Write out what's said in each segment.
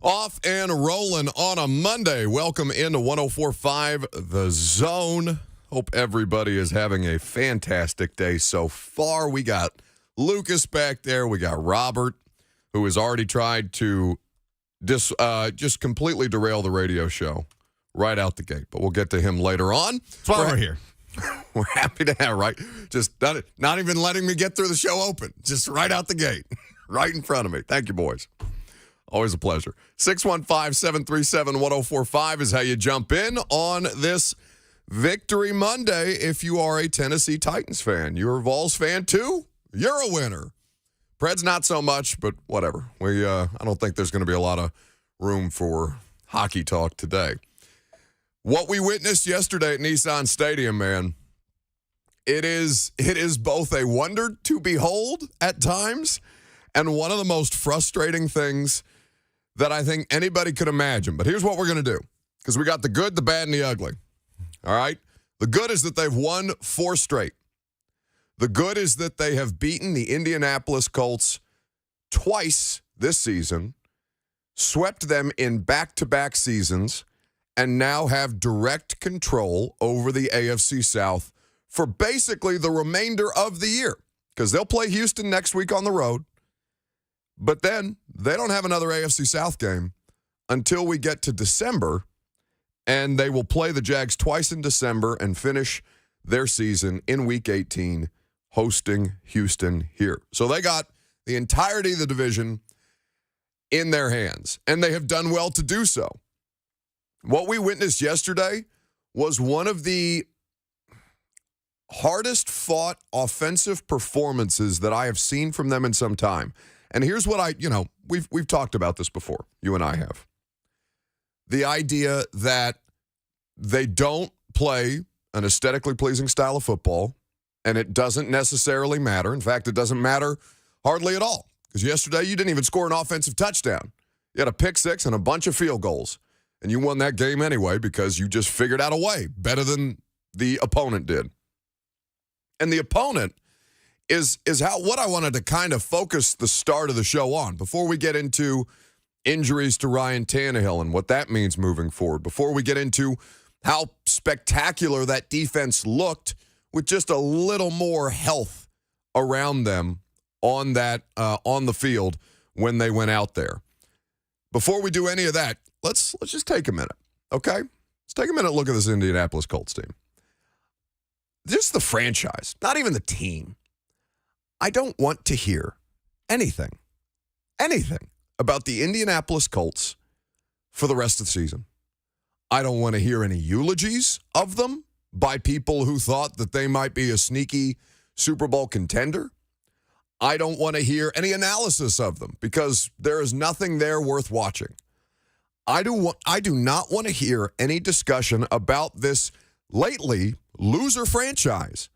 Off and rolling on a Monday. Welcome into 104.5 The Zone. Hope everybody is having a fantastic day so far. We got Lucas back there. We got Robert, who has already tried to just completely derail the radio show right out the gate. But we'll get to him later on. That's why we're here. We're happy to have, right? Just not even letting me get through the show open. Just right out the gate. Right in front of me. Thank you, boys. Always a pleasure. 615-737-1045 is how you jump in on this Victory Monday if you are a Tennessee Titans fan. You're a Vols fan, too? You're a winner. Preds, not so much, but whatever. I don't think there's going to be a lot of room for hockey talk today. What we witnessed yesterday at Nissan Stadium, man, it is both a wonder to behold at times and one of the most frustrating things that I think anybody could imagine. But here's what we're going to do, because we got the good, the bad, and the ugly. All right? The good is that they've won 4 straight. The good is that they have beaten the Indianapolis Colts twice this season, swept them in back-to-back seasons, and now have direct control over the AFC South for basically the remainder of the year, because they'll play Houston next week on the road. But then they don't have another AFC South game until we get to December, and they will play the Jags twice in December and finish their season in Week 18 hosting Houston here. So they got the entirety of the division in their hands, and they have done well to do so. What we witnessed yesterday was one of the hardest fought offensive performances that I have seen from them in some time. And here's what we've talked about this before, you and I have. The idea that they don't play an aesthetically pleasing style of football, and it doesn't necessarily matter. In fact, it doesn't matter hardly at all, because yesterday you didn't even score an offensive touchdown. You had a pick six and a bunch of field goals, and you won that game anyway because you just figured out a way better than the opponent did. And the opponent is what I wanted to kind of focus the start of the show on before we get into injuries to Ryan Tannehill and what that means moving forward, before we get into how spectacular that defense looked with just a little more health around them on the field when they went out there. Before we do any of that, let's just take a minute, okay? Let's take a minute and look at this Indianapolis Colts team. Just the franchise, not even the team. I don't want to hear anything about the Indianapolis Colts for the rest of the season. I don't want to hear any eulogies of them by people who thought that they might be a sneaky Super Bowl contender. I don't want to hear any analysis of them because there is nothing there worth watching. I do not want to hear any discussion about this lately loser franchise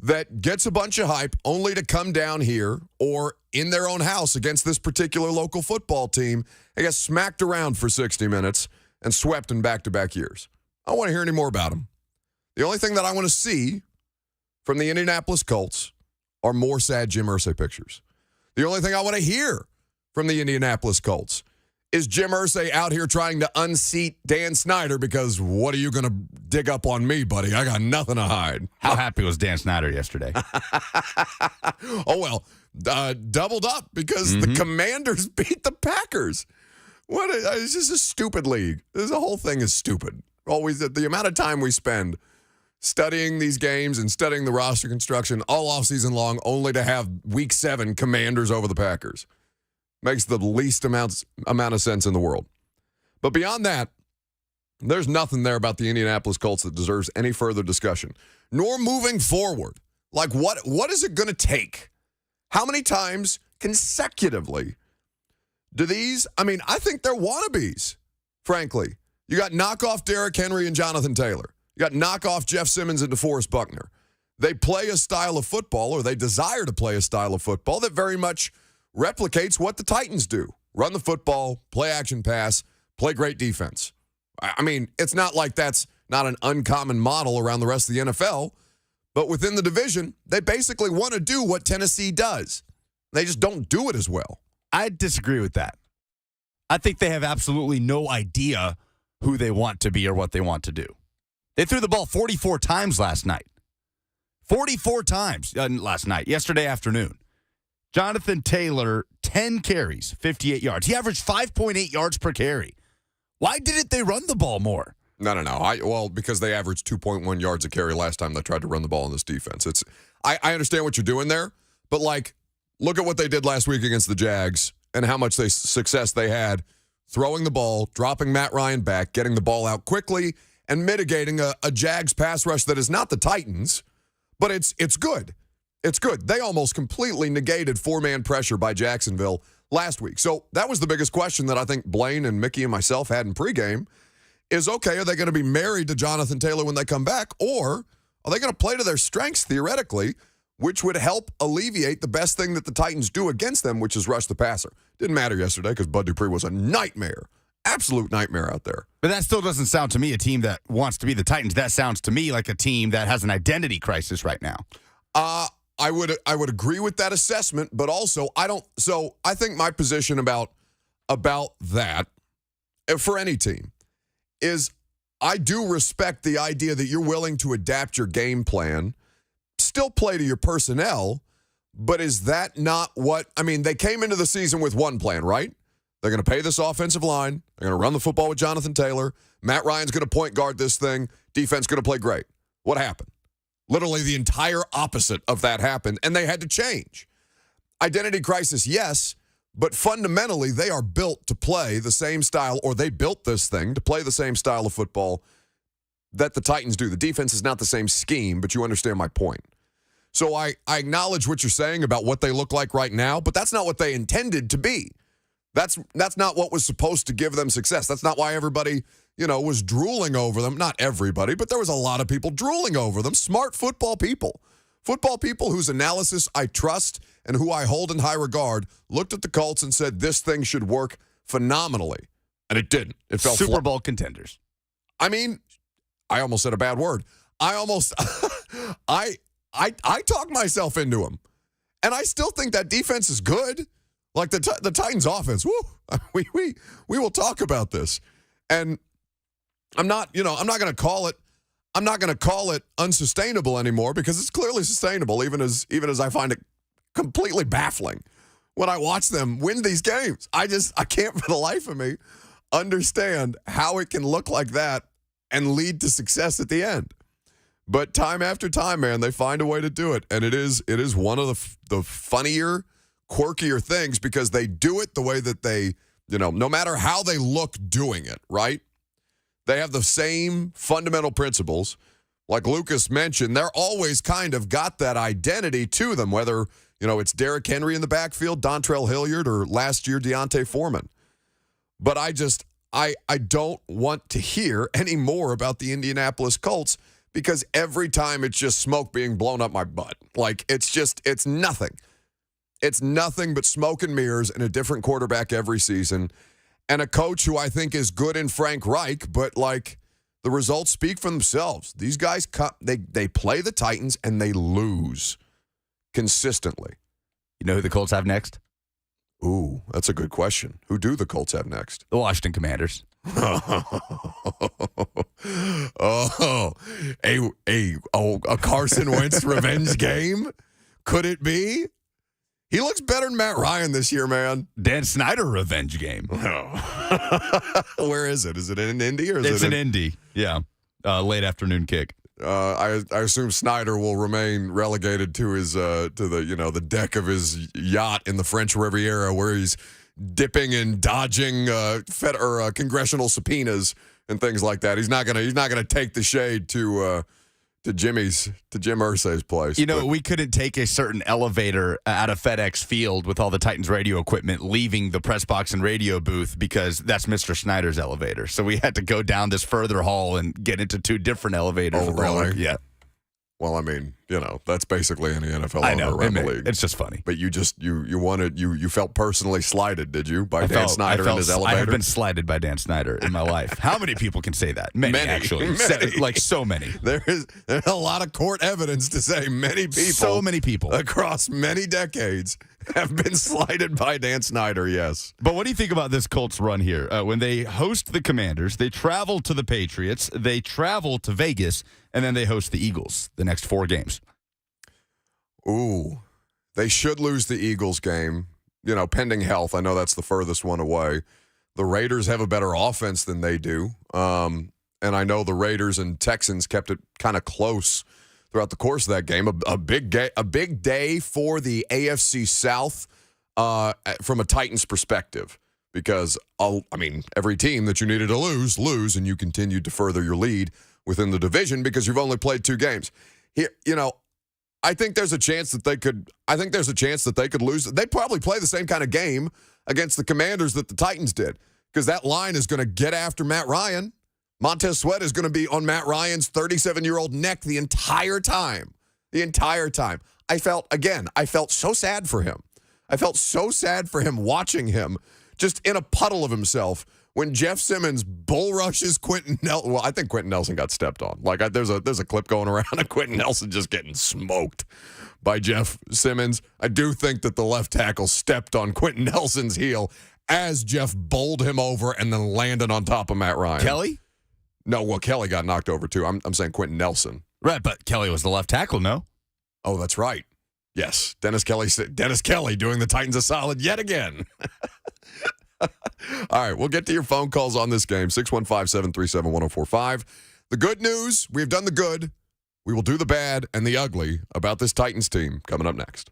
that gets a bunch of hype only to come down here or in their own house against this particular local football team and get smacked around for 60 minutes and swept in back-to-back years. I don't want to hear any more about them. The only thing that I want to see from the Indianapolis Colts are more sad Jim Irsay pictures. The only thing I want to hear from the Indianapolis Colts is Jim Irsay out here trying to unseat Dan Snyder because what are you going to dig up on me, buddy? I got nothing to hide. How happy was Dan Snyder yesterday? Doubled up because the Commanders beat the Packers. It's just a stupid league. The whole thing is stupid. Always the amount of time we spend studying these games and studying the roster construction all offseason long only to have Week 7 Commanders over the Packers. Makes the least amount of sense in the world. But beyond that, there's nothing there about the Indianapolis Colts that deserves any further discussion, nor moving forward. Like, what is it going to take? How many times consecutively do these, I think they're wannabes, frankly. You got knockoff Derrick Henry and Jonathan Taylor. You got knockoff Jeff Simmons and DeForest Buckner. They play a style of football, or they desire to play a style of football that very much replicates what the Titans do. Run the football, play action pass, play great defense. It's not like that's not an uncommon model around the rest of the NFL, but within the division, they basically want to do what Tennessee does. They just don't do it as well. I disagree with that. I think they have absolutely no idea who they want to be or what they want to do. They threw the ball 44 times last night. 44 times last night, yesterday afternoon. Jonathan Taylor, 10 carries, 58 yards. He averaged 5.8 yards per carry. Why didn't they run the ball more? No. Because they averaged 2.1 yards a carry last time they tried to run the ball in this defense. I understand what you're doing there, but, look at what they did last week against the Jags and how much success they had throwing the ball, dropping Matt Ryan back, getting the ball out quickly, and mitigating a Jags pass rush that is not the Titans, but it's good. It's good. They almost completely negated four-man pressure by Jacksonville last week. So that was the biggest question that I think Blaine and Mickey and myself had in pregame is, okay, are they going to be married to Jonathan Taylor when they come back, or are they going to play to their strengths theoretically, which would help alleviate the best thing that the Titans do against them, which is rush the passer? Didn't matter yesterday because Bud Dupree was a nightmare. Absolute nightmare out there. But that still doesn't sound to me a team that wants to be the Titans. That sounds to me like a team that has an identity crisis right now. I would agree with that assessment, but also I think my position about that for any team is I do respect the idea that you're willing to adapt your game plan, still play to your personnel, but is that not what – they came into the season with one plan, right? They're going to pay this offensive line. They're going to run the football with Jonathan Taylor. Matt Ryan's going to point guard this thing. Defense going to play great. What happened? Literally the entire opposite of that happened, and they had to change. Identity crisis, yes, but fundamentally they are built to play the same style, or they built this thing to play the same style of football that the Titans do. The defense is not the same scheme, but you understand my point. So I acknowledge what you're saying about what they look like right now, but that's not what they intended to be. That's not what was supposed to give them success. That's not why everybody, was drooling over them. Not everybody, but there was a lot of people drooling over them. Smart football people. Football people whose analysis I trust and who I hold in high regard looked at the Colts and said this thing should work phenomenally. And it didn't. It fell Super Bowl contenders. I almost said a bad word. I talked myself into them. And I still think that defense is good. Like the Titans offense, we will talk about this. And I'm not going to call it unsustainable anymore because it's clearly sustainable, even as I find it completely baffling when I watch them win these games. I can't for the life of me understand how it can look like that and lead to success at the end. But time after time, man, they find a way to do it. And it is one of the funnier, quirkier things because they do it the way that they, no matter how they look doing it, right? They have the same fundamental principles. Like Lucas mentioned, they're always kind of got that identity to them, whether, it's Derrick Henry in the backfield, Dontrell Hilliard, or last year Deontay Foreman. But I don't want to hear any more about the Indianapolis Colts because every time it's just smoke being blown up my butt. Like, it's nothing. It's nothing but smoke and mirrors and a different quarterback every season. And a coach who I think is good in Frank Reich, but, the results speak for themselves. These guys, they play the Titans and they lose consistently. You know who the Colts have next? Ooh, that's a good question. Who do the Colts have next? The Washington Commanders. A Carson Wentz revenge game? Could it be? He looks better than Matt Ryan this year, man. Dan Snyder revenge game. Where is it? Is it in Indy or is it's in Indy? Yeah, late afternoon kick. I assume Snyder will remain relegated to his to the deck of his yacht in the French Riviera, where he's dipping and dodging congressional subpoenas and things like that. He's not gonna take the shade to Jim Irsay's place. We couldn't take a certain elevator out of FedEx Field with all the Titans radio equipment leaving the press box and radio booth because that's Mr. Snyder's elevator. So we had to go down this further hall and get into two different elevators. Oh, really? Yeah. Well, that's basically any NFL I know, owner around the league. It's just funny. But you felt personally slighted, did you, by Dan Snyder in his elevator? I have been slighted by Dan Snyder in my life. How many people can say that? Many. Actually. So many. There's a lot of court evidence to say many people. So many people. Across many decades have been slighted by Dan Snyder, yes. But what do you think about this Colts run here? When they host the Commanders, they travel to the Patriots, they travel to Vegas, and then they host the Eagles the next 4 games. Ooh, they should lose the Eagles game, pending health. I know that's the furthest one away. The Raiders have a better offense than they do. And I know the Raiders and Texans kept it kind of close throughout the course of that game. A big day for the AFC South from a Titans perspective, because every team that you needed to lose, and you continued to further your lead within the division because you've only played 2 games. Here, I think there's a chance that they could. I think there's a chance that they could lose. They'd probably play the same kind of game against the Commanders that the Titans did, because that line is going to get after Matt Ryan. Montez Sweat is going to be on Matt Ryan's 37-year-old neck the entire time. The entire time. I felt so sad for him. I felt so sad for him watching him just in a puddle of himself when Jeff Simmons bull rushes Quentin Nelson. Well, I think Quentin Nelson got stepped on. There's a clip going around of Quentin Nelson just getting smoked by Jeff Simmons. I do think that the left tackle stepped on Quentin Nelson's heel as Jeff bowled him over and then landed on top of Matt Ryan. Kelly? No, well, Kelly got knocked over too. I'm saying Quentin Nelson. Right, but Kelly was the left tackle, no? Oh, that's right. Yes, Dennis Kelly doing the Titans a solid yet again. All right, we'll get to your phone calls on this game, 615-737-1045. The good news, we've done the good. We will do the bad and the ugly about this Titans team coming up next.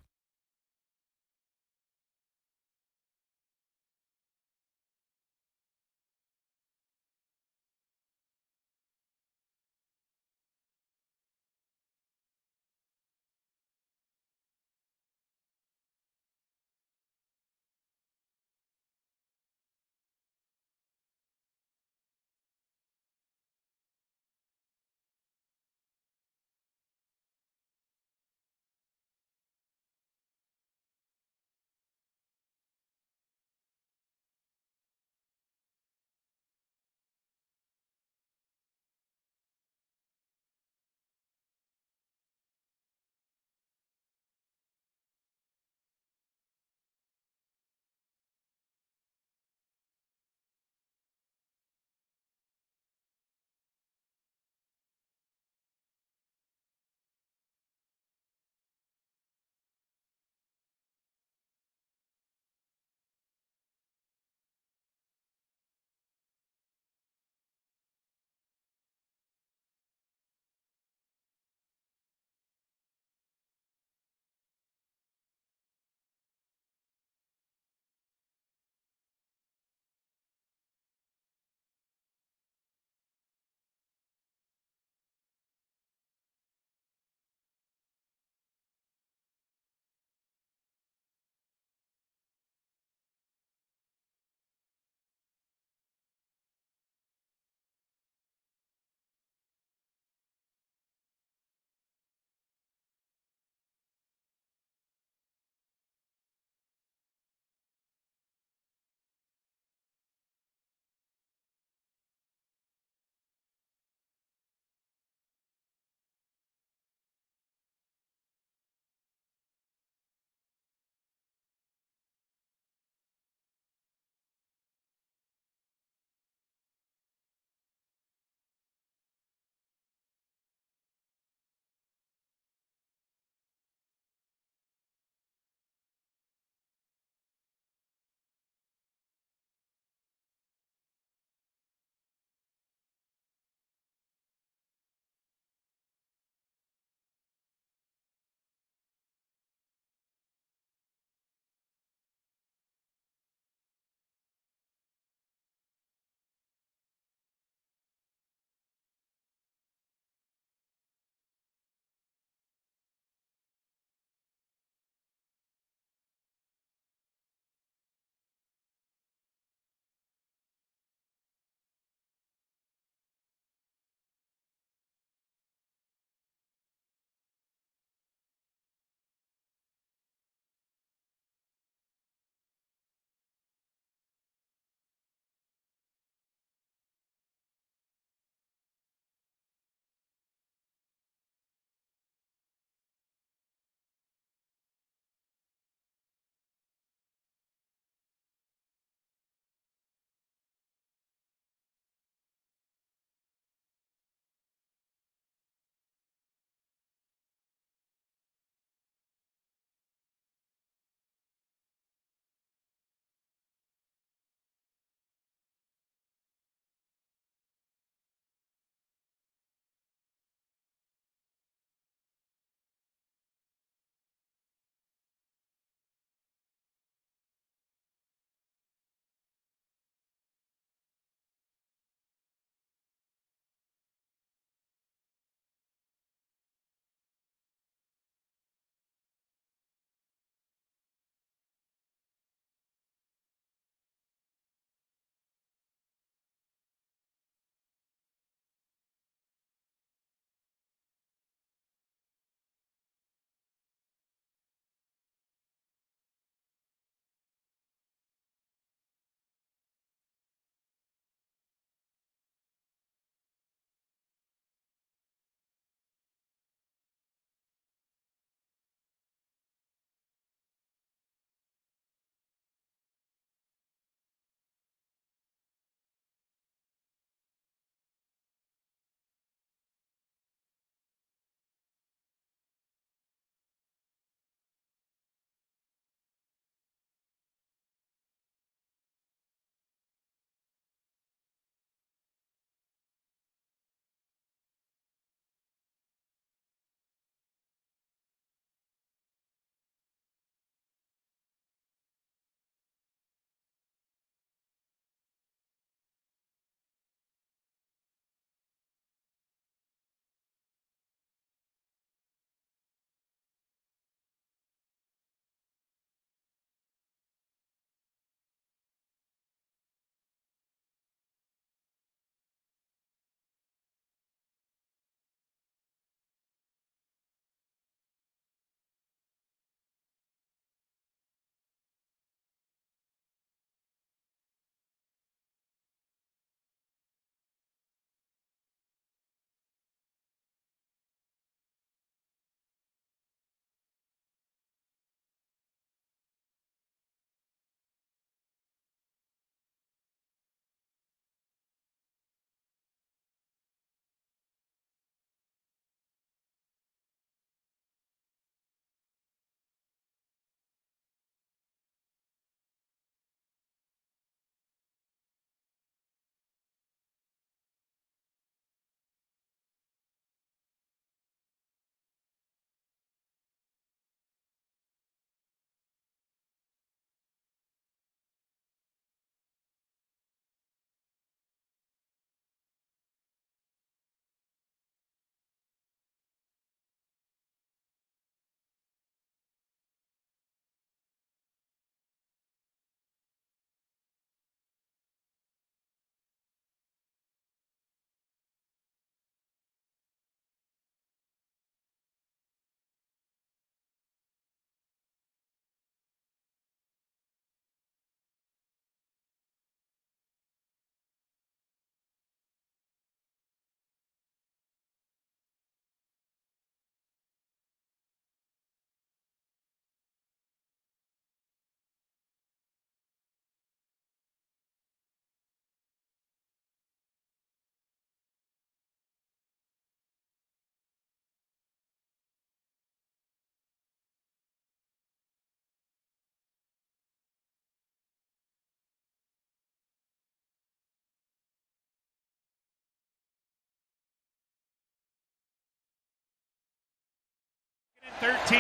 13.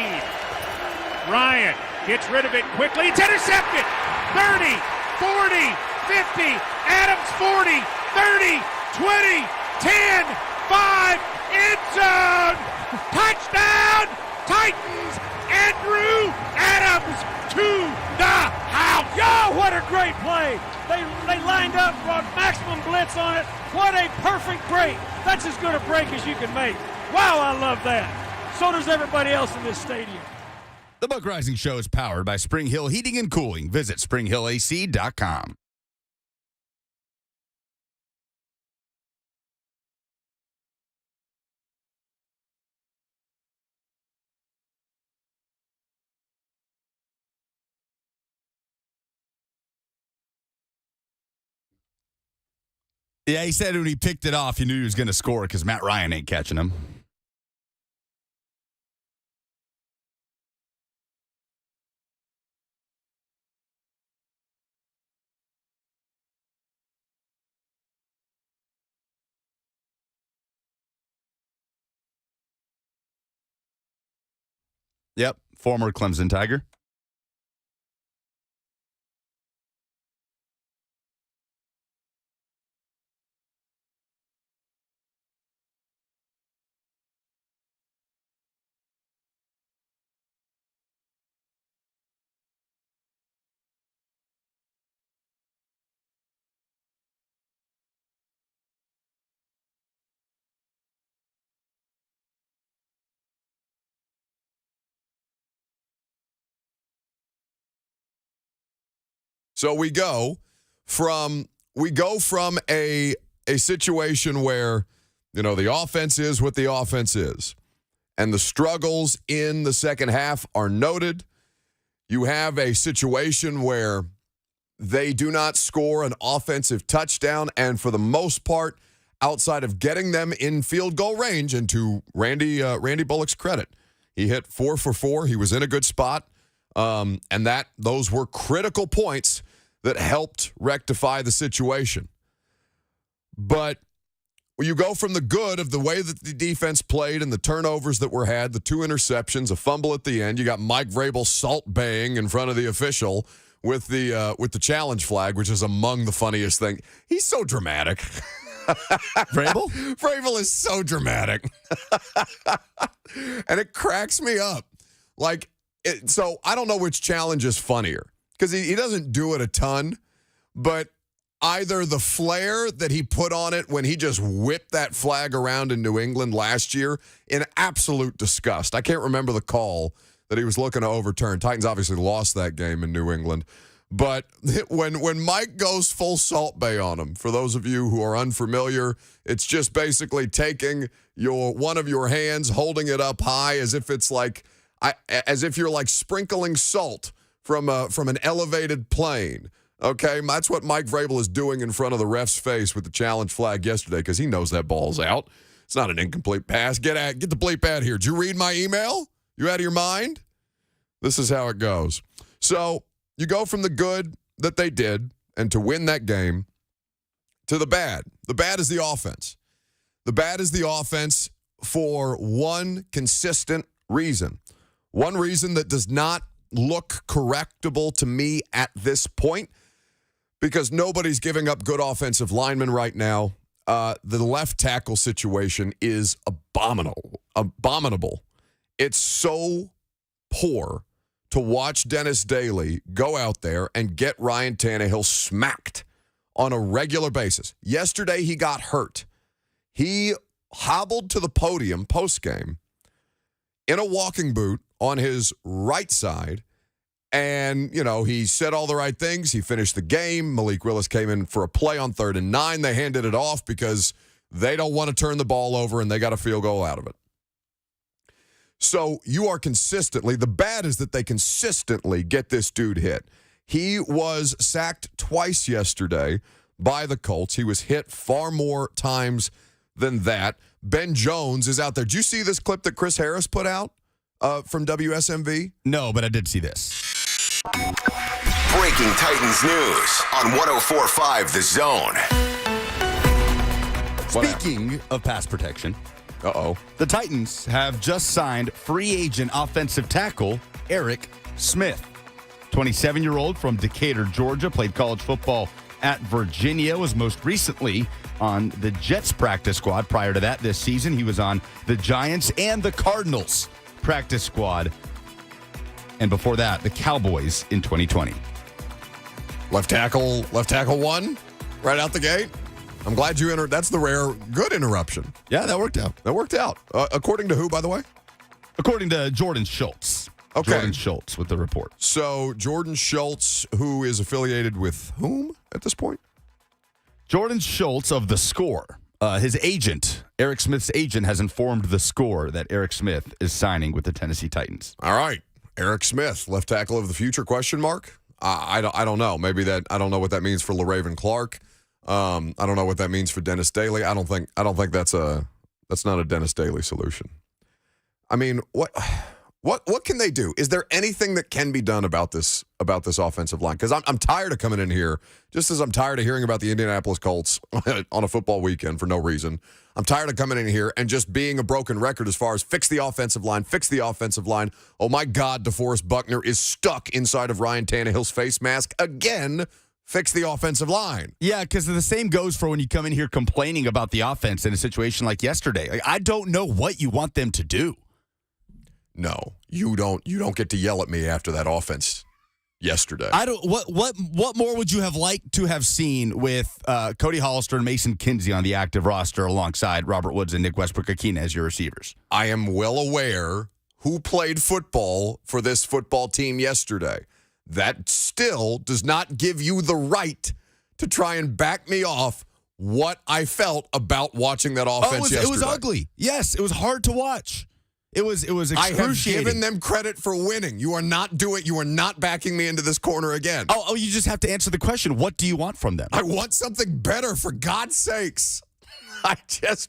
Ryan gets rid of it quickly. It's intercepted. 30, 40, 50. Adams 40, 30, 20, 10, 5. End zone. Touchdown. Titans. Andrew Adams to the house. Yo, what a great play. They lined up, brought maximum blitz on it. What a perfect break. That's as good a break as you can make. Wow, I love that. So does everybody else in this stadium. The Buck Reising Show is powered by Spring Hill Heating and Cooling. Visit springhillac.com. Yeah, he said when he picked it off, he knew he was going to score because Matt Ryan ain't catching him. Yep, former Clemson Tiger. So we go from a situation where, you know, the offense is what the offense is, and the struggles in the second half are noted. You have a situation where they do not score an offensive touchdown, and for the most part, outside of getting them in field goal range, and to Randy Bullock's credit, he hit 4 for 4. He was in a good spot, and those were critical points that helped rectify the situation. But you go from the good of the way that the defense played and the turnovers that were had, the 2 interceptions, a fumble at the end. You got Mike Vrabel salt baying in front of the official with the challenge flag, which is among the funniest thing. He's so dramatic. Vrabel? Vrabel is so dramatic. And it cracks me up. So I don't know which challenge is funnier, because he doesn't do it a ton, but either the flair that he put on it when he just whipped that flag around in New England last year in absolute disgust. I can't remember the call that he was looking to overturn. Titans obviously lost that game in New England. But when Mike goes full Salt Bay on him, for those of you who are unfamiliar, it's just basically taking one of your hands, holding it up high as if it's as if you're like sprinkling salt from an elevated plane. Okay, that's what Mike Vrabel is doing in front of the ref's face with the challenge flag yesterday, because he knows that ball's out. It's not an incomplete pass. Get the bleep out here. Did you read my email? You out of your mind? This is how it goes. So you go from the good that they did and to win that game to the bad. The bad is the offense. The bad is the offense for one consistent reason. One reason that does not look correctable to me at this point, because nobody's giving up good offensive linemen right now. The left tackle situation is abominable. It's so poor to watch Dennis Daly go out there and get Ryan Tannehill smacked on a regular basis. Yesterday, he got hurt. He hobbled to the podium postgame in a walking boot on his right side, and, you know, he said all the right things. He finished the game. Malik Willis came in for a play on 3rd and 9. They handed it off because they don't want to turn the ball over, and they got a field goal out of it. So you are consistently, the bad is that they consistently get this dude hit. He was sacked twice yesterday by the Colts. He was hit far more times than that. Ben Jones is out there. Did you see this clip that Chris Harris put out from WSMV? No, but I did see this. Breaking Titans news on 104.5 The Zone. Speaking of pass protection, Uh-oh. The Titans have just signed free agent offensive tackle Eric Smith. 27-year-old from Decatur, Georgia, played college football at Virginia, was most recently on the Jets practice squad. Prior to that, this season, he was on the Giants and the Cardinals practice squad. And before that, the Cowboys in 2020. Left tackle one, right out the gate. I'm glad you entered. That's the rare good interruption. Yeah, that worked out. That worked out. According to who, by the way? According to Jordan Schultz. Okay. Jordan Schultz with the report. So Jordan Schultz, who is affiliated with whom at this point? Jordan Schultz of The Score. His agent, Eric Smith's agent, has informed The Score that Eric Smith is signing with the Tennessee Titans. All right. Eric Smith, left tackle of the future, question mark? I don't know. Maybe that, I don't know what that means for LaRaven Clark. I don't know what that means for Dennis Daly. I don't think that's not a Dennis Daly solution. I mean, what can they do? Is there anything that can be done about this offensive line? Because I'm tired of coming in here, just as I'm tired of hearing about the Indianapolis Colts on a football weekend for no reason. I'm tired of coming in here and just being a broken record as far as fix the offensive line. Oh, my God, DeForest Buckner is stuck inside of Ryan Tannehill's face mask again. Fix the offensive line. Yeah, because the same goes for when you come in here complaining about the offense in a situation like yesterday. Like, I don't know what you want them to do. No, you don't get to yell at me after that offense yesterday. I don't. What more would you have liked to have seen with Cody Hollister and Mason Kinsey on the active roster alongside Robert Woods and Nick Westbrook-Akina as your receivers? I am well aware who played football for this football team yesterday. That still does not give you the right to try and back me off what I felt about watching that offense yesterday. It was ugly. Yes, it was hard to watch. It was excruciating. I have given them credit for winning. You are not backing me into this corner again. Oh, you just have to answer the question. What do you want from them? I want something better, for God's sakes.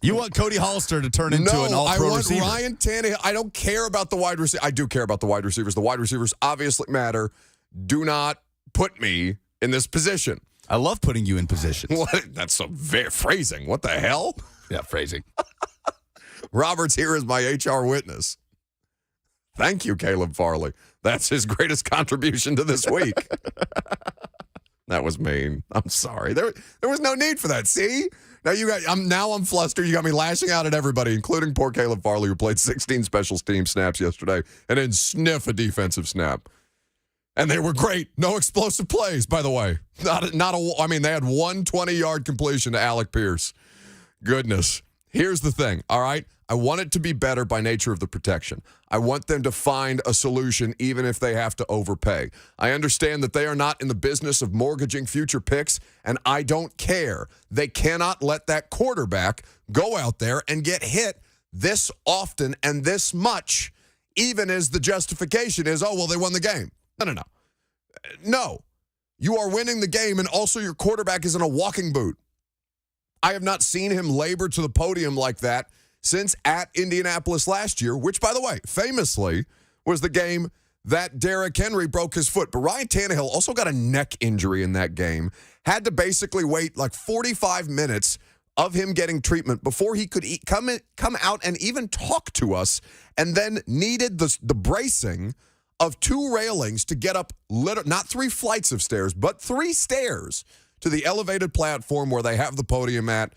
You want Cody Hollister to turn into an all-pro receiver. I want Ryan Tannehill. I don't care about the wide receiver. I do care about the wide receivers. The wide receivers obviously matter. Do not put me in this position. I love putting you in positions. What? That's some phrasing. What the hell? Yeah, phrasing. Robert's here as my HR witness. Thank you, Caleb Farley. That's his greatest contribution to this week. That was mean. I'm sorry. There was no need for that. See? Now I'm flustered. You got me lashing out at everybody, including poor Caleb Farley, who played 16 special team snaps yesterday and didn't sniff a defensive snap. And they were great. No explosive plays, by the way. They had one 20-yard completion to Alec Pierce. Goodness. Here's the thing, all right? I want it to be better by nature of the protection. I want them to find a solution even if they have to overpay. I understand that they are not in the business of mortgaging future picks, and I don't care. They cannot let that quarterback go out there and get hit this often and this much, even as the justification is, oh, well, they won the game. No. No. You are winning the game, and also your quarterback is in a walking boot. I have not seen him labor to the podium like that since at Indianapolis last year, which, by the way, famously was the game that Derrick Henry broke his foot. But Ryan Tannehill also got a neck injury in that game, had to basically wait like 45 minutes of him getting treatment before he could come out and even talk to us, and then needed the bracing of 2 railings to get up, not 3 flights of stairs, but 3 stairs to the elevated platform where they have the podium at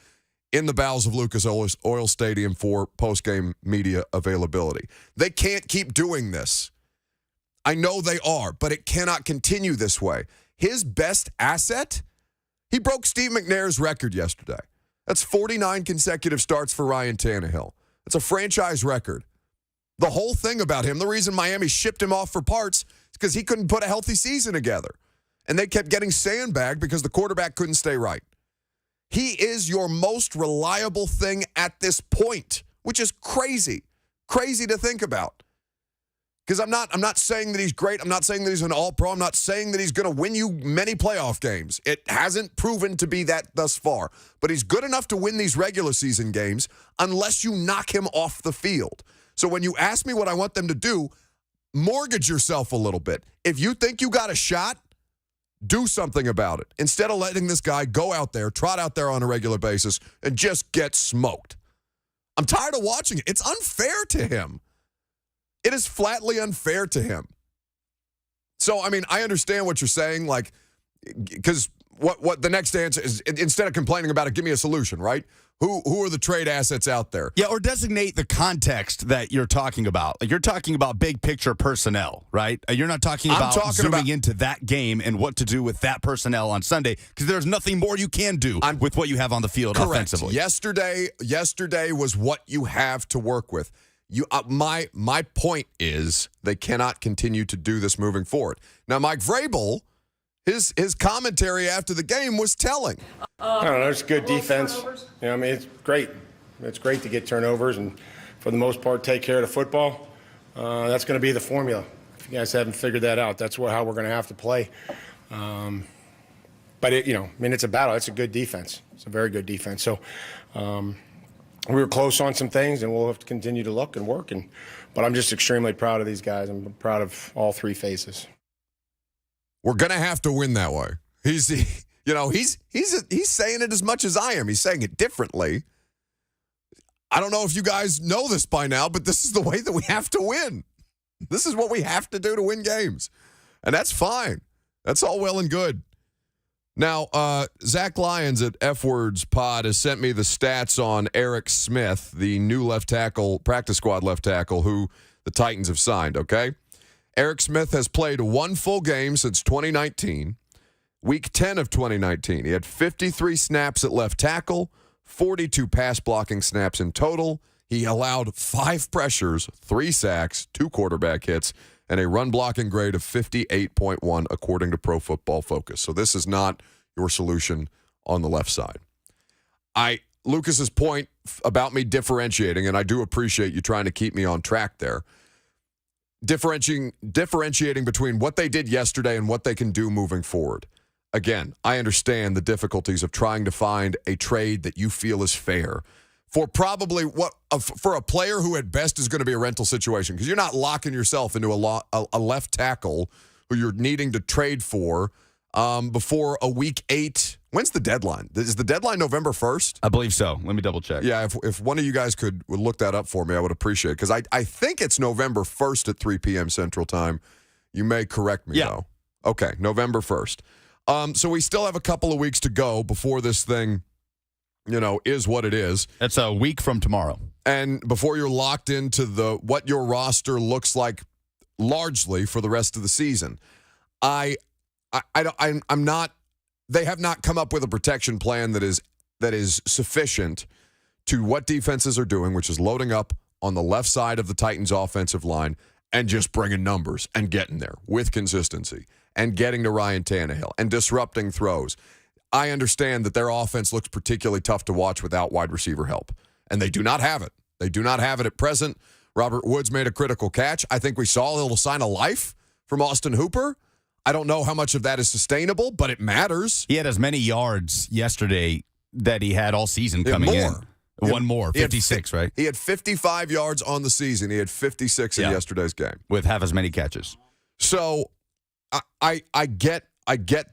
in the bowels of Lucas Oil Stadium for post-game media availability. They can't keep doing this. I know they are, but it cannot continue this way. His best asset, he broke Steve McNair's record yesterday. That's 49 consecutive starts for Ryan Tannehill. That's a franchise record. The whole thing about him, the reason Miami shipped him off for parts is because he couldn't put a healthy season together. And they kept getting sandbagged because the quarterback couldn't stay right. He is your most reliable thing at this point, which is crazy. Crazy to think about. Because I'm not saying that he's great. I'm not saying that he's an all-pro. I'm not saying that he's going to win you many playoff games. It hasn't proven to be that thus far. But he's good enough to win these regular season games unless you knock him off the field. So when you ask me what I want them to do, mortgage yourself a little bit. If you think you got a shot, do something about it. Instead of letting this guy go out there, trot out there on a regular basis, and just get smoked. I'm tired of watching it. It's unfair to him. It is flatly unfair to him. So, I mean, I understand what you're saying, like, because what the next answer is, instead of complaining about it, give me a solution, right? Who are the trade assets out there? Yeah, or designate the context that you're talking about. Like, you're talking about big picture personnel, right? You're not talking about zooming into that game and what to do with that personnel on Sunday, because there's nothing more you can do with what you have on the field offensively. Yesterday was what you have to work with. My point is they cannot continue to do this moving forward. Now, Mike Vrabel, his commentary after the game was telling. I don't know. It's good defense. You know, I mean, it's great. It's great to get turnovers and, for the most part, take care of the football. That's going to be the formula. If you guys haven't figured that out, that's how we're going to have to play. But it's a battle. It's a good defense. It's a very good defense. So we were close on some things, and we'll have to continue to look and work. But I'm just extremely proud of these guys. I'm proud of all three phases. We're going to have to win that way. He's saying it as much as I am. He's saying it differently. I don't know if you guys know this by now, but this is the way that we have to win. This is what we have to do to win games. And that's fine. That's all well and good. Now, Zach Lyons at F Words Pod has sent me the stats on Eric Smith, the new left tackle, practice squad left tackle, who the Titans have signed, okay? Eric Smith has played one full game since 2019, week 10 of 2019. He had 53 snaps at left tackle, 42 pass blocking snaps in total. He allowed 5 pressures, 3 sacks, 2 quarterback hits, and a run blocking grade of 58.1 according to Pro Football Focus. So this is not your solution on the left side. Lucas's point about me differentiating, and I do appreciate you trying to keep me on track there, differentiating between what they did yesterday and what they can do moving forward. Again, I understand the difficulties of trying to find a trade that you feel is fair for probably for a player who at best is going to be a rental situation, because you're not locking yourself into a left tackle who you're needing to trade for before a week 8. When's the deadline? Is the deadline November 1st? I believe so. Let me double check. Yeah, if one of you guys would look that up for me, I would appreciate it, because I think it's November 1st at 3 p.m. Central Time. You may correct me, though. Okay, November 1st. So we still have a couple of weeks to go before this thing, is what it is. That's a week from tomorrow. And before you're locked into what your roster looks like largely for the rest of the season. I'm not. They have not come up with a protection plan that is sufficient to what defenses are doing, which is loading up on the left side of the Titans' offensive line and just bringing numbers and getting there with consistency and getting to Ryan Tannehill and disrupting throws. I understand that their offense looks particularly tough to watch without wide receiver help, and they do not have it. They do not have it at present. Robert Woods made a critical catch. I think we saw a little sign of life from Austin Hooper. I don't know how much of that is sustainable, but it matters. He had as many yards yesterday that he had all season coming in. One more, 56, right? He had 55 yards on the season. He had 56 in yesterday's game. With half as many catches. So I get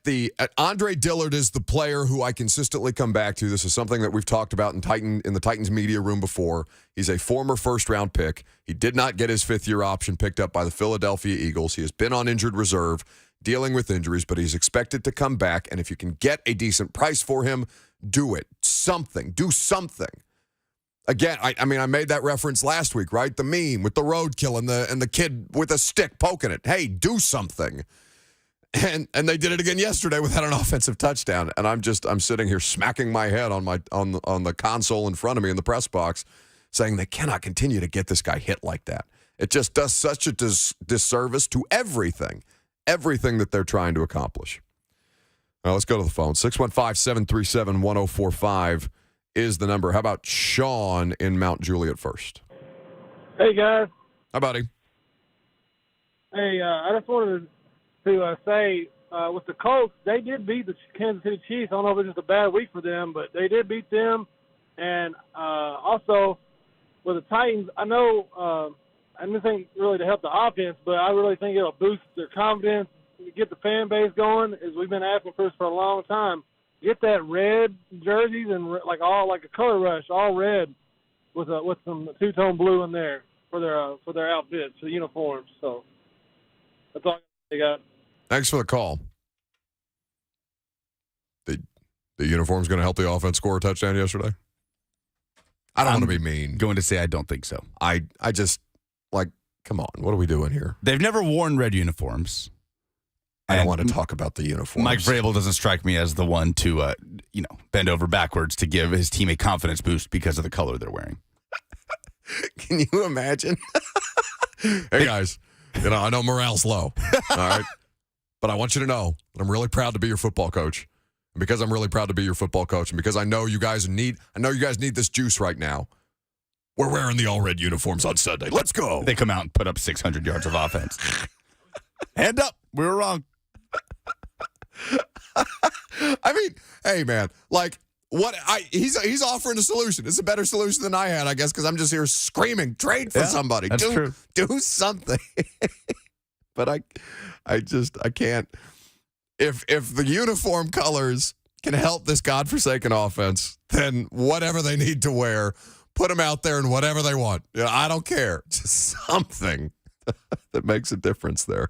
the Andre Dillard is the player who I consistently come back to. This is something that we've talked about in the Titans media room before. He's a former first-round pick. He did not get his fifth-year option picked up by the Philadelphia Eagles. He has been on injured reserve, dealing with injuries, but he's expected to come back, and if you can get a decent price for him, do it. Do something. Again, I mean, I made that reference last week, right? The meme with the roadkill and the kid with a stick poking it. Hey, do something. And they did it again yesterday without an offensive touchdown. And I'm sitting here smacking my head on the console in front of me in the press box, saying they cannot continue to get this guy hit like that. It just does such a disservice to everything that they're trying to accomplish. Now, let's go to the phone. 615-737-1045 is the number. How about Sean in Mount Juliet first? Hey, guys. Hi, buddy. Hey, I just wanted to say, with the Colts, they did beat the Kansas City Chiefs. I don't know if it was just a bad week for them, but they did beat them. And also, with the Titans, I know and this ain't really to help the offense, but I really think it'll boost their confidence, get the fan base going, as we've been asking for a long time. Get that red jerseys and like a color rush, all red, with some two-tone blue in there for their outfits, for the uniforms. So that's all they got. Thanks for the call. The uniform's going to help the offense score a touchdown yesterday? I don't want to be mean. Going to say I don't think so. I just, like, come on. What are we doing here? They've never worn red uniforms. I don't want to talk about the uniforms. Mike Vrabel doesn't strike me as the one to, bend over backwards to give his team a confidence boost because of the color they're wearing. Can you imagine? Hey, guys, I know morale's low, all right? But I want you to know that I'm really proud to be your football coach. And because I'm really proud to be your football coach, and because I know you guys need this juice right now, we're wearing the all-red uniforms on Sunday. Let's go. They come out and put up 600 yards of offense. Hand up. We were wrong. I mean, hey, man, like, he's offering a solution. It's a better solution than I had, I guess, because I'm just here screaming, trade for somebody. That's true. Do something. But I can't. If the uniform colors can help this godforsaken offense, then whatever they need to wear, put them out there in whatever they want. I don't care. Just something that makes a difference there.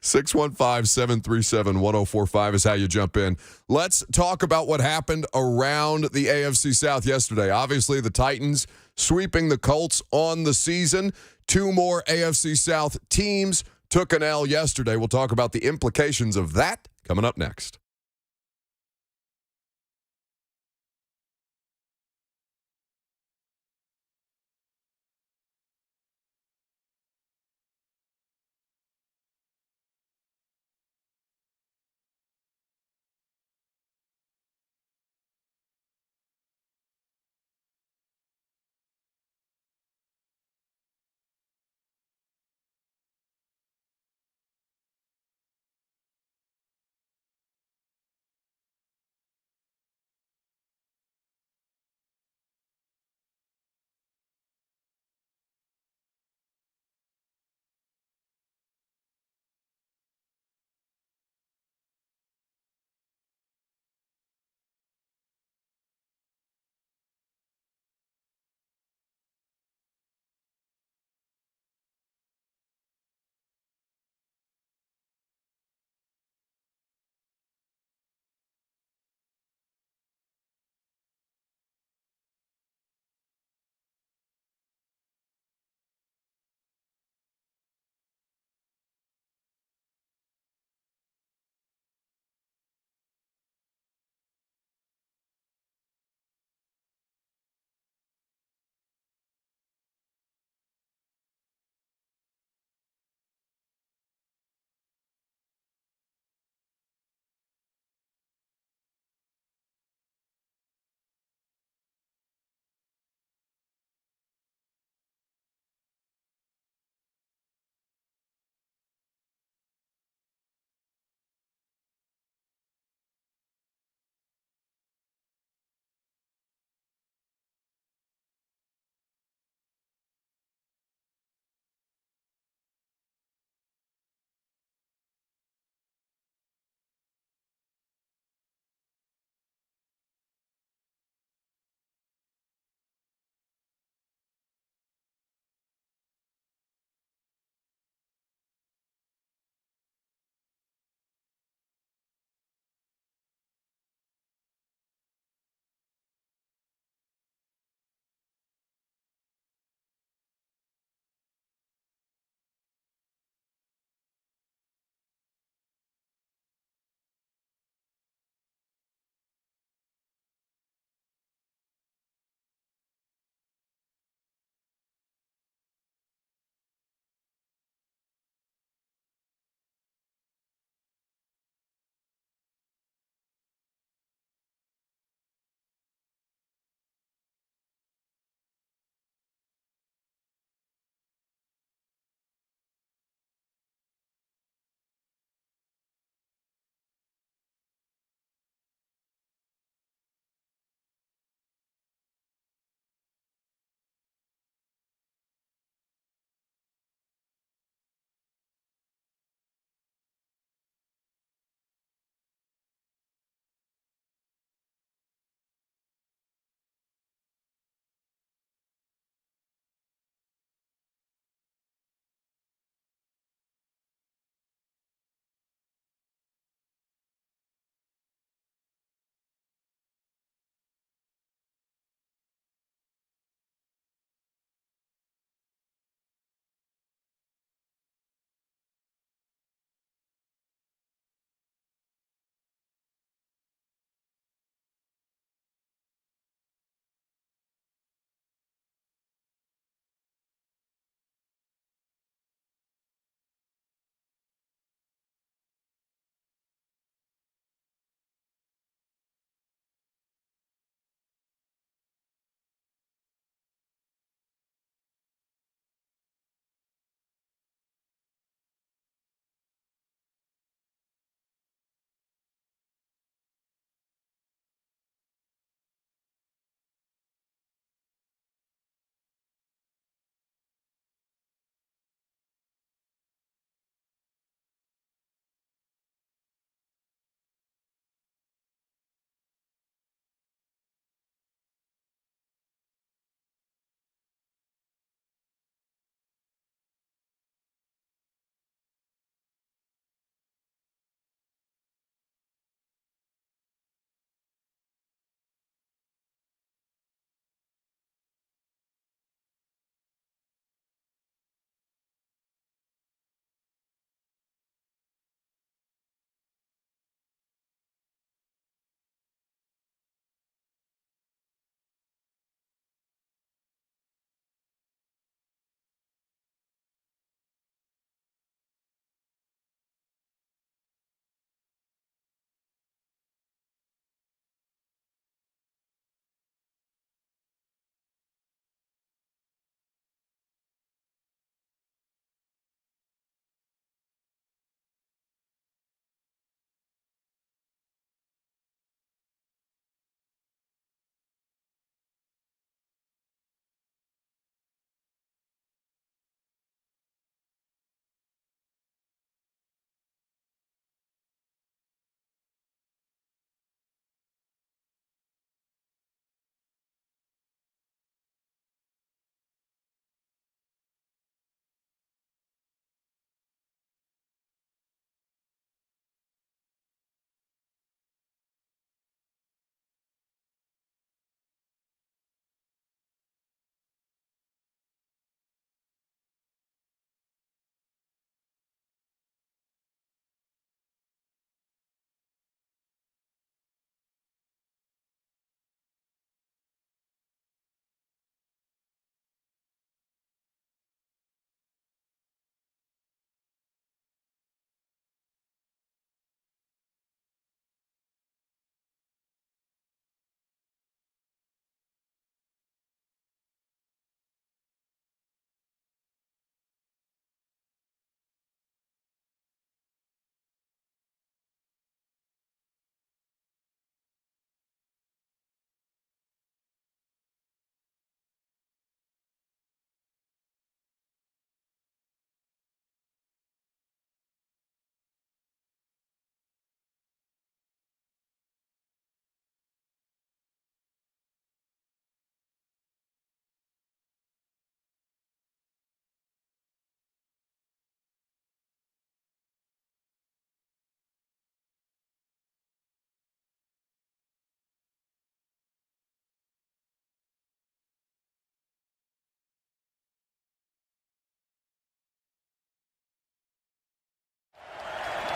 615-737-1045 is how you jump in. Let's talk about what happened around the AFC South yesterday. Obviously, the Titans sweeping the Colts on the season. Two more AFC South teams took an L yesterday. We'll talk about the implications of that coming up next.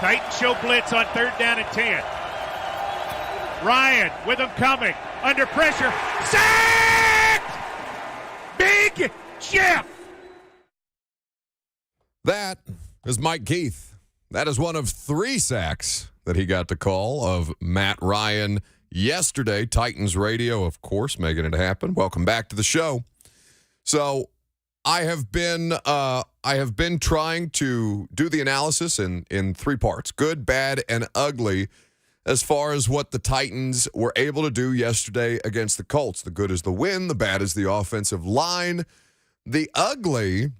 Titans show blitz on 3rd down and 10. Ryan with him coming. Under pressure. Sacked! Big Jeff! That is Mike Keith. That is one of 3 sacks that he got the call of Matt Ryan yesterday. Titans radio, of course, making it happen. Welcome back to the show. So I have been trying to do the analysis in 3 parts, good, bad, and ugly, as far as what the Titans were able to do yesterday against the Colts. The good is the win. The bad is the offensive line. The ugly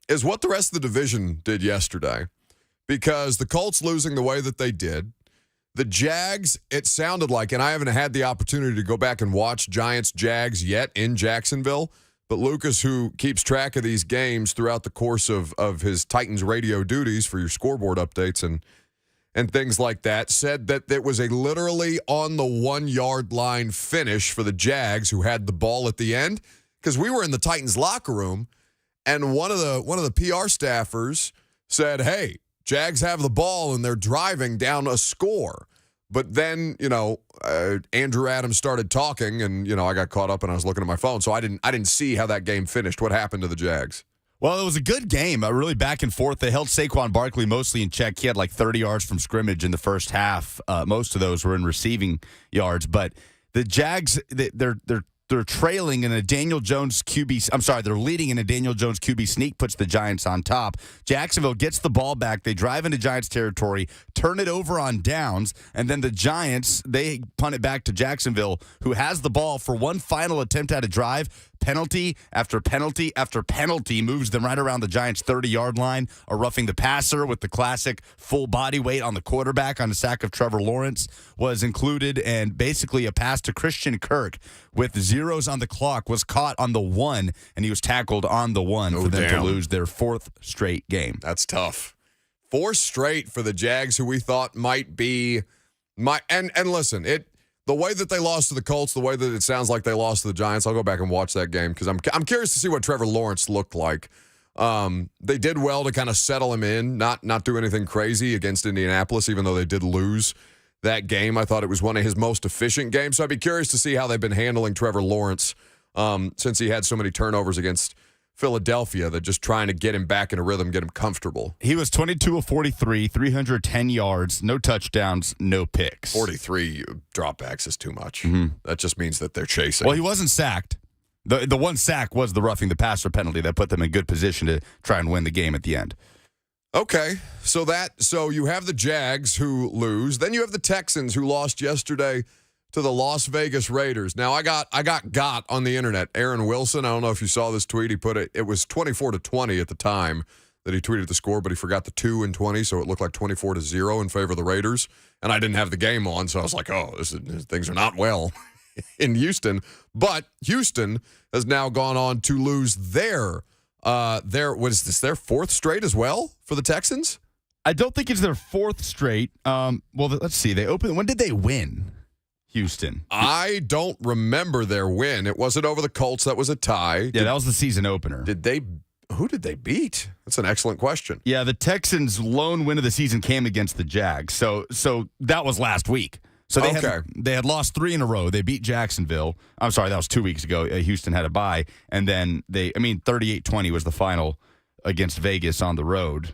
is what the rest of the division did yesterday, because the Colts losing the way that they did, the Jags, it sounded like, and I haven't had the opportunity to go back and watch Giants-Jags yet in Jacksonville, but Lucas, who keeps track of these games throughout the course of his Titans radio duties for your scoreboard updates and things like that, said that it was a literally on the 1-yard line finish for the Jags, who had the ball at the end, because we were in the Titans locker room, and one of the PR staffers said, "Hey, Jags have the ball and they're driving down a score." But then, Andrew Adams started talking, and I got caught up and I was looking at my phone, so I didn't see how that game finished. What happened to the Jags? Well, it was a good game, really back and forth. They held Saquon Barkley mostly in check. He had like 30 yards from scrimmage in the first half. Most of those were in receiving yards. But the Jags, they're trailing in a Daniel Jones QB. I'm sorry, they're leading in a Daniel Jones QB sneak, puts the Giants on top. Jacksonville gets the ball back. They drive into Giants territory, turn it over on downs, and then the Giants, they punt it back to Jacksonville, who has the ball for one final attempt at a drive. Penalty after penalty after penalty moves them right around the Giants' 30-yard line. A roughing the passer with the classic full body weight on the quarterback on the sack of Trevor Lawrence was included, and basically a pass to Christian Kirk with zeros on the clock was caught on the 1, and he was tackled on the 1 for them to lose their 4th straight game. That's tough. 4 straight for the Jags, who we thought might be and listen, the way that they lost to the Colts, the way that it sounds like they lost to the Giants, I'll go back and watch that game because I'm curious to see what Trevor Lawrence looked like. They did well to kind of settle him in, not do anything crazy against Indianapolis, even though they did lose that game. I thought it was one of his most efficient games, so I'd be curious to see how they've been handling Trevor Lawrence since he had so many turnovers against Philadelphia, that just trying to get him back in a rhythm, get him comfortable. He was 22 of 43, 310 yards, no touchdowns, no picks. 43 dropbacks is too much. Mm-hmm. That just means that they're chasing. Well, he wasn't sacked. The one sack was the roughing the passer penalty that put them in good position to try and win the game at the end. Okay, so you have the Jags who lose. Then you have the Texans who lost yesterday to the Las Vegas Raiders. Now, I got on the internet. Aaron Wilson, I don't know if you saw this tweet. He put it was 24-20 at the time that he tweeted the score, but he forgot the 2 and 20, so it looked like 24-0 in favor of the Raiders. And I didn't have the game on, so I was like, things are not well in Houston. But Houston has now gone on to lose their 4th straight as well for the Texans? I don't think it's their 4th straight. Well, let's see. When did they win? Houston. I don't remember their win. It wasn't over the Colts. That was a tie. Yeah, that was the season opener. Who did they beat? That's an excellent question. Yeah, the Texans' lone win of the season came against the Jags. So that was last week. So they had lost 3 in a row. They beat Jacksonville. I'm sorry, that was 2 weeks ago. Houston had a bye. And then 38-20 was the final against Vegas on the road.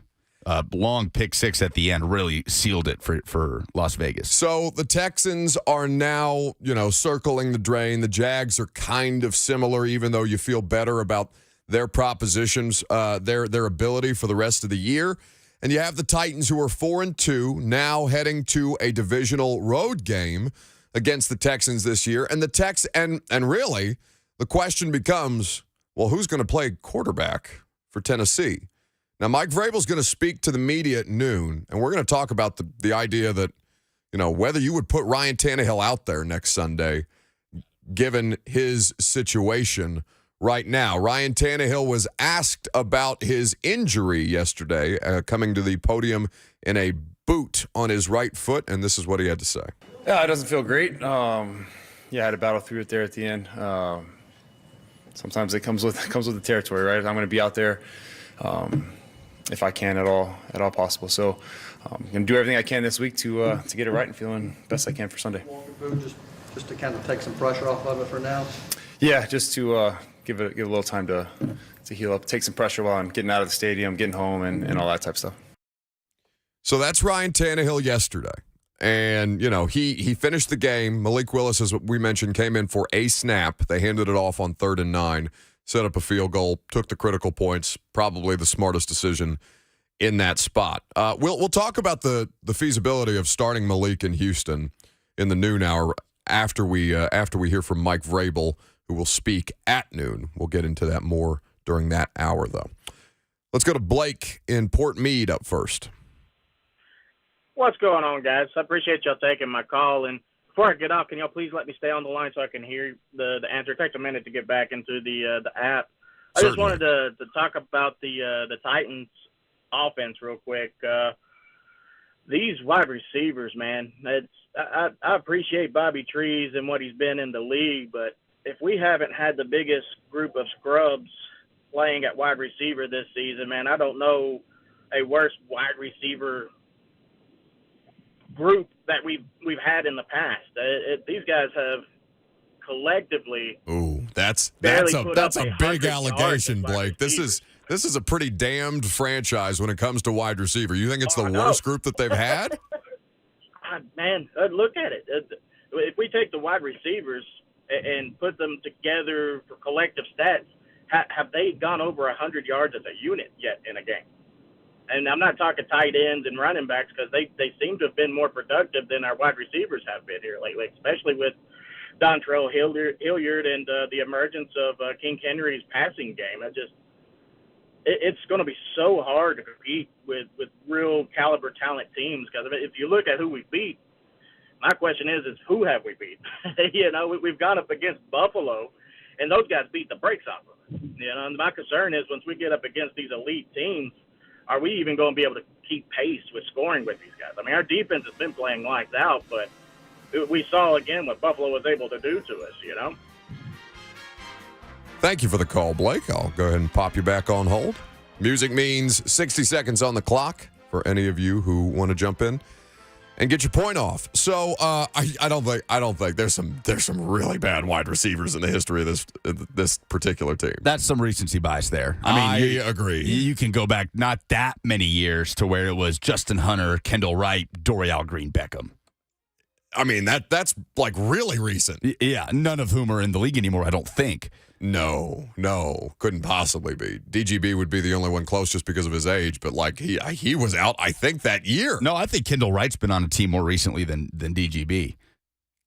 Long pick 6 at the end really sealed it for Las Vegas. So the Texans are now, circling the drain. The Jags are kind of similar, even though you feel better about their propositions, their ability for the rest of the year. And you have the Titans, who are 4-2, now heading to a divisional road game against the Texans this year. And and really, the question becomes, well, who's going to play quarterback for Tennessee? Now, Mike Vrabel's going to speak to the media at noon, and we're going to talk about the idea that, whether you would put Ryan Tannehill out there next Sunday, given his situation right now. Ryan Tannehill was asked about his injury yesterday, coming to the podium in a boot on his right foot, and this is what he had to say. Yeah, it doesn't feel great. I had to battle through it there at the end. Sometimes it comes with the territory, right? I'm going to be out there. if I can at all possible. So I'm gonna do everything I can this week to get it right and feeling best I can for Sunday. Just to kind of take some pressure off of it for now. Yeah, just to give it a little time to heal up, take some pressure while I'm getting out of the stadium, getting home, and all that type of stuff. So that's Ryan Tannehill yesterday. And, you know, he finished the game. Malik Willis, as we mentioned, came in for a snap. They handed it off on 3rd and 9, set up a field goal, took the critical points, probably the smartest decision in that spot. We'll talk about the feasibility of starting Malik in Houston in the noon hour after we hear from Mike Vrabel, who will speak at noon. We'll get into that more during that hour, though. Let's go to Blake in Port Meade up first. What's going on, guys? I appreciate y'all taking my call. And before I get off, can y'all please let me stay on the line so I can hear the answer? It takes a minute to get back into the app. I just wanted to talk about the Titans offense real quick. These wide receivers, man, I appreciate Bobby Trees and what he's been in the league, but if we haven't had the biggest group of scrubs playing at wide receiver this season, man, I don't know a worse wide receiver group that we've had in the past. These guys have collectively. Ooh, that's a big allegation, Blake. This is a pretty damned franchise when it comes to wide receiver. You think it's the worst group that they've had? Man, look at it. If we take the wide receivers and put them together for collective stats, have they gone over 100 yards as a unit yet in a game? And I'm not talking tight ends and running backs because they seem to have been more productive than our wide receivers have been here lately, especially with Dontrell Hilliard and the emergence of King Henry's passing game. It's going to be so hard to compete with real caliber talent teams because if you look at who we beat, my question is who have we beat? We've gone up against Buffalo, and those guys beat the brakes off of us. And my concern is once we get up against these elite teams, are we even going to be able to keep pace with scoring with these guys? I mean, our defense has been playing lights out, but we saw again what Buffalo was able to do to us, Thank you for the call, Blake. I'll go ahead and pop you back on hold. Music means 60 seconds on the clock for any of you who want to jump in and get your point off. So I don't think there's some really bad wide receivers in the history of this particular team. That's some recency bias there. I agree. You can go back not that many years to where it was Justin Hunter, Kendall Wright, Dorial Green Beckham. I mean, that's like really recent. Yeah, none of whom are in the league anymore, I don't think. No, couldn't possibly be. DGB would be the only one close just because of his age, but like he was out, I think, that year. No, I think Kendall Wright's been on a team more recently than DGB.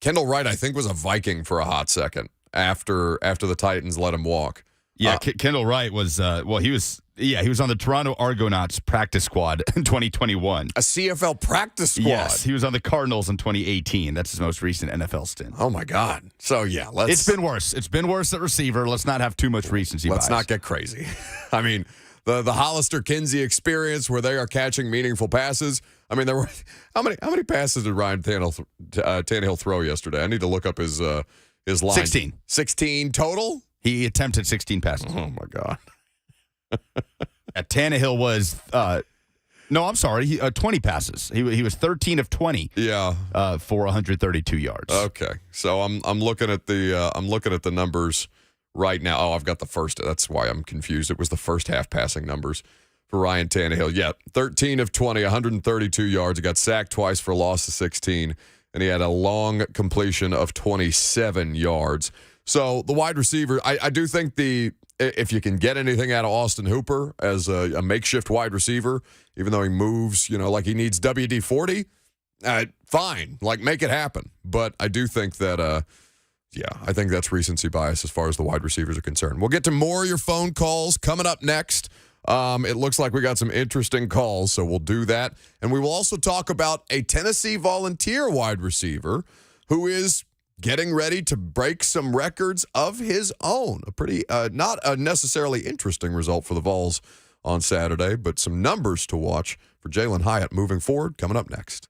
Kendall Wright, I think, was a Viking for a hot second after the Titans let him walk. Yeah, Kendall Wright was he was on the Toronto Argonauts practice squad in 2021. A CFL practice squad. Yes, he was on the Cardinals in 2018. That's his most recent NFL stint. Oh my God. So yeah, it's been worse. It's been worse at receiver. Let's not have too much recency bias. Let's not get crazy. I mean, the Hollister-Kinsey experience where they are catching meaningful passes. I mean, there were how many passes did Ryan Tannehill throw yesterday? I need to look up his line. 16 total? He attempted 16 passes. Oh, my God. Tannehill was, 20 passes. He was 13 of 20. Yeah. For 132 yards. Okay, so I'm looking at the numbers right now. Oh, I've got the first. That's why I'm confused. It was the first half passing numbers for Ryan Tannehill. Yeah, 13 of 20, 132 yards. He got sacked twice for a loss of 16, and he had a long completion of 27 yards. So the wide receiver, I do think if you can get anything out of Austin Hooper as a makeshift wide receiver, even though he moves, like he needs WD-40, fine, like make it happen. But I do think that, I think that's recency bias as far as the wide receivers are concerned. We'll get to more of your phone calls coming up next. It looks like we got some interesting calls, so we'll do that. And we will also talk about a Tennessee Volunteer wide receiver who is getting ready to break some records of his own. A pretty, not a necessarily interesting result for the Vols on Saturday, but some numbers to watch for Jalen Hyatt moving forward, coming up next.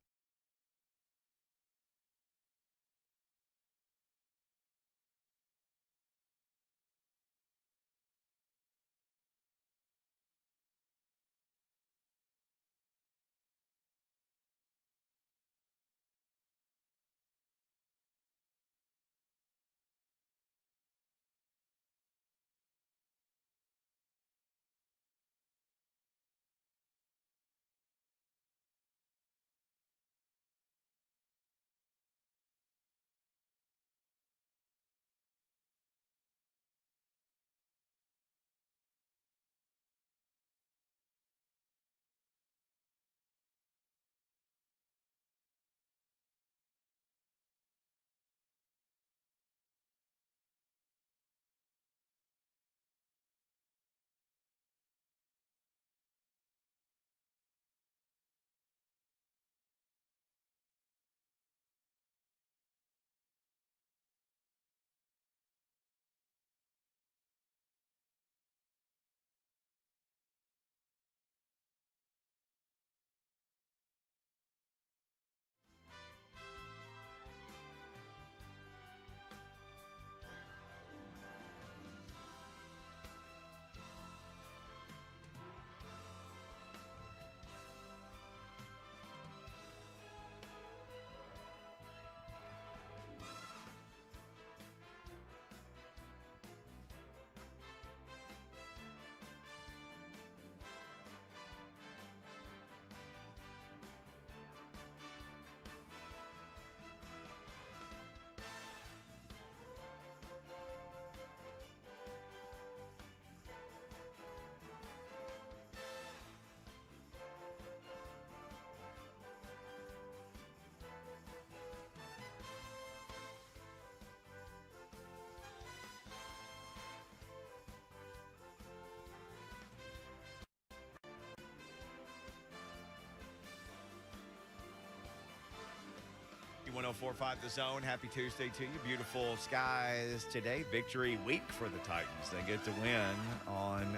104.5 The Zone. Happy Tuesday to you. Beautiful skies today. Victory week for the Titans. They get to win on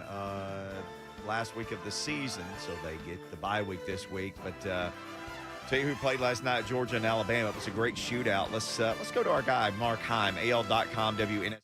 last week of the season, so they get the bye week this week. But tell you who played last night, Georgia and Alabama. It was a great shootout. Let's go to our guy, Mark Heim, AL.com, WNS.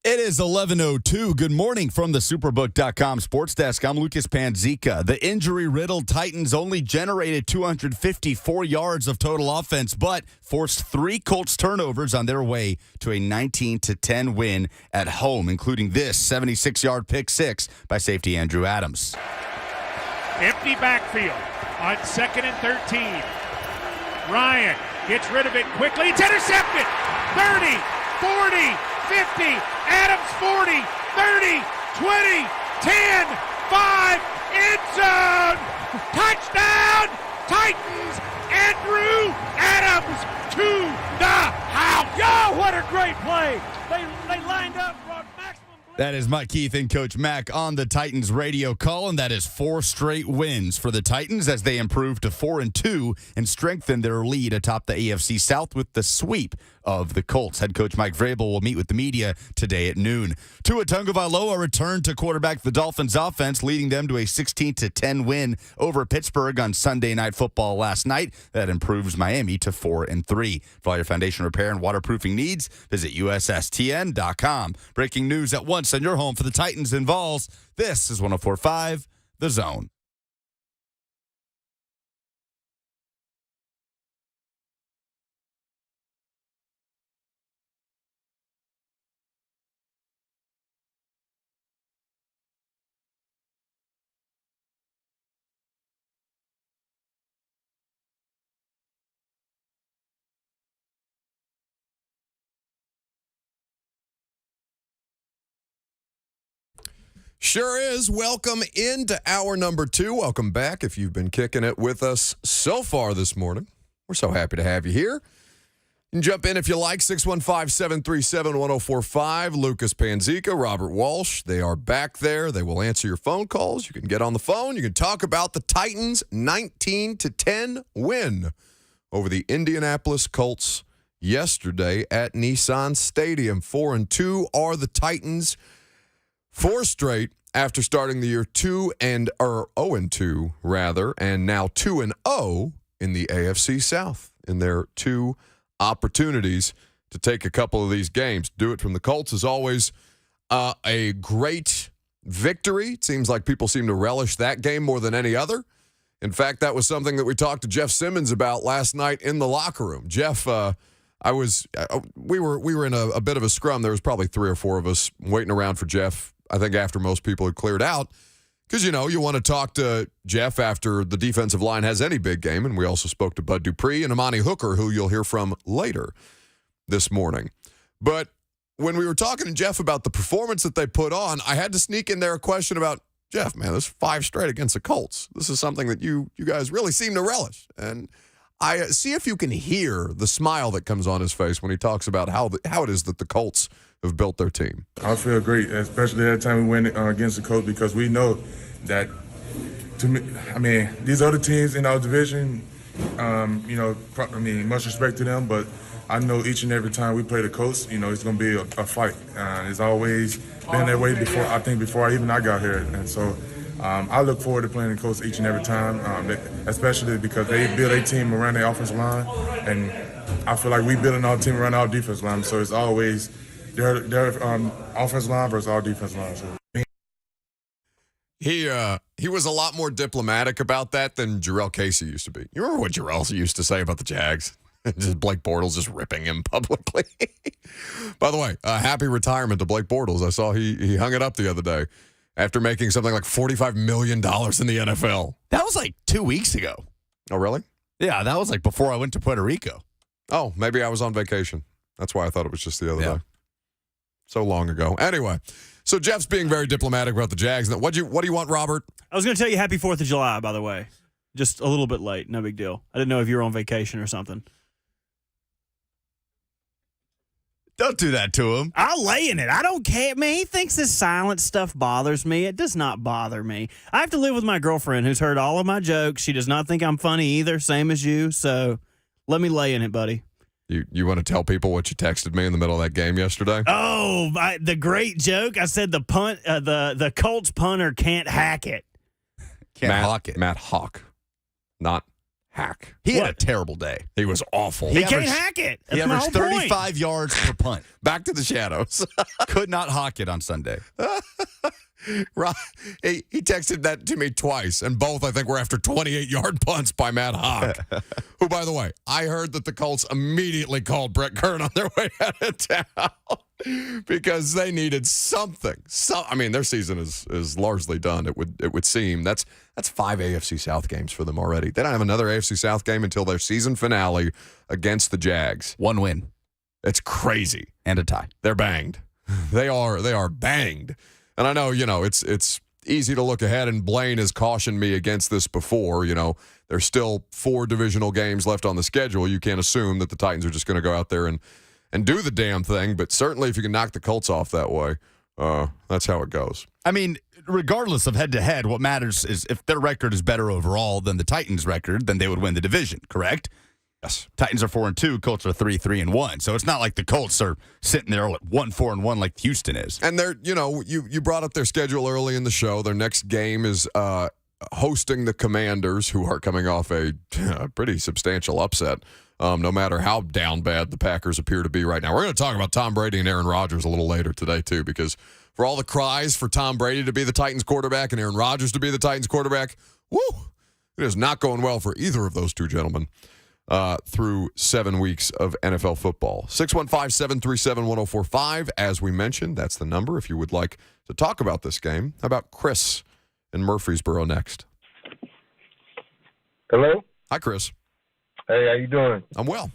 It is 11:02. Good morning from the Superbook.com sports desk. I'm Lucas Panzica. The injury-riddled Titans only generated 254 yards of total offense, but forced 3 Colts turnovers on their way to a 19-10 win at home, including this 76-yard pick six by safety Andrew Adams. Empty backfield on 2nd and 13. Ryan gets rid of it quickly. It's intercepted. 30, 40, 50, Adams 40, 30, 20, 10, 5, end zone, touchdown, Titans, Andrew Adams to the house. Yo, what a great play. They lined up, brought maximum. That is Mike Keith and Coach Mack on the Titans radio call, and that is 4 straight wins for the Titans as they improve to 4-2 and strengthen their lead atop the AFC South with the sweep of the Colts. Head coach Mike Vrabel will meet with the media today at noon. Tua Tagovailoa returned to quarterback the Dolphins offense, leading them to a 16-10 win over Pittsburgh on Sunday Night Football last night. That improves Miami to 4-3. For all your foundation repair and waterproofing needs, visit USSTN.com. Breaking news at once on your home for the Titans and Vols. This is 104.5 The Zone. Sure is. Welcome into hour number 2. Welcome back if you've been kicking it with us so far this morning. We're so happy to have you here. You can jump in if you like, 615-737-1045. Lucas Panzica, Robert Walsh, they are back there. They will answer your phone calls. You can get on the phone. You can talk about the Titans' 19-10 win over the Indianapolis Colts yesterday at Nissan Stadium. 4-2 are the Titans. 4 straight after starting the year 0-2 rather, and now 2-0 in the AFC South in their 2 opportunities to take a couple of these games. Do it from the Colts is always a great victory. It seems like people seem to relish that game more than any other. In fact, that was something that we talked to Jeff Simmons about last night in the locker room. Jeff, we were in a bit of a scrum. There was probably 3 or 4 of us waiting around for Jeff, I think after most people had cleared out. Because, you want to talk to Jeff after the defensive line has any big game. And we also spoke to Bud Dupree and Amani Hooker, who you'll hear from later this morning. But when we were talking to Jeff about the performance that they put on, I had to sneak in there a question about, Jeff, man, this is 5 straight against the Colts. This is something that you guys really seem to relish. And I see if you can hear the smile that comes on his face when he talks about how it is that the Colts have built their team. I feel great, especially that time we went against the Colts, because we know that, to me, these other teams in our division, much respect to them, but I know each and every time we play the Colts, it's going to be a fight. It's always been that way before I got here. And so I look forward to playing the Colts each and every time, especially because they build a team around their offensive line, and I feel like we building our team around our defensive line. So it's always their offensive line versus our defensive line. So. He was a lot more diplomatic about that than Jarrell Casey used to be. You remember what Jarrell used to say about the Jags? Just Blake Bortles just ripping him publicly. By the way, happy retirement to Blake Bortles. I saw he hung it up the other day after making something like $45 million in the NFL. That was like 2 weeks ago. Oh, really? Yeah, that was like before I went to Puerto Rico. Oh, maybe I was on vacation. That's why I thought it was just the other day. So long ago. Anyway, so Jeff's being very diplomatic about the Jags. What do you want, Robert? I was going to tell you happy 4th of July, by the way. Just a little bit late. No big deal. I didn't know if you were on vacation or something. Don't do that to him. I'll lay in it. I don't care. Man, he thinks this silent stuff bothers me. It does not bother me. I have to live with my girlfriend who's heard all of my jokes. She does not think I'm funny either, same as you. So let me lay in it, buddy. You want to tell people what you texted me in the middle of that game yesterday? Oh, the great joke. I said the Colts punter can't hack it. Hawk it. Matt Hawk, not hack. He had a terrible day. He was awful. He can't hack it. That's he averaged 35 yards per punt. Back to the shadows. Could not hawk it on Sunday. He texted that to me twice, and both, I think, were after 28-yard punts by Matt Hawk, who, by the way, I heard that the Colts immediately called Brett Kern on their way out of town because they needed something. Their season is largely done, it would seem. That's 5 AFC South games for them already. They don't have another AFC South game until their season finale against the Jags. 1 win. It's crazy. And a tie. They're banged. They are banged. And I know, it's easy to look ahead, and Blaine has cautioned me against this before. There's still 4 divisional games left on the schedule. You can't assume that the Titans are just going to go out there and do the damn thing. But certainly if you can knock the Colts off that way, that's how it goes. Regardless of head-to-head, what matters is if their record is better overall than the Titans' record, then they would win the division, correct? Yes. Titans are 4-2, Colts are 3-1. So it's not like the Colts are sitting there at 1-4-1 like Houston is. And they're, you brought up their schedule early in the show. Their next game is hosting the Commanders, who are coming off a pretty substantial upset. No matter how down bad the Packers appear to be right now. We're going to talk about Tom Brady and Aaron Rodgers a little later today, too, because for all the cries for Tom Brady to be the Titans quarterback and Aaron Rodgers to be the Titans quarterback, it is not going well for either of those two gentlemen. Through 7 weeks of NFL football. 615-737-1045. As we mentioned, that's the number if you would like to talk about this game. How about Chris in Murfreesboro next? Hello? Hi, Chris. Hey, how you doing? I'm well.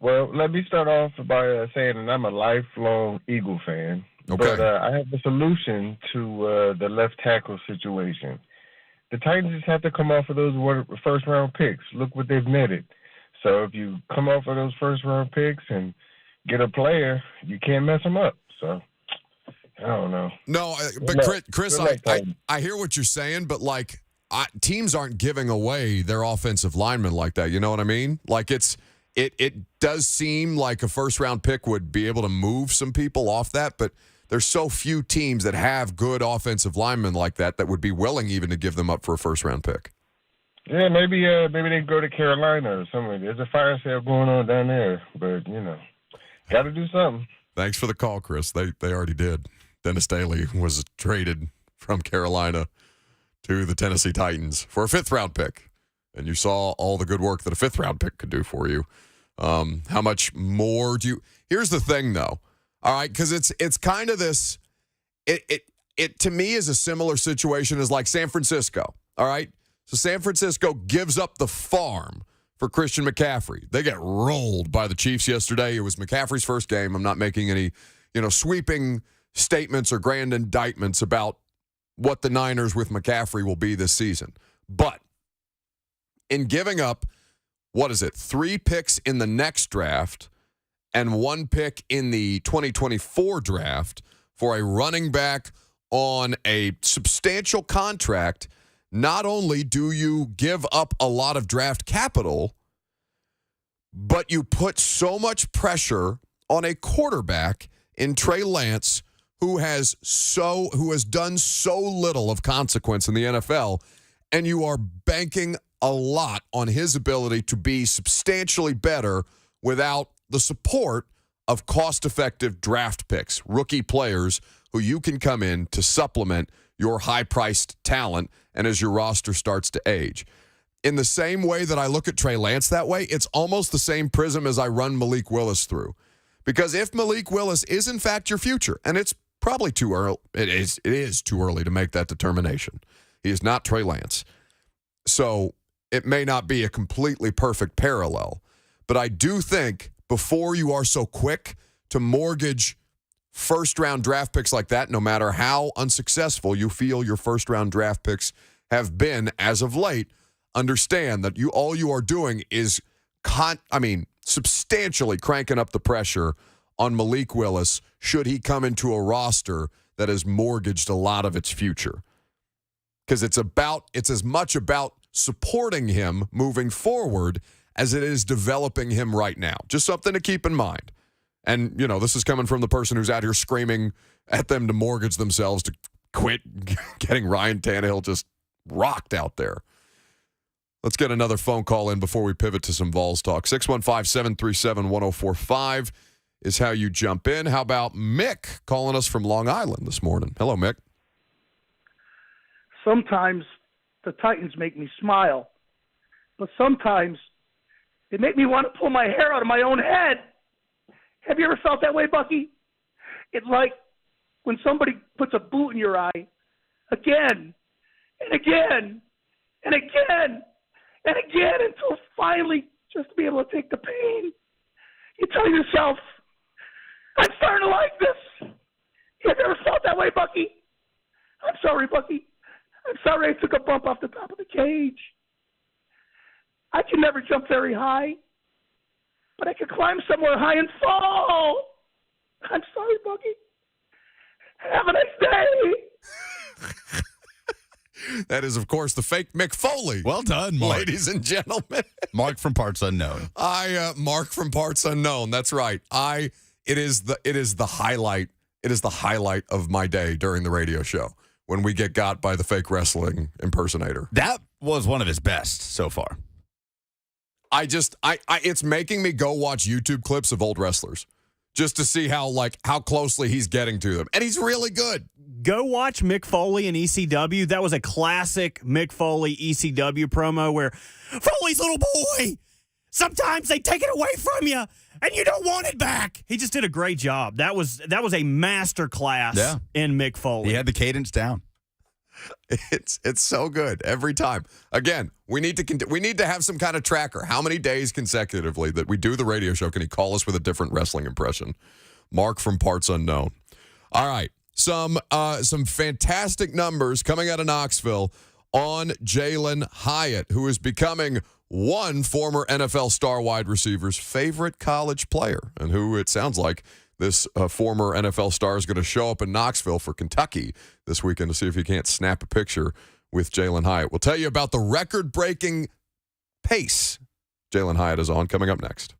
Well, let me start off by saying that I'm a lifelong Eagle fan. Okay. But I have a solution to the left tackle situation. The Titans just have to come off of those first-round picks. Look what they've netted. So if you come off of those first-round picks and get a player, you can't mess them up. So I don't know. No, but Chris, I hear what you're saying, but like teams aren't giving away their offensive linemen like that. You know what I mean? Like it does seem like a first-round pick would be able to move some people off that, but there's so few teams that have good offensive linemen like that would be willing even to give them up for a first-round pick. Yeah, maybe they go to Carolina or somewhere. There's a fire sale going on down there, but, got to do something. Thanks for the call, Chris. They already did. Dennis Daly was traded from Carolina to the Tennessee Titans for a fifth-round pick, and you saw all the good work that a fifth-round pick could do for you. How much more do you – here's the thing, though. All right, because it's kind of this it to me is a similar situation as like San Francisco, all right? So San Francisco gives up the farm for Christian McCaffrey. They get rolled by the Chiefs yesterday. It was McCaffrey's first game. I'm not making any, sweeping statements or grand indictments about what the Niners with McCaffrey will be this season. But in giving up, 3 picks in the next draft and 1 pick in the 2024 draft for a running back on a substantial contract, not only do you give up a lot of draft capital, but you put so much pressure on a quarterback in Trey Lance who has done so little of consequence in the NFL, and you are banking a lot on his ability to be substantially better without the support of cost-effective draft picks, rookie players who you can come in to supplement your high-priced talent and as your roster starts to age. In the same way that I look at Trey Lance that way, it's almost the same prism as I run Malik Willis through. Because if Malik Willis is in fact your future, and it's probably too early, it is too early to make that determination. He is not Trey Lance. So it may not be a completely perfect parallel, but I do think before you are so quick to mortgage first-round draft picks like that, no matter how unsuccessful you feel your first-round draft picks have been as of late, understand that all you are doing is substantially cranking up the pressure on Malik Willis should he come into a roster that has mortgaged a lot of its future. Because it's as much about supporting him moving forward as it is developing him right now. Just something to keep in mind. And, this is coming from the person who's out here screaming at them to mortgage themselves to quit getting Ryan Tannehill just rocked out there. Let's get another phone call in before we pivot to some Vols talk. 615-737-1045 is how you jump in. How about Mick calling us from Long Island this morning? Hello, Mick. Sometimes the Titans make me smile, but sometimes they make me want to pull my hair out of my own head. Have you ever felt that way, Bucky? It's like when somebody puts a boot in your eye again and again and again and again until finally just to be able to take the pain. You tell yourself, I'm starting to like this. Have you ever felt that way, Bucky? I'm sorry, Bucky. I'm sorry I took a bump off the top of the cage. I can never jump very high, but I could climb somewhere high and fall. I'm sorry, Bucky. Have a nice day. That is, of course, the fake Mick Foley. Well done, Mark. Ladies and gentlemen. Mark from Parts Unknown. Mark from Parts Unknown. That's right. It is the highlight. It is the highlight of my day during the radio show when we get got by the fake wrestling impersonator. That was one of his best so far. It's making me go watch YouTube clips of old wrestlers just to see how closely he's getting to them. And he's really good. Go watch Mick Foley in ECW. That was a classic Mick Foley ECW promo where Foley's little boy, sometimes they take it away from you and you don't want it back. He just did a great job. That was a master class in Mick Foley. He had the cadence down. It's so good every time. Again, we need to have some kind of tracker. How many days consecutively that we do the radio show can he call us with a different wrestling impression? Mark from Parts Unknown. All right. Some fantastic numbers coming out of Knoxville on Jalen Hyatt, who is becoming one former NFL star wide receiver's favorite college player, and who it sounds like this former NFL star is going to show up in Knoxville for Kentucky this weekend to see if he can't snap a picture with Jalen Hyatt. We'll tell you about the record-breaking pace Jalen Hyatt is on coming up next.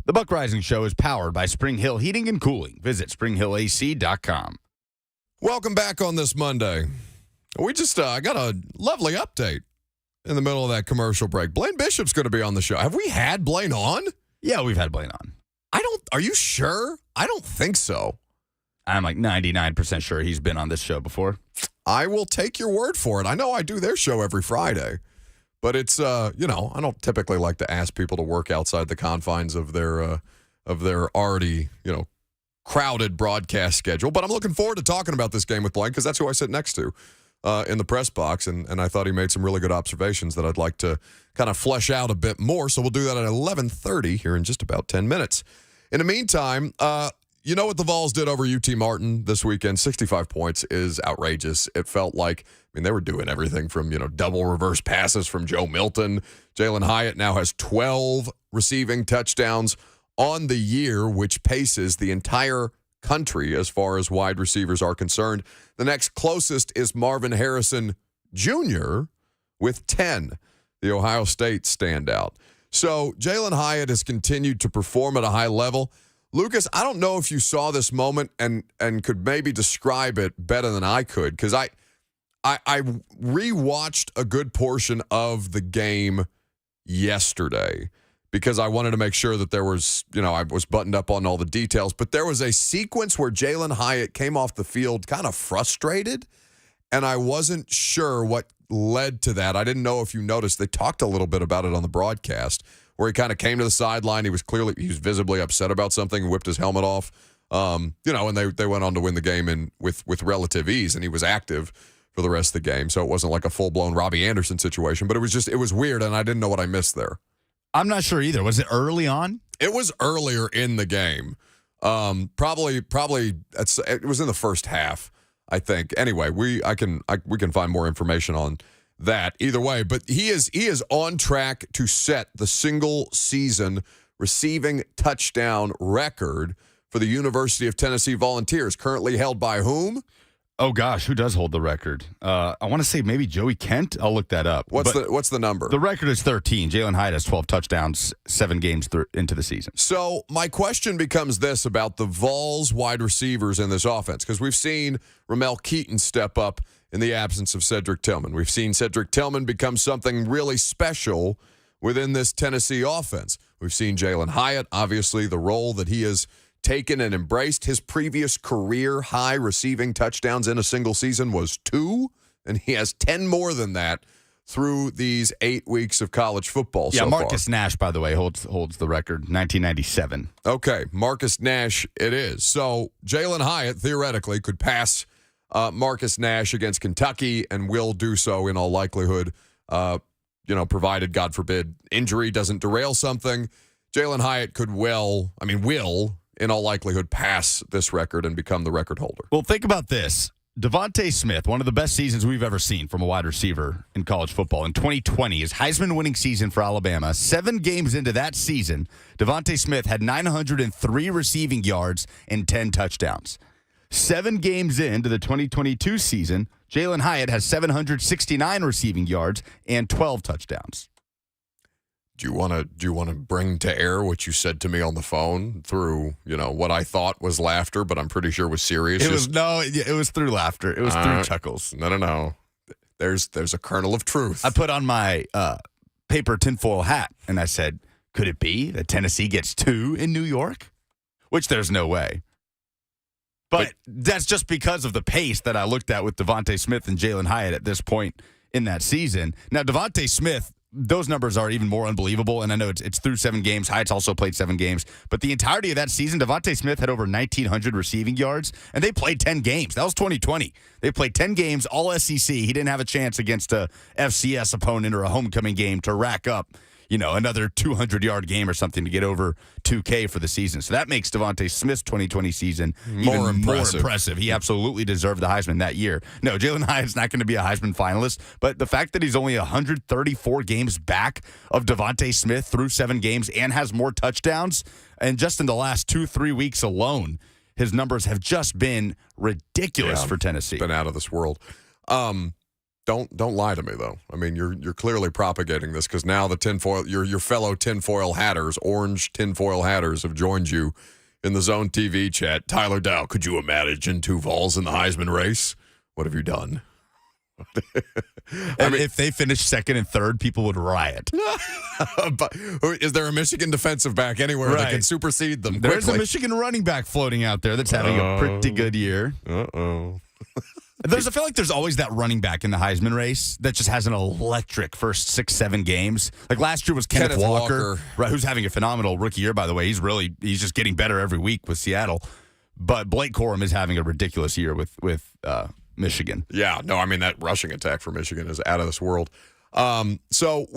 The Buck Reising Show is powered by Spring Hill Heating and Cooling. Visit springhillac.com. Welcome back on this Monday. We just I got a lovely update in the middle of that commercial break. Blaine Bishop's going to be on the show. Have we had Blaine on? Yeah, we've had Blaine on. Are you sure? I don't think so. I'm like 99% sure he's been on this show before. I will take your word for it. I know I do their show every Friday, but it's, I don't typically like to ask people to work outside the confines of their already, crowded broadcast schedule. But I'm looking forward to talking about this game with Blaine because that's who I sit next to in the press box. And I thought he made some really good observations that I'd like to kind of flesh out a bit more. So we'll do that at 11:30 here in just about 10 minutes. In the meantime, you know what the Vols did over UT Martin this weekend? 65 points is outrageous. It felt like, they were doing everything from, double reverse passes from Joe Milton. Jalen Hyatt now has 12 receiving touchdowns on the year, which paces the entire country as far as wide receivers are concerned. The next closest is Marvin Harrison Jr. with 10, the Ohio State standout. So Jalen Hyatt has continued to perform at a high level. Lucas, I don't know if you saw this moment and could maybe describe it better than I could, because I rewatched a good portion of the game yesterday because I wanted to make sure that there was, I was buttoned up on all the details. But there was a sequence where Jalen Hyatt came off the field kind of frustrated, and I wasn't sure what led to that. I didn't know if you noticed. They talked a little bit about it on the broadcast, where he kind of came to the sideline. He was visibly upset about something and whipped his helmet off. And they went on to win the game with relative ease, and he was active for the rest of the game. So it wasn't like a full-blown Robbie Anderson situation, but it was weird, and I didn't know what I missed there. I'm not sure either. Was it early on? It was earlier in the game. Probably it was in the first half, I think. Anyway, we can find more information on that either way, but he is on track to set the single season receiving touchdown record for the University of Tennessee Volunteers, currently held by whom? Oh gosh, who does hold the record? I want to say maybe Joey Kent. I'll look that up. What's the number? The record is 13. Jalen Hyatt has 12 touchdowns, 7 games into the season. So my question becomes this about the Vols wide receivers in this offense, because we've seen Ramel Keaton step up in the absence of Cedric Tillman. We've seen Cedric Tillman become something really special within this Tennessee offense. We've seen Jalen Hyatt, obviously, the role that he has taken and embraced. His previous career high receiving touchdowns in a single season was 2, and he has 10 more than that through these 8 weeks of college football so far. Marcus Nash, by the way, holds the record, 1997. Okay, Marcus Nash it is. So Jalen Hyatt, theoretically, could pass Marcus Nash against Kentucky and will do so in all likelihood, provided, God forbid, injury doesn't derail something. Jalen Hyatt will, in all likelihood, pass this record and become the record holder. Well, think about this. Devontae Smith, one of the best seasons we've ever seen from a wide receiver in college football. In 2020, his Heisman-winning season for Alabama. 7 games into that season, Devontae Smith had 903 receiving yards and 10 touchdowns. 7 games into the 2022 season, Jalen Hyatt has 769 receiving yards and 12 touchdowns. Do you want to bring to air what you said to me on the phone through, what I thought was laughter, but I'm pretty sure was serious? It was through laughter. It was through chuckles. No. There's a kernel of truth. I put on my paper tinfoil hat, and I said, could it be that Tennessee gets 2 in New York? Which there's no way. But that's just because of the pace that I looked at with Devontae Smith and Jalen Hyatt at this point in that season. Now, Devontae Smith, those numbers are even more unbelievable, and I know it's through 7 games. Hyatt's also played 7 games. But the entirety of that season, Devontae Smith had over 1,900 receiving yards, and they played 10 games. That was 2020. They played 10 games, all SEC. He didn't have a chance against a FCS opponent or a homecoming game to rack up, another 200-yard game or something to get over 2K for the season. So that makes Devontae Smith's 2020 season more impressive. He absolutely deserved the Heisman that year. No, Jalen Hyatt's not going to be a Heisman finalist, but the fact that he's only 134 games back of Devontae Smith through 7 games and has more touchdowns, and just in the last 2-3 weeks alone, his numbers have just been ridiculous for Tennessee. Been out of this world. don't lie to me though. I mean, you're clearly propagating this because now the tinfoil, your fellow tinfoil hatters, orange tinfoil hatters, have joined you in the Zone TV chat. Tyler Dow, could you imagine two Vols in the Heisman race? What have you done? I mean, if they finished second and third, people would riot. But is there a Michigan defensive back anywhere that can supersede them quickly? There's a Michigan running back floating out there that's having a pretty good year. Uh-oh. I feel like there's always that running back in the Heisman race that just has an electric first 6-7 games. Like last year was Kenneth Walker. Right, who's having a phenomenal rookie year, by the way. He's just getting better every week with Seattle. But Blake Corum is having a ridiculous year with Michigan. Yeah, no, I mean that rushing attack for Michigan is out of this world. So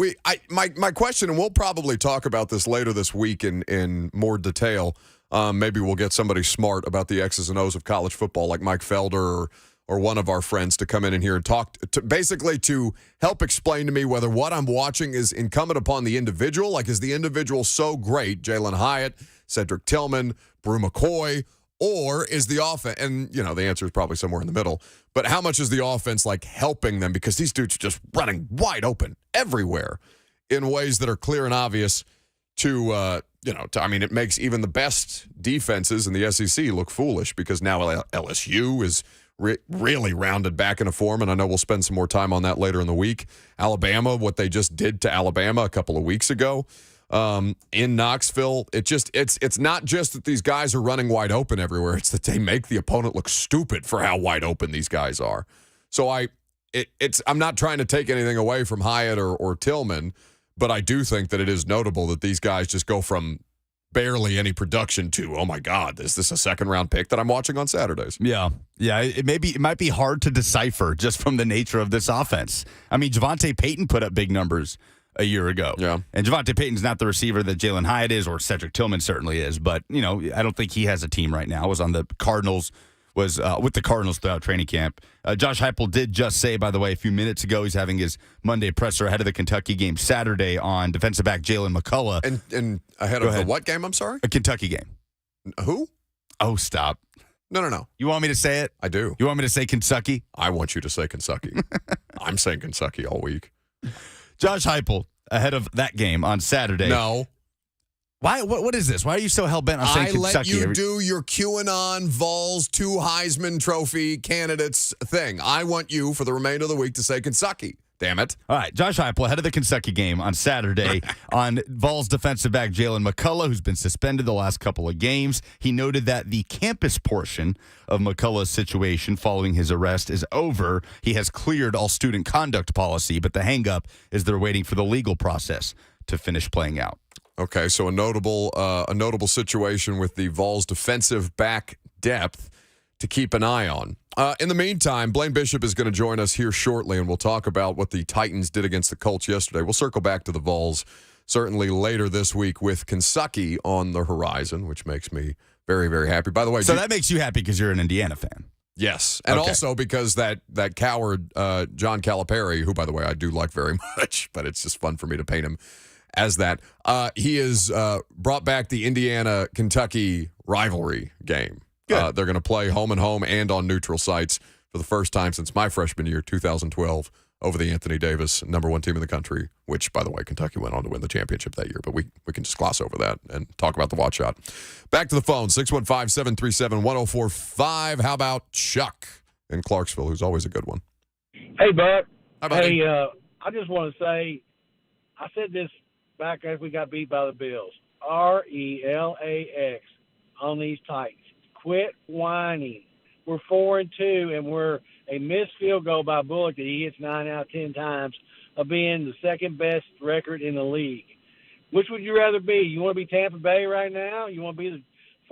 my question, and we'll probably talk about this later this week in more detail. Maybe we'll get somebody smart about the X's and O's of college football, like Mike Felder or one of our friends, to come in here and talk to help explain to me whether what I'm watching is incumbent upon the individual. Like, is the individual so great, Jalen Hyatt, Cedric Tillman, Brew McCoy, or is the offense, and, the answer is probably somewhere in the middle, but how much is the offense, like, helping them? Because these dudes are just running wide open everywhere in ways that are clear and obvious it makes even the best defenses in the SEC look foolish because now LSU is really rounded back into form, and I know we'll spend some more time on that later in the week. Alabama, what they just did to Alabama a couple of weeks ago. In Knoxville, it's not just that these guys are running wide open everywhere. It's that they make the opponent look stupid for how wide open these guys are. So I'm not trying to take anything away from Hyatt or Tillman, but I do think that it is notable that these guys just go from barely any production to, oh my God, is this a second-round pick that I'm watching on Saturdays? Yeah. It might be hard to decipher just from the nature of this offense. I mean, Javonte Payton put up big numbers a year ago. Yeah. And Javonte Payton's not the receiver that Jalen Hyatt is, or Cedric Tillman certainly is, but, I don't think he has a team right now. Was on the Cardinals, was with the Cardinals throughout training camp. Josh Heupel did just say, by the way, a few minutes ago, he's having his Monday presser ahead of the Kentucky game Saturday on defensive back Jalen McCullough. And ahead of the what game, I'm sorry? A Kentucky game. Who? Oh, stop. No. You want me to say it? I do. You want me to say Kentucky? I want you to say Kentucky. I'm saying Kentucky all week. Josh Heupel ahead of that game on Saturday. No. Why? What is this? Why are you so hell-bent on saying Kentucky? I let you do your QAnon Vols 2 Heisman Trophy candidates thing. I want you for the remainder of the week to say Kentucky. Damn it. All right, Josh Heupel ahead of the Kentucky game on Saturday on Vols defensive back Jalen McCullough, who's been suspended the last couple of games. He noted that the campus portion of McCullough's situation following his arrest is over. He has cleared all student conduct policy, but the hang-up is they're waiting for the legal process to finish playing out. Okay, so a notable situation with the Vols defensive back depth to keep an eye on. In the meantime, Blaine Bishop is going to join us here shortly, and we'll talk about what the Titans did against the Colts yesterday. We'll circle back to the Vols certainly later this week with Kentucky on the horizon, which makes me very, very happy. By the way, so that makes you happy because you're an Indiana fan. Yes, and also because that coward John Calipari, who, by the way, I do like very much, but it's just fun for me to paint him as that. He has brought back the Indiana-Kentucky rivalry game. They're going to play home and on neutral sites for the first time since my freshman year, 2012, over the Anthony Davis #1 team in the country, which, by the way, Kentucky went on to win the championship that year. But we can just gloss over that and talk about the watch shot. Back to the phone, 615-737-1045. How about Chuck in Clarksville, who's always a good one? Hey, Buck. Hi, buddy. Hey, I just want to say, I said this back after we got beat by the Bills. RELAX on these Titans. Quit whining. We're 4-2, and we're a missed field goal by Bullock that he hits 9 out of 10 times of being the second best record in the league. Which would you rather be? You want to be Tampa Bay right now? You want to be the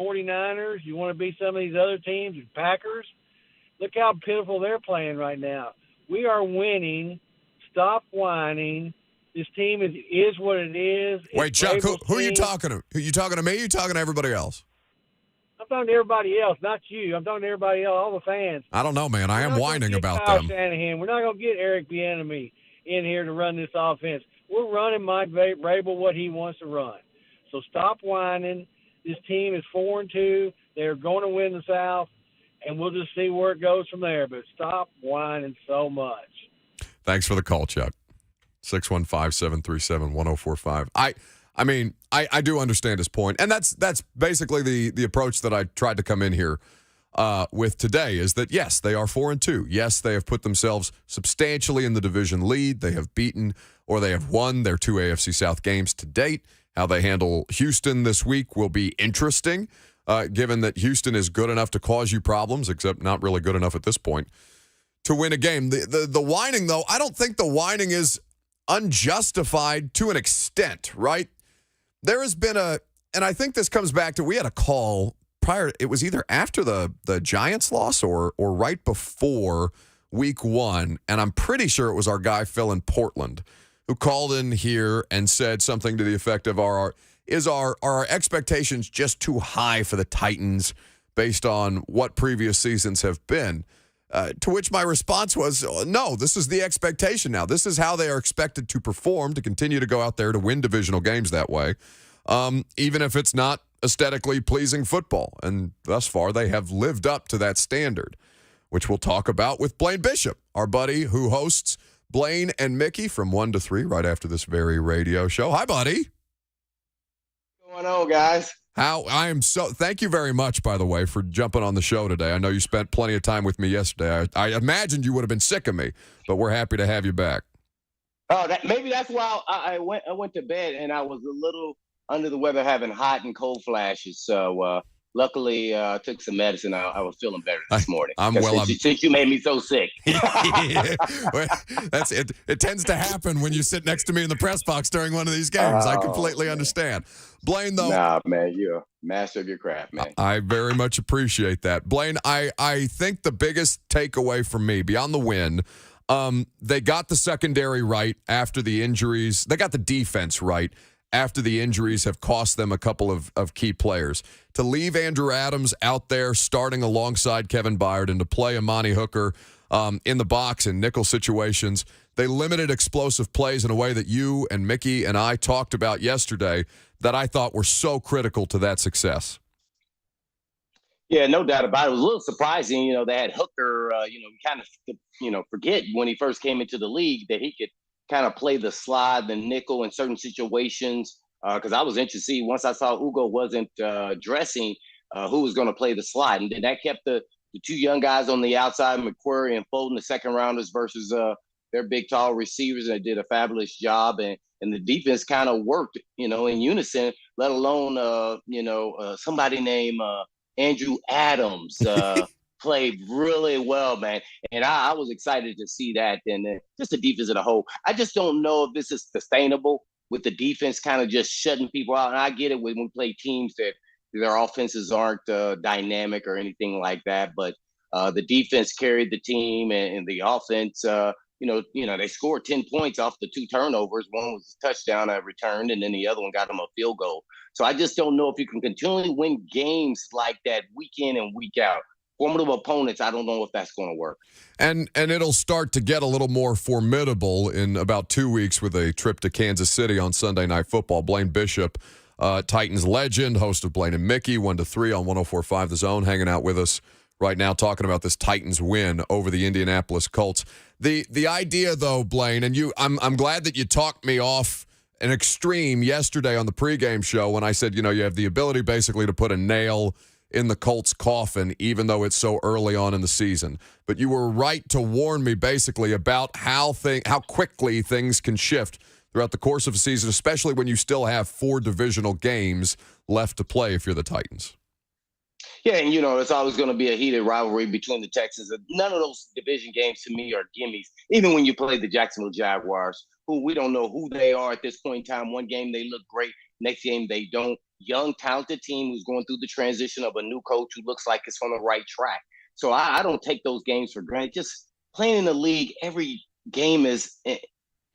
49ers? You want to be some of these other teams, the Packers? Look how pitiful they're playing right now. We are winning. Stop whining. This team is what it is. Wait, Chuck, who are you talking to? Are you talking to me or are you talking to everybody else? I'm talking to everybody else, not you. I'm talking to everybody else, all the fans. I don't know, man. I am whining about Kyle them. Shanahan. We're not going to get Eric Bieniemy in here to run this offense. We're running Mike Vrabel what he wants to run. So stop whining. This team is 4-2. They're going to win the South, and we'll just see where it goes from there. But stop whining so much. Thanks for the call, Chuck. 615-737-1045. I mean, I do understand his point, and that's basically the approach that I tried to come in here with today, is that, yes, they are 4-2. Yes, they have put themselves substantially in the division lead. They have beaten or they have won their 2 AFC South games to date. How they handle Houston this week will be interesting, given that Houston is good enough to cause you problems, except not really good enough at this point to win a game. The whining, though, I don't think the whining is unjustified to an extent, right? There has been and I think this comes back to, we had a call prior, it was either after the Giants loss or right before week 1, and I'm pretty sure it was our guy Phil in Portland who called in here and said something to the effect of, are our expectations just too high for the Titans based on what previous seasons have been? To which my response was, no, this is the expectation now. This is how they are expected to perform, to continue to go out there to win divisional games that way, even if it's not aesthetically pleasing football. And thus far, they have lived up to that standard, which we'll talk about with Blaine Bishop, our buddy who hosts Blaine and Mickey from 1 to 3 right after this very radio show. Hi, buddy. What's going on, guys? Thank you very much, by the way, for jumping on the show today. I know you spent plenty of time with me yesterday. I imagined you would have been sick of me, but we're happy to have you back. Oh, maybe that's why I went to bed and I was a little under the weather, having hot and cold flashes. So luckily, I took some medicine. I was feeling better this morning. Since you made me so sick. That's it. It tends to happen when you sit next to me in the press box during one of these games. I completely understand. Blaine, though. Nah, man, you're a master of your craft, man. I very much appreciate that. Blaine, I think the biggest takeaway from me, beyond the win, they got the secondary right after the injuries. They got the defense right after the injuries have cost them a couple of key players. To leave Andrew Adams out there starting alongside Kevin Byard and to play Amani Hooker in the box in nickel situations, they limited explosive plays in a way that you and Mickey and I talked about yesterday that I thought were so critical to that success. Yeah, no doubt about it. It was a little surprising, they had Hooker, you kind of, forget when he first came into the league that he could kind of play the slide, the nickel in certain situations. Because I was interested to see, once I saw Ugo wasn't dressing, who was going to play the slide. And then that kept the two young guys on the outside, McQuarrie and Fulton, the second rounders versus their big, tall receivers, and they did a fabulous job. And the defense kind of worked, in unison, let alone, somebody named Andrew Adams played really well, man. And I was excited to see that. And just the defense as a whole. I just don't know if this is sustainable with the defense kind of just shutting people out. And I get it when we play teams that their offenses aren't dynamic or anything like that. But the defense carried the team, and the offense, they scored 10 points off the 2 turnovers. One was a touchdown I returned, and then the other one got them a field goal. So I just don't know if you can continually win games like that week in and week out. Formidable opponents, I don't know if that's going to work. And it'll start to get a little more formidable in about 2 weeks with a trip to Kansas City on Sunday Night Football. Blaine Bishop, Titans legend, host of Blaine and Mickey, 1 to 3 on 104.5 The Zone, hanging out with us right now talking about this Titans win over the Indianapolis Colts. The idea, though, Blaine, and I'm glad that you talked me off an extreme yesterday on the pregame show when I said, you have the ability basically to put a nail in the Colts' coffin, even though it's so early on in the season. But you were right to warn me basically about how quickly things can shift throughout the course of a season, especially when you still have 4 divisional games left to play if you're the Titans. Yeah, and it's always going to be a heated rivalry between the Texans. None of those division games to me are gimmies. Even when you play the Jacksonville Jaguars, who we don't know who they are at this point in time. One game they look great, next game they don't. Young, talented team who's going through the transition of a new coach who looks like it's on the right track. So I don't take those games for granted. Just playing in the league, every game is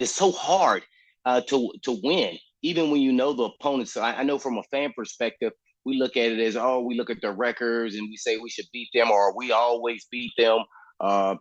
so hard to win, even when you know the opponents. So I know from a fan perspective, we look at it as, we look at their records and we say we should beat them, or we always beat them.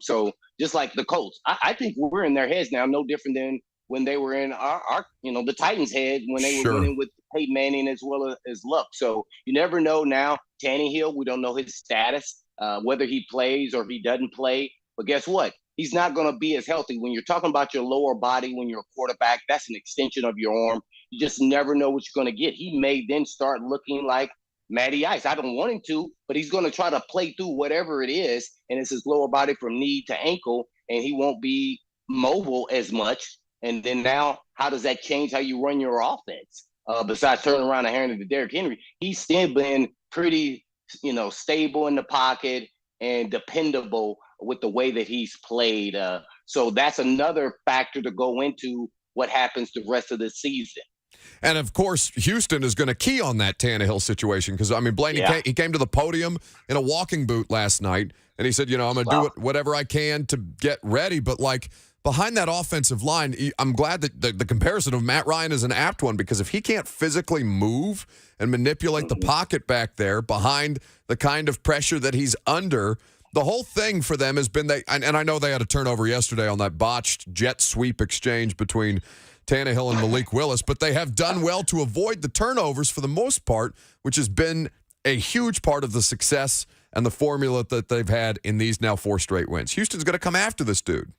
So just like the Colts, I think we're in their heads now, no different than when they were in our the Titans' head when they were winning with Peyton Manning as well as Luck. So you never know now. Tannehill, we don't know his status, whether he plays or he doesn't play. But guess what? he's not going to be as healthy. When you're talking about your lower body, when you're a quarterback, that's an extension of your arm. You just never know what you're going to get. He may then start looking like Matty Ice. I don't want him to, but he's going to try to play through whatever it is, and it's his lower body from knee to ankle, and he won't be mobile as much. And then now, how does that change how you run your offense? Besides turning around and handing to Derrick Henry, he's still been pretty, stable in the pocket and dependable with the way that he's played. So that's another factor to go into what happens the rest of the season. And, of course, Houston is going to key on that Tannehill situation because, Blaine, he came to the podium in a walking boot last night, and he said, I'm going to do whatever I can to get ready. But, behind that offensive line, I'm glad that the comparison of Matt Ryan is an apt one because if he can't physically move and manipulate the pocket back there behind the kind of pressure that he's under, the whole thing for them has been and I know they had a turnover yesterday on that botched jet sweep exchange between Tannehill and Malik Willis, but they have done well to avoid the turnovers for the most part, which has been a huge part of the success and the formula that they've had in these now 4 straight wins. Houston's going to come after this dude.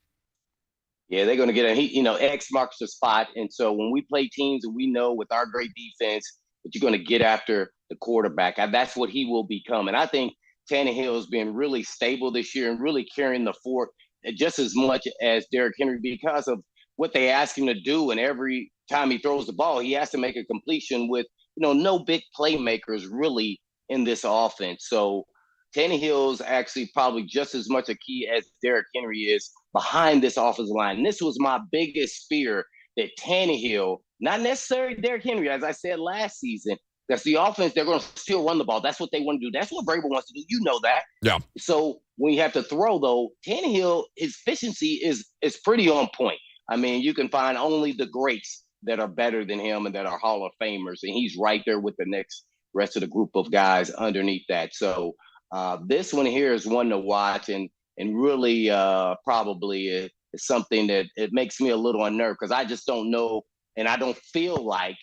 Yeah, they're going to get X marks the spot. And so when we play teams and we know with our great defense that you're going to get after the quarterback, that's what he will become. And I think Tannehill has been really stable this year and really carrying the fort just as much as Derrick Henry because of what they ask him to do. And every time he throws the ball, he has to make a completion with, no big playmakers really in this offense. So Tannehill's actually probably just as much a key as Derrick Henry is behind this offensive line. And this was my biggest fear, that Tannehill, not necessarily Derrick Henry, as I said last season, that's the offense. They're going to still run the ball. That's what they want to do. That's what Vrabel wants to do. You know that. Yeah. So when you have to throw, though, Tannehill, his efficiency is pretty on point. You can find only the greats that are better than him and that are Hall of Famers, and he's right there with the rest of the group of guys underneath that. So this one here is one to watch, and really probably is something that it makes me a little unnerved because I just don't know, and I don't feel like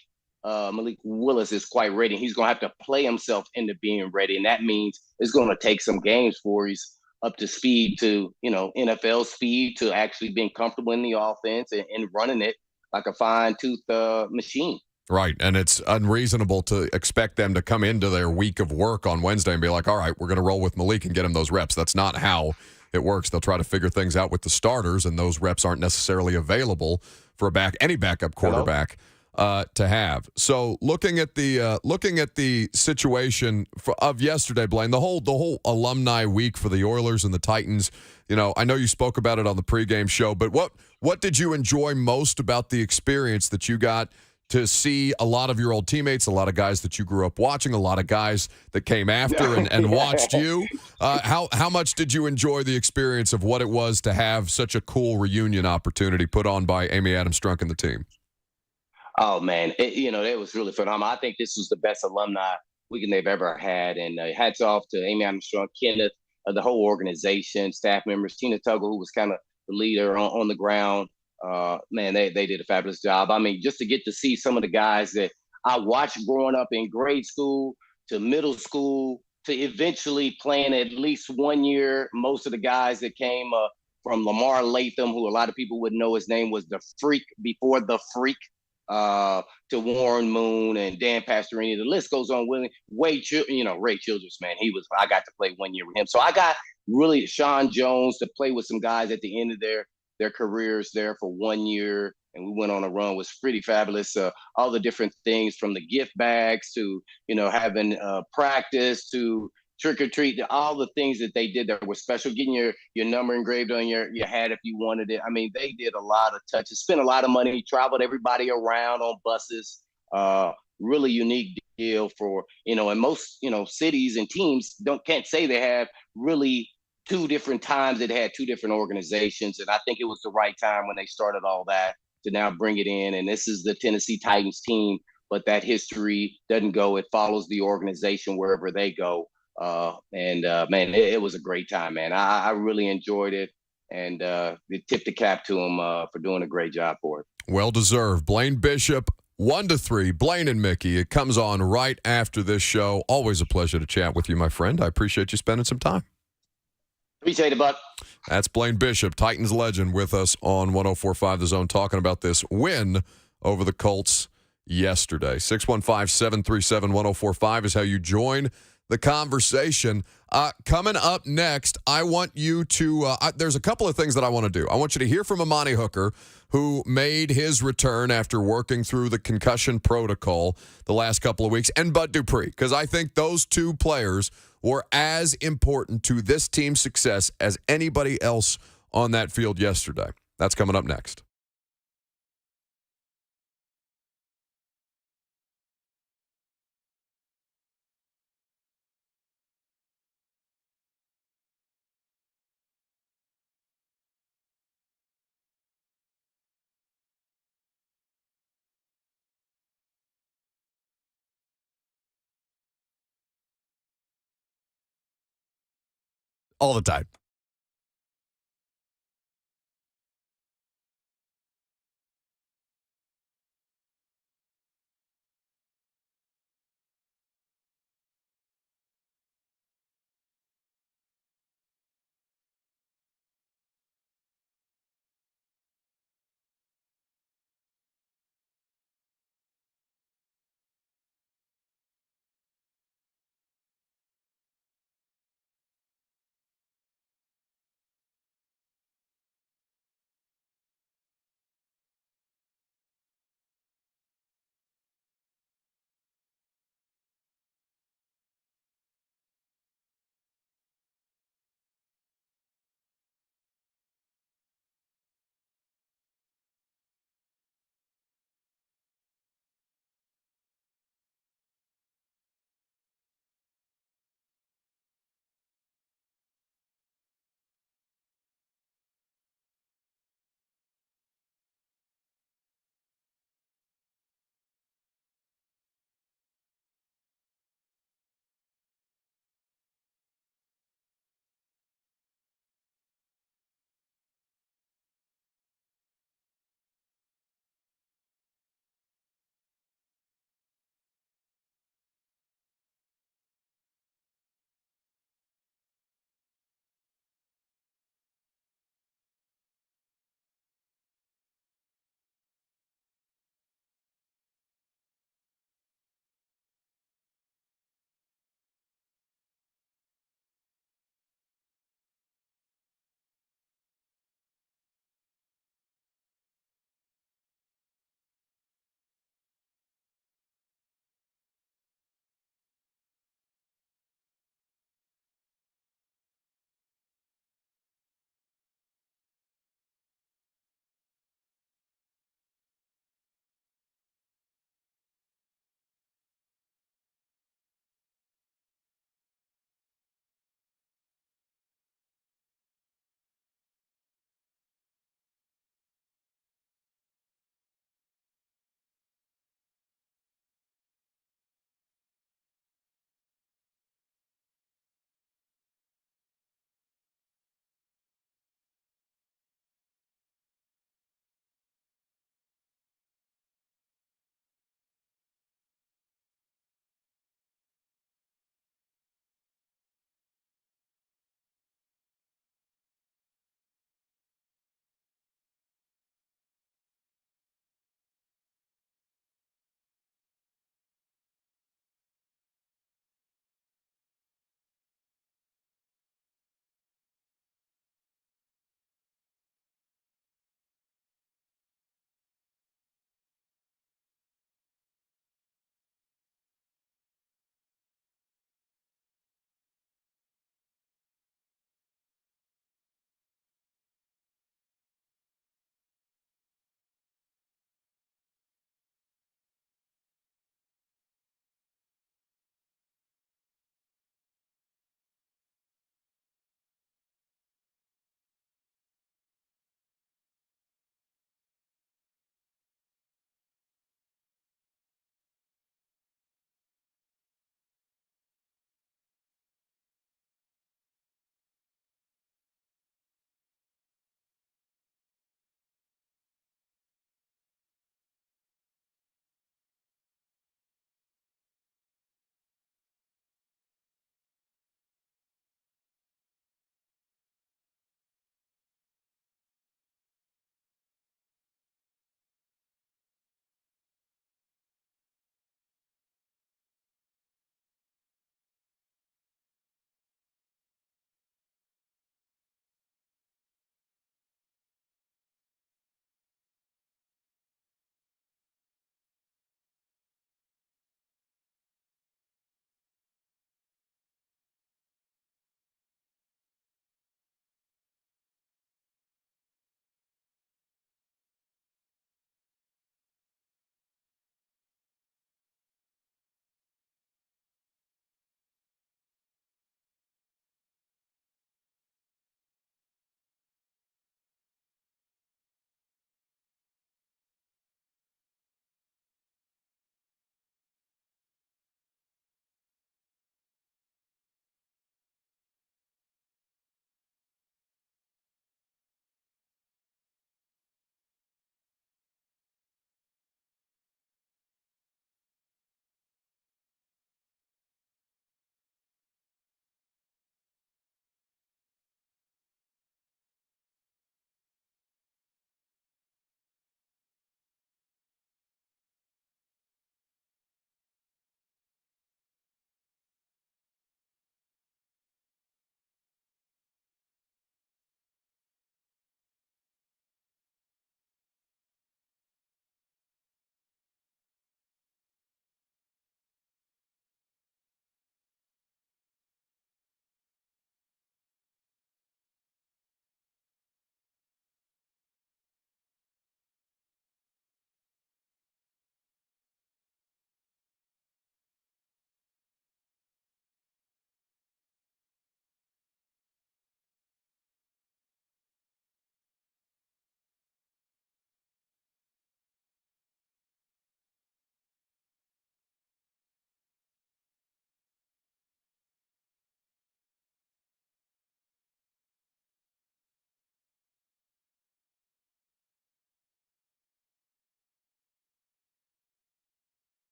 Malik Willis is quite ready. He's going to have to play himself into being ready, and that means it's going to take some games before he's up to speed to, NFL speed to actually being comfortable in the offense and running it like a fine-toothed machine. Right, and it's unreasonable to expect them to come into their week of work on Wednesday and be like, all right, we're going to roll with Malik and get him those reps. That's not how it works. They'll try to figure things out with the starters, and those reps aren't necessarily available for any backup quarterback to have. So looking at the situation of yesterday, Blaine, the whole alumni week for the Oilers and the Titans, I know you spoke about it on the pregame show, but what did you enjoy most about the experience that you got to see a lot of your old teammates, a lot of guys that you grew up watching, a lot of guys that came after and watched you? How much did you enjoy the experience of what it was to have such a cool reunion opportunity put on by Amy Adams Strunk and the team? Oh, man, it was really phenomenal. I think this was the best alumni weekend they've ever had. And hats off to Amy Adams Strunk, Kenneth, the whole organization, staff members, Tina Tuggle, who was kind of the leader on the ground. Man, they did a fabulous job. Just to get to see some of the guys that I watched growing up in grade school to middle school to eventually playing at least 1 year. Most of the guys that came from Lamar Latham, who a lot of people would know his name was the Freak before the Freak, to Warren Moon and Dan Pastorini. The list goes on. Ray Childress, man, I got to play 1 year with him. So I got really Sean Jones to play with some guys at the end of their careers there for 1 year, and we went on a run. It was pretty fabulous. All the different things from the gift bags to having practice to trick or treat, all the things that they did that were special, getting your number engraved on your hat if you wanted it. They did a lot of touches, spent a lot of money, traveled everybody around on buses. Really unique deal for and most cities and teams can't say they have really 2 different times that had 2 different organizations. And I think it was the right time when they started all that to now bring it in. And this is the Tennessee Titans team, but that history doesn't go. It follows the organization wherever they go. Man, it was a great time, man. I really enjoyed it. And tip the cap to them for doing a great job for it. Well deserved. Blaine Bishop, 1-3, Blaine and Mickey. It comes on right after this show. Always a pleasure to chat with you, my friend. I appreciate you spending some time. Appreciate Appreciate it, Buck. That's Blaine Bishop, Titans legend, with us on 104.5 The Zone, talking about this win over the Colts yesterday. 615-737-1045 is how you join the conversation. Coming up next, I want you to there's a couple of things that I want to do. I want you to hear from Amani Hooker, who made his return after working through the concussion protocol the last couple of weeks, and Bud Dupree, because I think those two players were as important to this team's success as anybody else on that field yesterday. That's coming up next. All the time.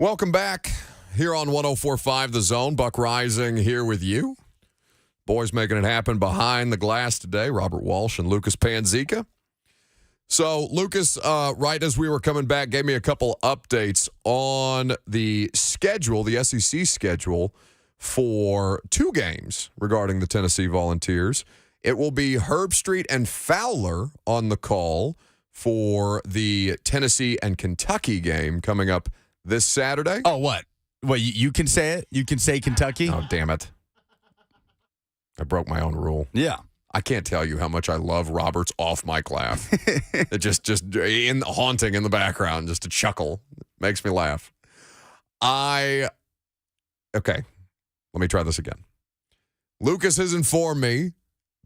Welcome back here on 104.5 The Zone. Buck Reising here with you. Boys making it happen behind the glass today, Robert Walsh and Lucas Panzica. So Lucas, right as we were coming back, gave me a couple updates on the schedule, the SEC schedule, for 2 games regarding the Tennessee Volunteers. It will be Herbstreit and Fowler on the call for the Tennessee and Kentucky game coming up this Saturday. Oh, what? Well, you can say it? You can say Kentucky? Oh, damn it. I broke my own rule. Yeah. I can't tell you how much I love Robert's off-mic laugh. It just haunting in the background, just a chuckle. Makes me laugh. Okay, let me try this again. Lucas has informed me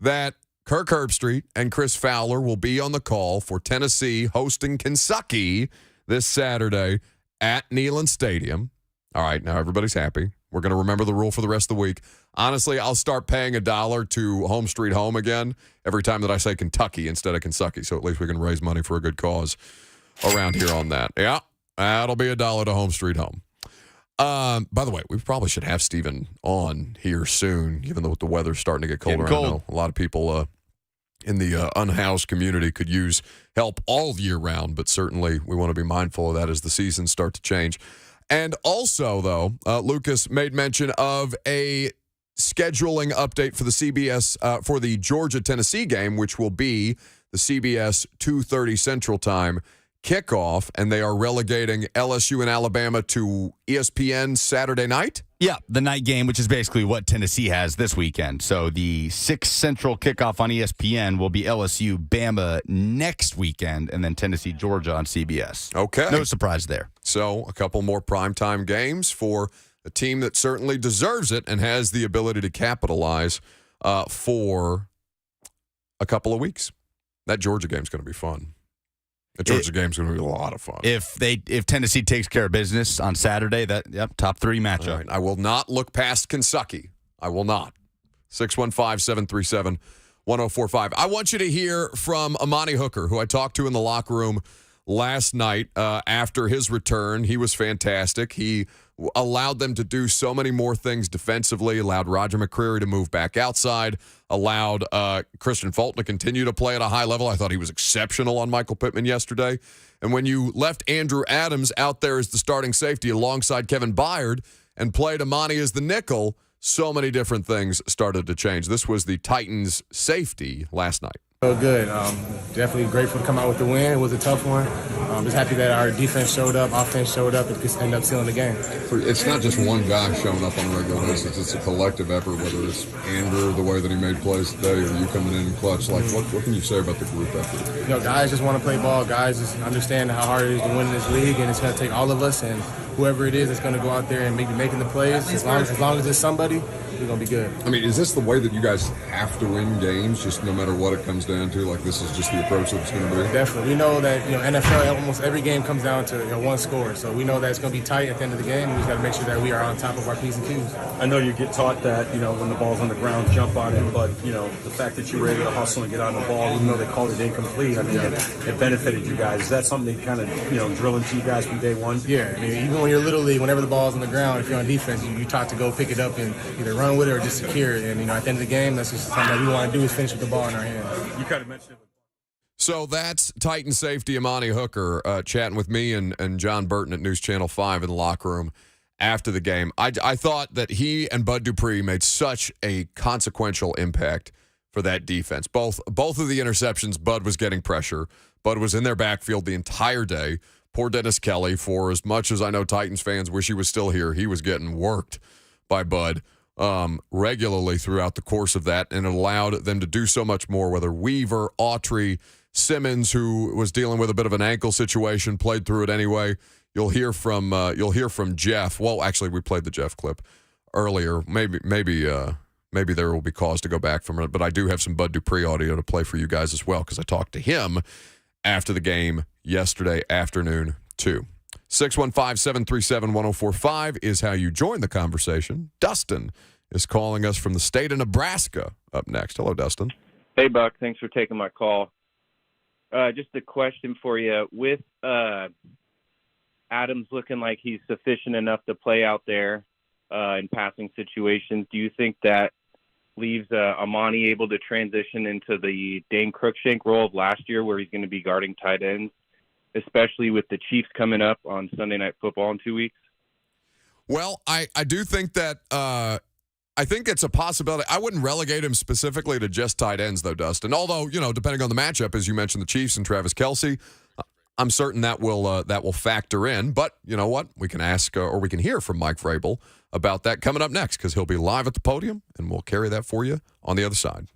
that Kirk Herbstreit and Chris Fowler will be on the call for Tennessee hosting Kentucky this Saturday at Neyland Stadium. All right, now everybody's happy. We're going to remember the rule for the rest of the week. Honestly, I'll start paying $1 to Home Street Home again every time that I say Kentucky instead of Kentucky, so at least we can raise money for a good cause around here on that. Yeah, that'll be $1 to Home Street Home. By the way, we probably should have Steven on here soon, given that the weather's starting to get colder. I know a lot of people in the unhoused community could use help all year round, but certainly we want to be mindful of that as the seasons start to change. And also, though, Lucas made mention of a scheduling update for the CBS for the Georgia-Tennessee game, which will be the CBS 2:30 Central Time kickoff, and they are relegating LSU and Alabama to ESPN Saturday night? Yeah, the night game, which is basically what Tennessee has this weekend. So the 6 Central kickoff on ESPN will be LSU, Bama next weekend, and then Tennessee, Georgia on CBS. Okay. No surprise there. So a couple more primetime games for a team that certainly deserves it and has the ability to capitalize for a couple of weeks. That Georgia game's going to be fun. The Georgia game's going to be a lot of fun. If Tennessee takes care of business on Saturday, top 3 matchup. All right. I will not look past Kentucky. I will not. 615-737-1045. I want you to hear from Amani Hooker, who I talked to in the locker room last night after his return. He was fantastic. He allowed them to do so many more things defensively, allowed Roger McCreary to move back outside, allowed Christian Fulton to continue to play at a high level. I thought he was exceptional on Michael Pittman yesterday. And when you left Andrew Adams out there as the starting safety alongside Kevin Byard and played Amani as the nickel, so many different things started to change. This was the Titans' safety last night. So good. Definitely grateful to come out with the win. It was a tough one. Just happy that our defense showed up, offense showed up, and could end up sealing the game. It's not just one guy showing up on a regular basis. It's a collective effort, whether it's Andrew, the way that he made plays today, or you coming in clutch. Like, what can you say about the group effort? You know, guys just want to play ball. Guys just understand how hard it is to win this league, and it's going to take all of us, and whoever it is that's going to go out there and maybe making the plays. As long as there's somebody, we're going to be good. I mean, is this the way that you guys have to win games, just no matter what it comes down to? Like, this is just the approach that it's going to be? Definitely. We know that, NFL, almost every game comes down to one score. So we know that it's going to be tight at the end of the game. We just got to make sure that we are on top of our P's and Q's. I know you get taught that, when the ball's on the ground, jump on it. But, the fact that you were able to hustle and get on the ball, even though they called it incomplete, I mean, it benefited you guys. Is that something they kind of, drill into you guys from day one? Yeah. I mean, even when you're Little League, whenever the ball's on the ground, if you're on defense, you're taught to go pick it up and either run with it or just secure it. And, at the end of the game, that's just something that we want to do is finish with the ball in our hands. You kind of mentioned it. So that's Titan safety Amani Hooker chatting with me and John Burton at News Channel 5 in the locker room after the game. I thought that he and Bud Dupree made such a consequential impact for that defense. Both of the interceptions, Bud was getting pressure. Bud was in their backfield the entire day. Poor Dennis Kelly, for as much as I know Titans fans wish he was still here, he was getting worked by Bud regularly throughout the course of that, and it allowed them to do so much more, whether Weaver, Autry, Simmons, who was dealing with a bit of an ankle situation, played through it anyway. You'll hear from Jeff. Well, actually, we played the Jeff clip earlier. Maybe there will be cause to go back from it, but I do have some Bud Dupree audio to play for you guys as well, because I talked to him after the game yesterday afternoon too. 615-737-1045 is how you join the conversation. Dustin is calling us from the state of Nebraska up next. Hello, Dustin. Hey, Buck. Thanks for taking my call. Just a question for you. With Adams looking like he's sufficient enough to play out there in passing situations. Do you think that leaves Amani able to transition into the Dane Cruikshank role of last year where he's going to be guarding tight ends, especially with the Chiefs coming up on Sunday Night Football in 2 weeks? Well, I do think that I think it's a possibility. I wouldn't relegate him specifically to just tight ends, though, Dustin. Although, depending on the matchup, as you mentioned, the Chiefs and Travis Kelce, I'm certain that will factor in. But you know what? We can ask or we can hear from Mike Vrabel about that coming up next because he'll be live at the podium, and we'll carry that for you on the other side.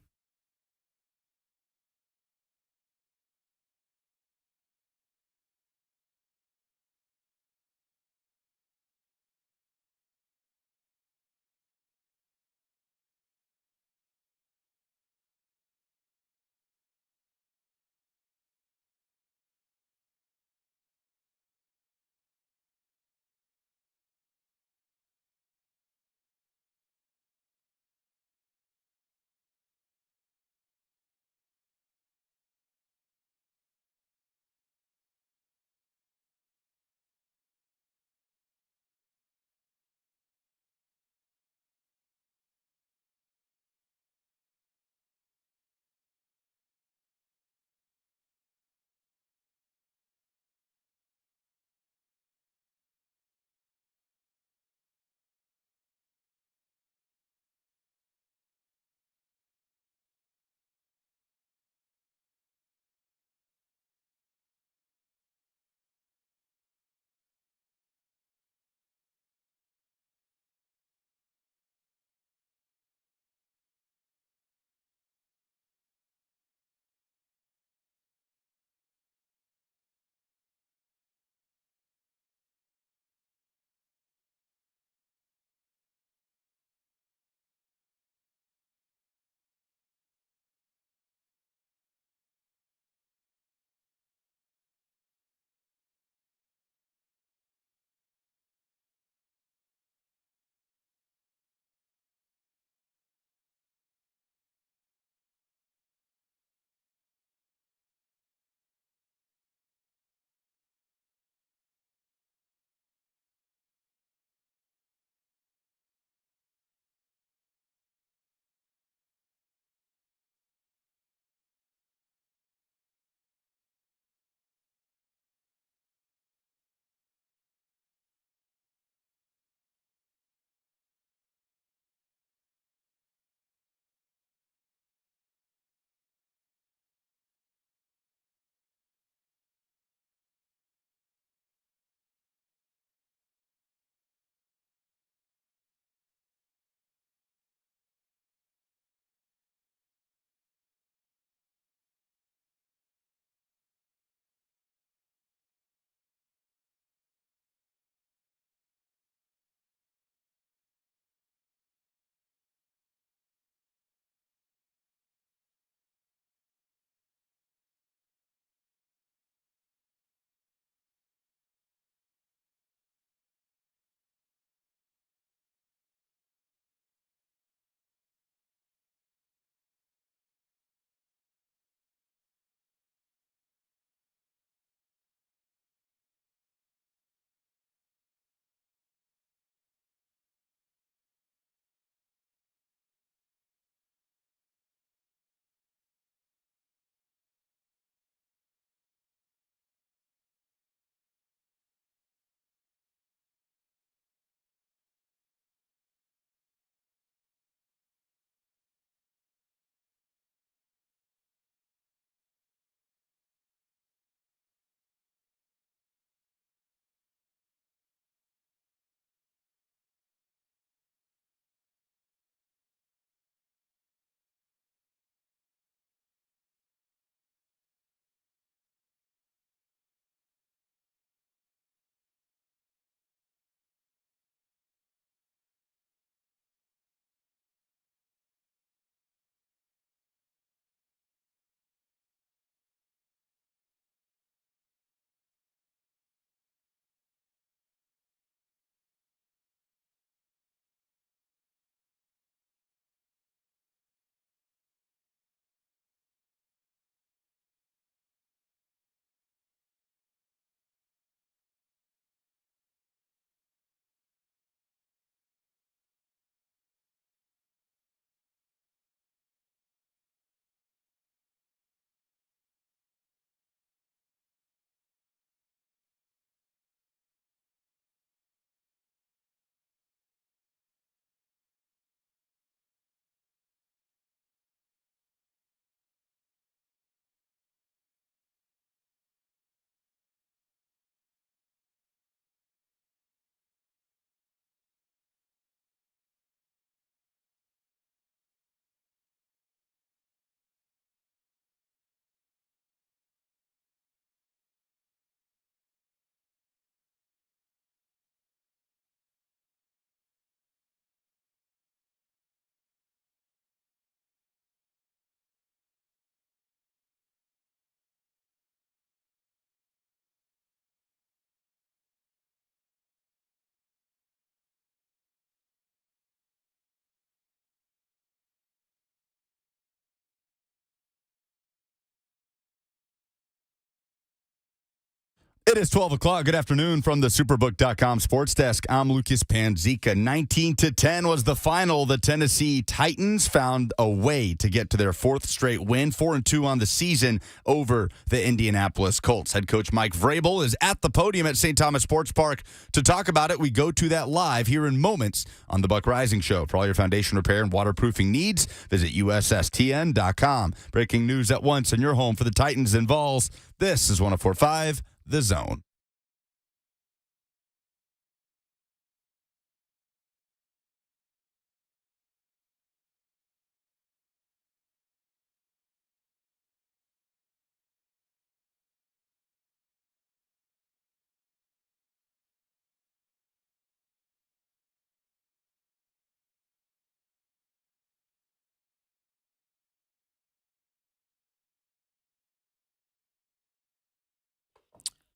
It is 12 o'clock. Good afternoon from the Superbook.com Sports Desk. I'm Lucas Panzica. 19-10 was the final. The Tennessee Titans found a way to get to their fourth straight win, 4-2 on the season over the Indianapolis Colts. Head coach Mike Vrabel is at the podium at St. Thomas Sports Park to talk about it. We go to that live here in moments on the Buck Reising Show. For all your foundation repair and waterproofing needs, visit USSTN.com. Breaking news at once in your home for the Titans and Vols. This is 104.5 The Zone.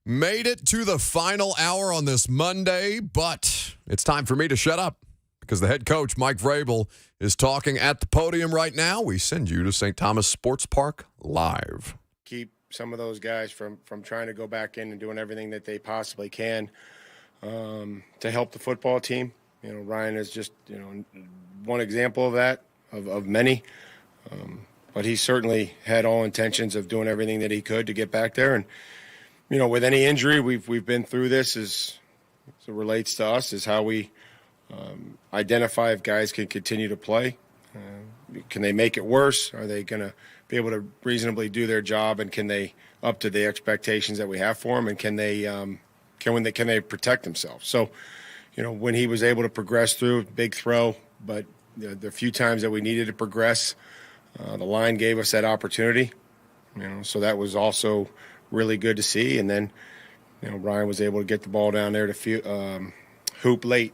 Made it to the final hour on this Monday, but it's time for me to shut up because the head coach, Mike Vrabel, is talking at the podium right now. We send you to St. Thomas Sports Park live. Keep some of those guys from trying to go back in and doing everything that they possibly can to help the football team. You know, Ryan is just, one example of that, of many. But he certainly had all intentions of doing everything that he could to get back there. And with any injury, we've been through this as it relates to us, is how we identify if guys can continue to play. Can they make it worse? Are they going to be able to reasonably do their job, and can they up to the expectations that we have for them? And can they protect themselves? So, when he was able to progress through, big throw, but the few times that we needed to progress, the line gave us that opportunity. So that was also really good to see. And then, Ryan was able to get the ball down there to hoop late.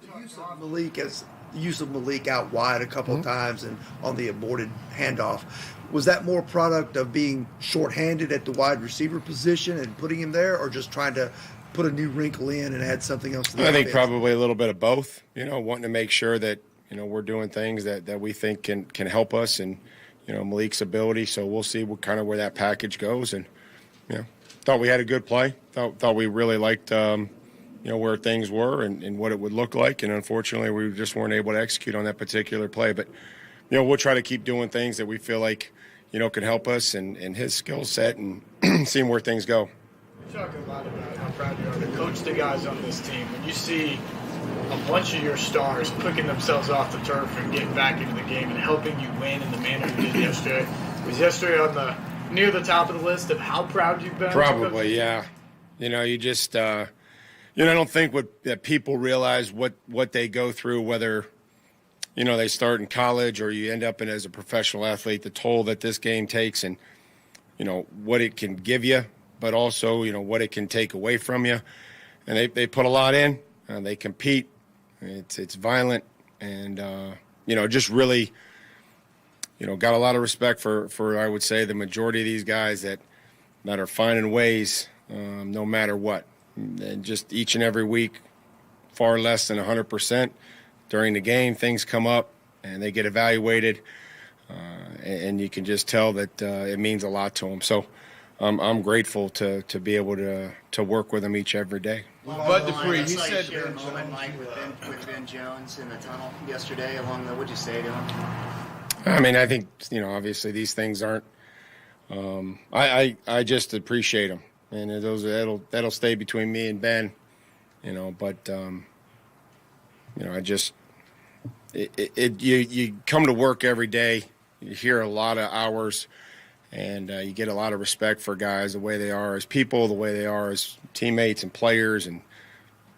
The use of Malik out wide a couple of times and on the aborted handoff, was that more product of being shorthanded at the wide receiver position and putting him there, or just trying to put a new wrinkle in and add something else to the offense? I think offense? probably a little bit of both, wanting to make sure that, we're doing things that we think can help us and, Malik's ability. So we'll see where that package goes. And, thought we had a good play. Thought we really liked, where things were and what it would look like. And unfortunately, we just weren't able to execute on that particular play. But, we'll try to keep doing things that we feel like, can help us and his skill set and seeing where things go. You're talking a lot about how proud you are to coach the guys on this team. When you see a bunch of your stars picking themselves off the turf and getting back into the game and helping you win in the manner you did yesterday, was yesterday on near the top of the list of how proud you've been? Probably, yeah. You just, I don't think that people realize what they go through, whether, they start in college or you end up as a professional athlete, the toll that this game takes and, what it can give you, but also, what it can take away from you. And they put a lot in. They compete. It's violent. And, just really, got a lot of respect for I would say, the majority of these guys that are finding ways, no matter what. And just each and every week, far less than 100%. During the game, things come up, and they get evaluated. And you can just tell that it means a lot to them. So I'm grateful to be able to work with them every day. Bud Dupree, he said share a moment, Mike, with Ben Jones in the tunnel yesterday what'd you say to him? I mean, I think, obviously these things aren't, I just appreciate them. And that'll stay between me and Ben, but, I just, you come to work every day, you hear a lot of hours, and you get a lot of respect for guys, the way they are as people, the way they are as teammates and players and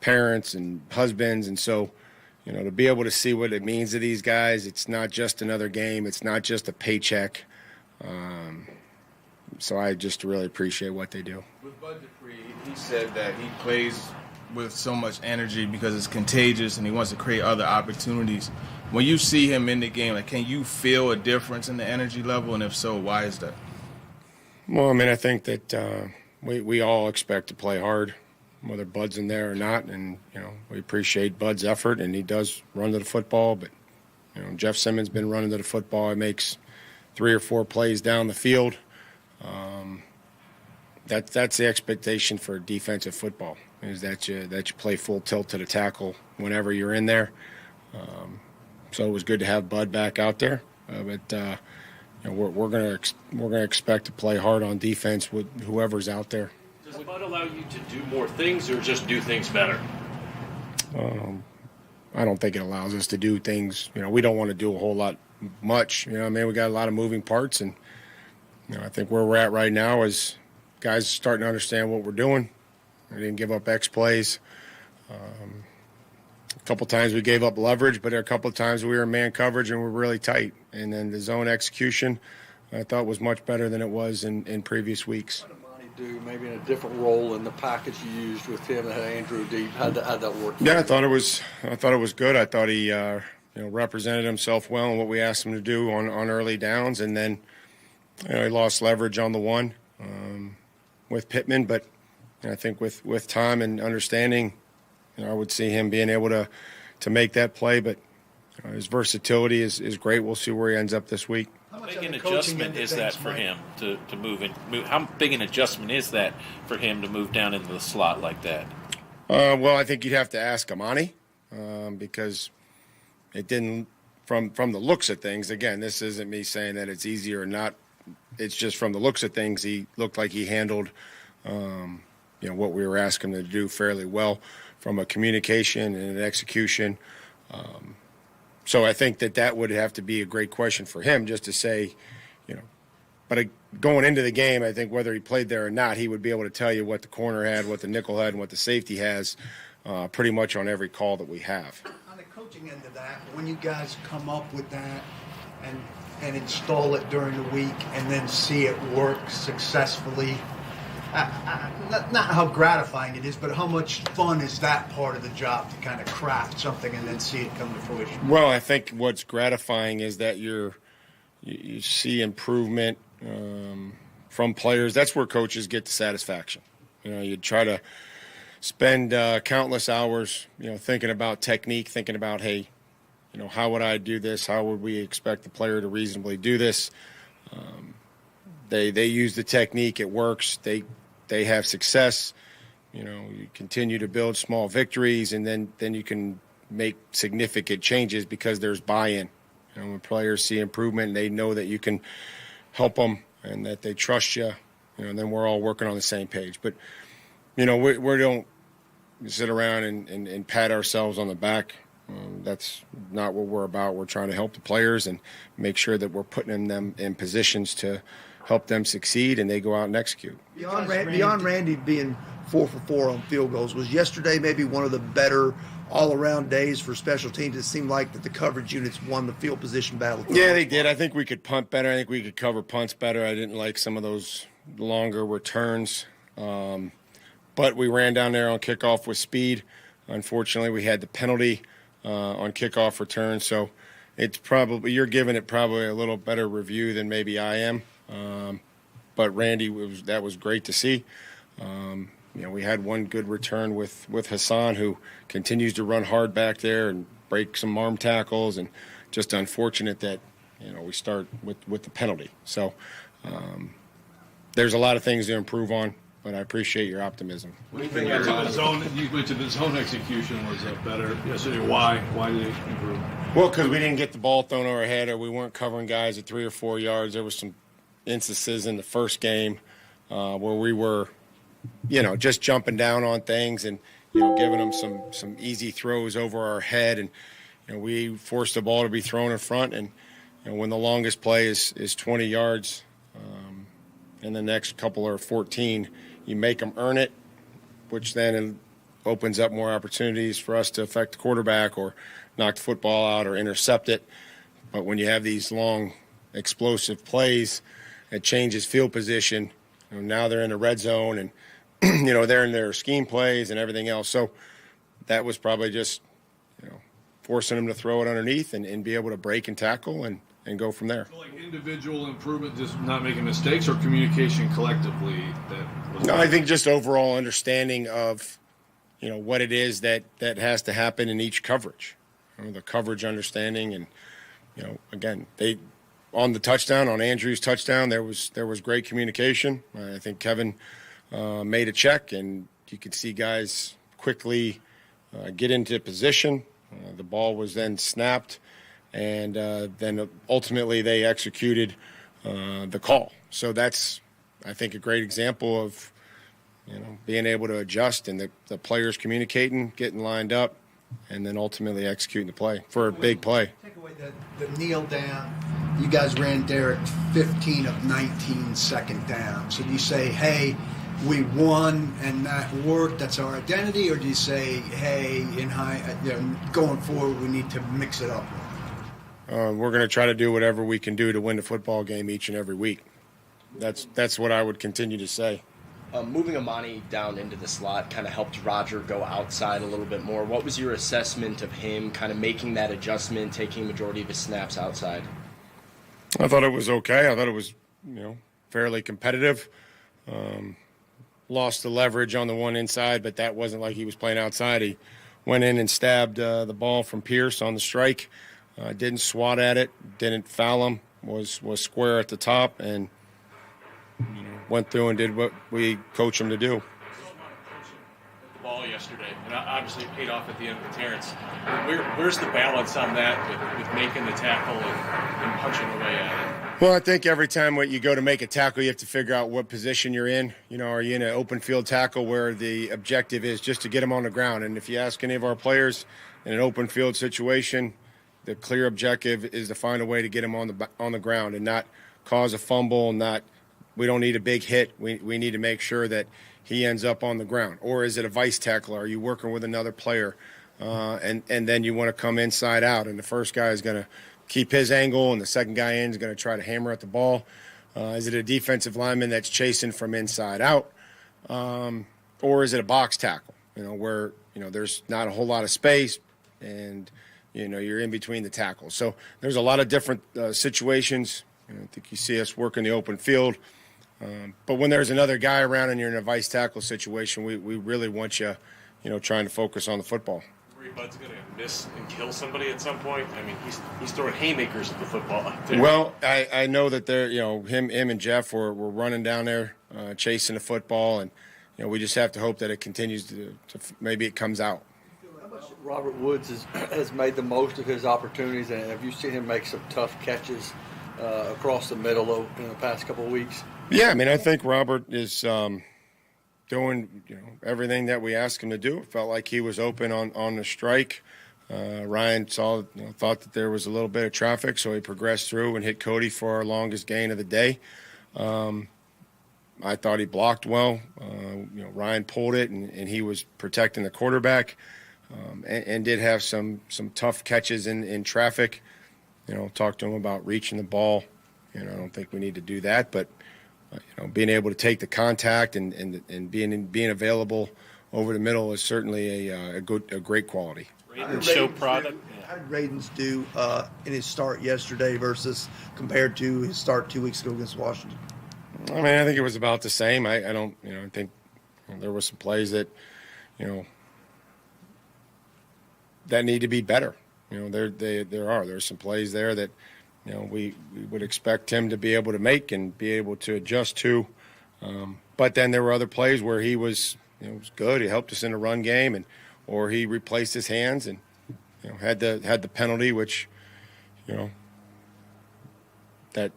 parents and husbands. And so, to be able to see what it means to these guys, it's not just another game. It's not just a paycheck. So I just really appreciate what they do. With Bud Dupree, he said that he plays with so much energy because it's contagious and he wants to create other opportunities. When you see him in the game, can you feel a difference in the energy level? And if so, why is that? Well, I mean, I think that we all expect to play hard, whether Bud's in there or not. And, we appreciate Bud's effort, and he does run to the football. But, Jeff Simmons been running to the football. He makes 3 or 4 plays down the field. that's the expectation for defensive football, is that you play full tilt to the tackle whenever you're in there. So it was good to have Bud back out there, but we're gonna expect to play hard on defense with whoever's out there. Does Bud allow you to do more things or just do things better? I don't think it allows us to do things. We don't want to do a whole lot much. We got a lot of moving parts, and I think where we're at right now is guys starting to understand what we're doing. We didn't give up X plays. A couple times we gave up leverage, but a couple of times we were in man coverage and we're really tight. And then the zone execution, I thought, was much better than it was in previous weeks. Do maybe in a different role in the package you used with him and Andrew deep? How'd that work? Yeah, I thought it was good. I thought he represented himself well in what we asked him to do on early downs, and then he lost leverage on the one with Pittman, but I think with time and understanding, I would see him being able to make that play. But his versatility is great. We'll see where he ends up this week. How big an adjustment is that for him to move in? How big an adjustment is that for him to move down into the slot like that? Well, I think you'd have to ask Amani because it didn't, from the looks of things. Again, this isn't me saying that it's easy or not. It's just from the looks of things, he looked like he handled what we were asking him to do fairly well from a communication and an execution. So I think that would have to be a great question for him, just to say, but going into the game, I think whether he played there or not, he would be able to tell you what the corner had, what the nickel had, and what the safety has pretty much on every call that we have. On the coaching end of that, when you guys come up with that and install it during the week and then see it work successfully, not how gratifying it is, but how much fun is that part of the job, to kind of craft something and then see it come to fruition? Well, I think what's gratifying is that you see improvement from players. That's where coaches get the satisfaction. You try to spend countless hours, thinking about technique, thinking about, hey, how would I do this? How would we expect the player to reasonably do this? They use the technique. It works. They have success. You continue to build small victories, and then you can make significant changes because there's buy-in. When players see improvement, they know that you can help them and that they trust you. And then we're all working on the same page. But we don't sit around and pat ourselves on the back. That's not what we're about. We're trying to help the players and make sure that we're putting them in positions to help them succeed, and they go out and execute. Beyond Randy being 4 for 4 on field goals, was yesterday maybe one of the better all-around days for special teams? It seemed like that the coverage units won the field position battle. Yeah, they did. I think we could punt better. I think we could cover punts better. I didn't like some of those longer returns. But we ran down there on kickoff with speed. Unfortunately, we had the penalty on kickoff return. So it's probably, you're giving it probably a little better review than maybe I am. But Randy, that was great to see. We had one good return with Hassan, who continues to run hard back there and break some arm tackles, and just unfortunate that we start with the penalty. So there's a lot of things to improve on, but I appreciate your optimism. What do you think you mentioned the zone execution was better yesterday. Why did it improve? Well, because we didn't get the ball thrown over our head, or we weren't covering guys at 3 or 4 yards. There was some instances in the first game where we were, just jumping down on things and, giving them some easy throws over our head. And, we forced the ball to be thrown in front. And, when the longest play is 20 yards and the next couple are 14, you make them earn it, which then opens up more opportunities for us to affect the quarterback or knock the football out or intercept it. But when you have these long, explosive plays, it changes field position. Now they're in the red zone, and they're in their scheme plays and everything else. So that was probably just forcing them to throw it underneath and be able to break and tackle and go from there. So like individual improvement, just not making mistakes, or communication collectively? No, I think just overall understanding of what it is that has to happen in each coverage. The coverage understanding, and again, on the touchdown, on Andrew's touchdown, there was great communication. I think Kevin made a check, and you could see guys quickly get into position. The ball was then snapped, and then ultimately they executed the call. So that's, I think, a great example of being able to adjust and the players communicating, getting lined up, and then ultimately executing the play for a big play. Take away the kneel down. You guys ran Derek 15 of 19 second down. So do you say, hey, we won and that worked, that's our identity? Or do you say, hey, going forward, we need to mix it up? We're going to try to do whatever we can do to win the football game each and every week. That's what I would continue to say. Moving Amani down into the slot kind of helped Roger go outside a little bit more. What was your assessment of him kind of making that adjustment, taking majority of his snaps outside? I thought it was okay. I thought it was, fairly competitive. Lost the leverage on the one inside, but that wasn't like he was playing outside. He went in and stabbed the ball from Pierce on the strike. Didn't swat at it, didn't foul him, was square at the top, and went through and did what we coach him to do. The ball yesterday, and obviously it paid off at the end with Terrence. Where's the balance on that with making the tackle and punching away at it? Well, I think every time you go to make a tackle, you have to figure out what position you're in. Are you in an open field tackle where the objective is just to get him on the ground? And if you ask any of our players in an open field situation, the clear objective is to find a way to get him on the ground and not cause a fumble. We don't need a big hit. We need to make sure that he ends up on the ground. Or is it a vice tackle? Are you working with another player? And then you want to come inside out, and the first guy is going to keep his angle, and the second guy in is going to try to hammer at the ball. Is it a defensive lineman that's chasing from inside out? Or is it a box tackle, where, there's not a whole lot of space and, you're in between the tackles. So there's a lot of different situations. I think you see us work in the open field. But when there's another guy around and you're in a vice tackle situation, we really want you, trying to focus on the football. Bud's going to miss and kill somebody at some point. I mean, he's throwing haymakers at the football out there. Well, I know that they're, him and Jeff were running down there chasing the football, and we just have to hope that it continues to maybe it comes out. Robert Woods has made the most of his opportunities, and have you seen him make some tough catches across the middle in the past couple of weeks? Yeah, I think Robert is doing everything that we asked him to do. It felt like he was open on the strike. Ryan thought that there was a little bit of traffic, so he progressed through and hit Cody for our longest gain of the day. I thought he blocked well. Ryan pulled it, and he was protecting the quarterback, and did have some tough catches in traffic. Talked to him about reaching the ball. I don't think we need to do that, but being able to take the contact and being available over the middle is certainly a great quality. Show product. How did Radens do in his start yesterday versus compared to his start 2 weeks ago against Washington? I think it was about the same. I don't, I think there were some plays that, that need to be better. There's some plays there that, we would expect him to be able to make and be able to adjust to. But then there were other plays where he was, was good. He helped us in the run game, or he replaced his hands and, had the penalty, which, that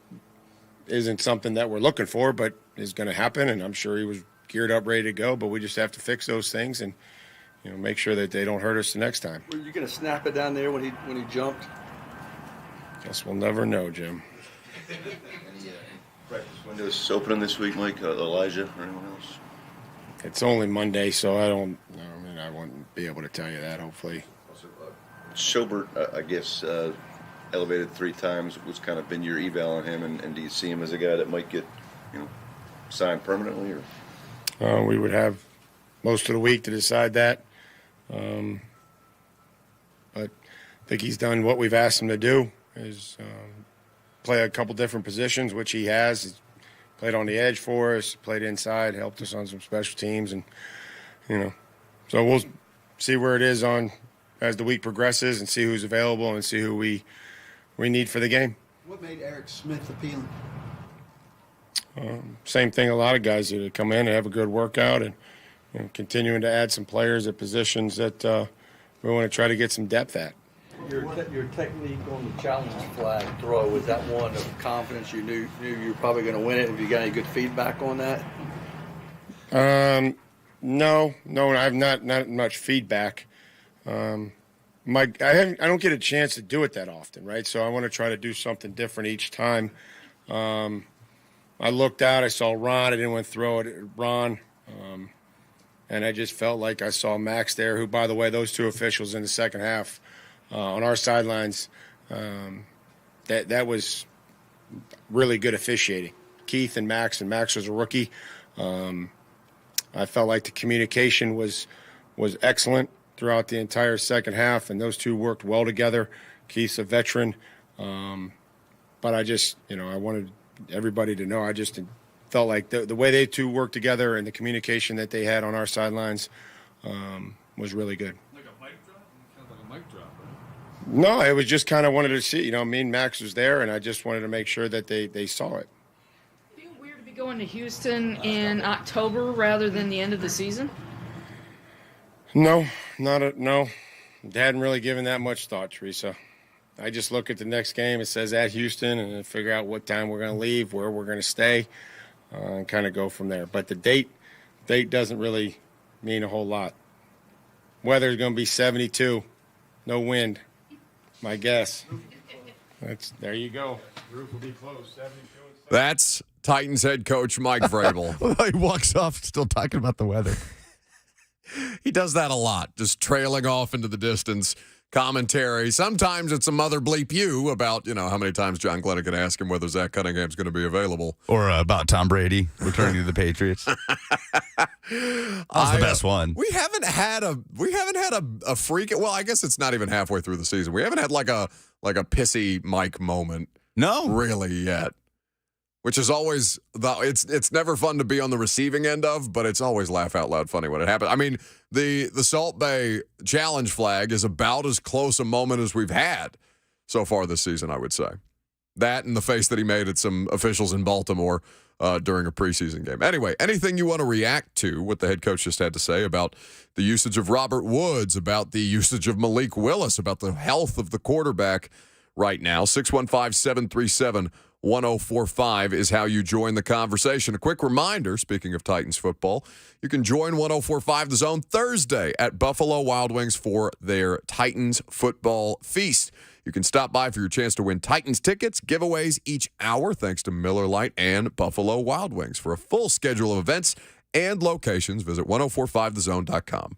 isn't something that we're looking for, but is going to happen. And I'm sure he was geared up, ready to go. But we just have to fix those things and, make sure that they don't hurt us the next time. Were you going to snap it down there when he jumped? Guess we'll never know, Jim. Any practice windows opening this week, Mike? Elijah or anyone else? It's only Monday, so I won't be able to tell you that, hopefully. Schobert, I guess, elevated 3 times. What's kind of been your eval on him, and do you see him as a guy that might get, signed permanently? Or we would have most of the week to decide that. But I think he's done what we've asked him to do, is play a couple different positions, which he has. He's played on the edge for us, played inside, helped us on some special teams, and so we'll see where it is as the week progresses and see who's available and see who we need for the game. What made Eric Smith appealing? Same thing, a lot of guys do. They come in and have a good workout and continuing to add some players at positions that we want to try to get some depth at. Your technique on the challenge flag throw, was that one of confidence? You knew you were probably going to win it. Have you got any good feedback on that? No, I have not much feedback. I don't get a chance to do it that often, right? So I want to try to do something different each time. I looked out, I saw Ron. I didn't want to throw it at Ron. And I just felt like I saw Max there, who, by the way, those two officials in the second half on our sidelines, that was really good officiating. Keith and Max was a rookie. I felt like the communication was excellent throughout the entire second half, and those two worked well together. Keith's a veteran. But I just, I wanted everybody to know, I just felt like the way they two worked together and the communication that they had on our sidelines was really good. Like a mic drop? Kind of like a mic drop, right? No, I was just kind of wanted to see, me and Max was there, and I just wanted to make sure that they saw it. Feel weird to be going to Houston in October rather than the end of the season? No. Hadn't really given that much thought, Teresa. I just look at the next game. It says at Houston, and then figure out what time we're going to leave, where we're going to stay, and kind of go from there. But the date doesn't really mean a whole lot. Weather's going to be 72, no wind, my guess. There you go. Roof will be closed, 72. That's Titans head coach Mike Vrabel. He walks off still talking about the weather. He does that a lot, just trailing off into the distance. Commentary. Sometimes it's a mother bleep you about, how many times John Glennon can ask him whether Zach Cunningham's going to be available. Or about Tom Brady returning to the Patriots. That was the best one. We haven't had a freak. Well, I guess it's not even halfway through the season. We haven't had like a pissy Mike moment. No. Really yet. Which is always it's never fun to be on the receiving end of, but it's always laugh out loud funny when it happens. I mean, the Salt Bay challenge flag is about as close a moment as we've had so far this season, I would say. That and the face that he made at some officials in Baltimore during a preseason game. Anyway, anything you want to react to, what the head coach just had to say about the usage of Robert Woods, about the usage of Malik Willis, about the health of the quarterback right now, 615-737-1045 is how you join the conversation. A quick reminder, speaking of Titans football, you can join 1045 The Zone Thursday at Buffalo Wild Wings for their Titans football feast. You can stop by for your chance to win Titans tickets, giveaways each hour, thanks to Miller Lite and Buffalo Wild Wings. For a full schedule of events and locations, visit 1045thezone.com.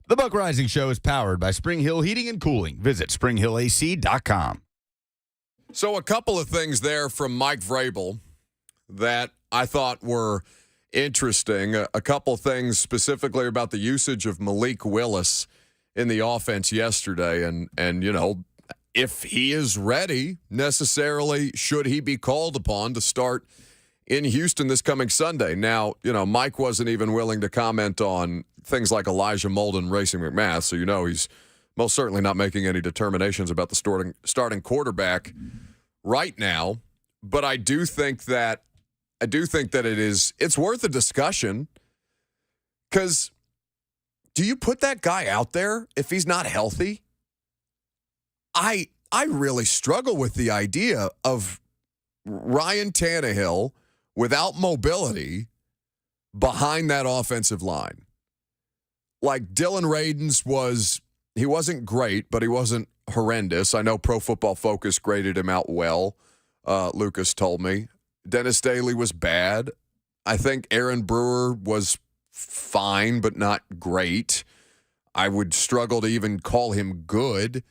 The Buck Reising Show is powered by Spring Hill Heating and Cooling. Visit springhillac.com. So a couple of things there from Mike Vrabel that I thought were interesting. A couple things specifically about the usage of Malik Willis in the offense yesterday. And you know, if he is ready, necessarily should he be called upon to start in Houston this coming Sunday. Now, you know, Mike wasn't even willing to comment on things like Elijah Molden, Racing McMath, so you know he's most certainly not making any determinations about the starting quarterback right now. But I do think that it's worth a discussion, because do you put that guy out there if he's not healthy? I really struggle with the idea of Ryan Tannehill without mobility behind that offensive line. Like Dylan Radins he wasn't great, but he wasn't horrendous. I know Pro Football Focus graded him out well, Lucas told me. Dennis Daly was bad. I think Aaron Brewer was fine, but not great. I would struggle to even call him good.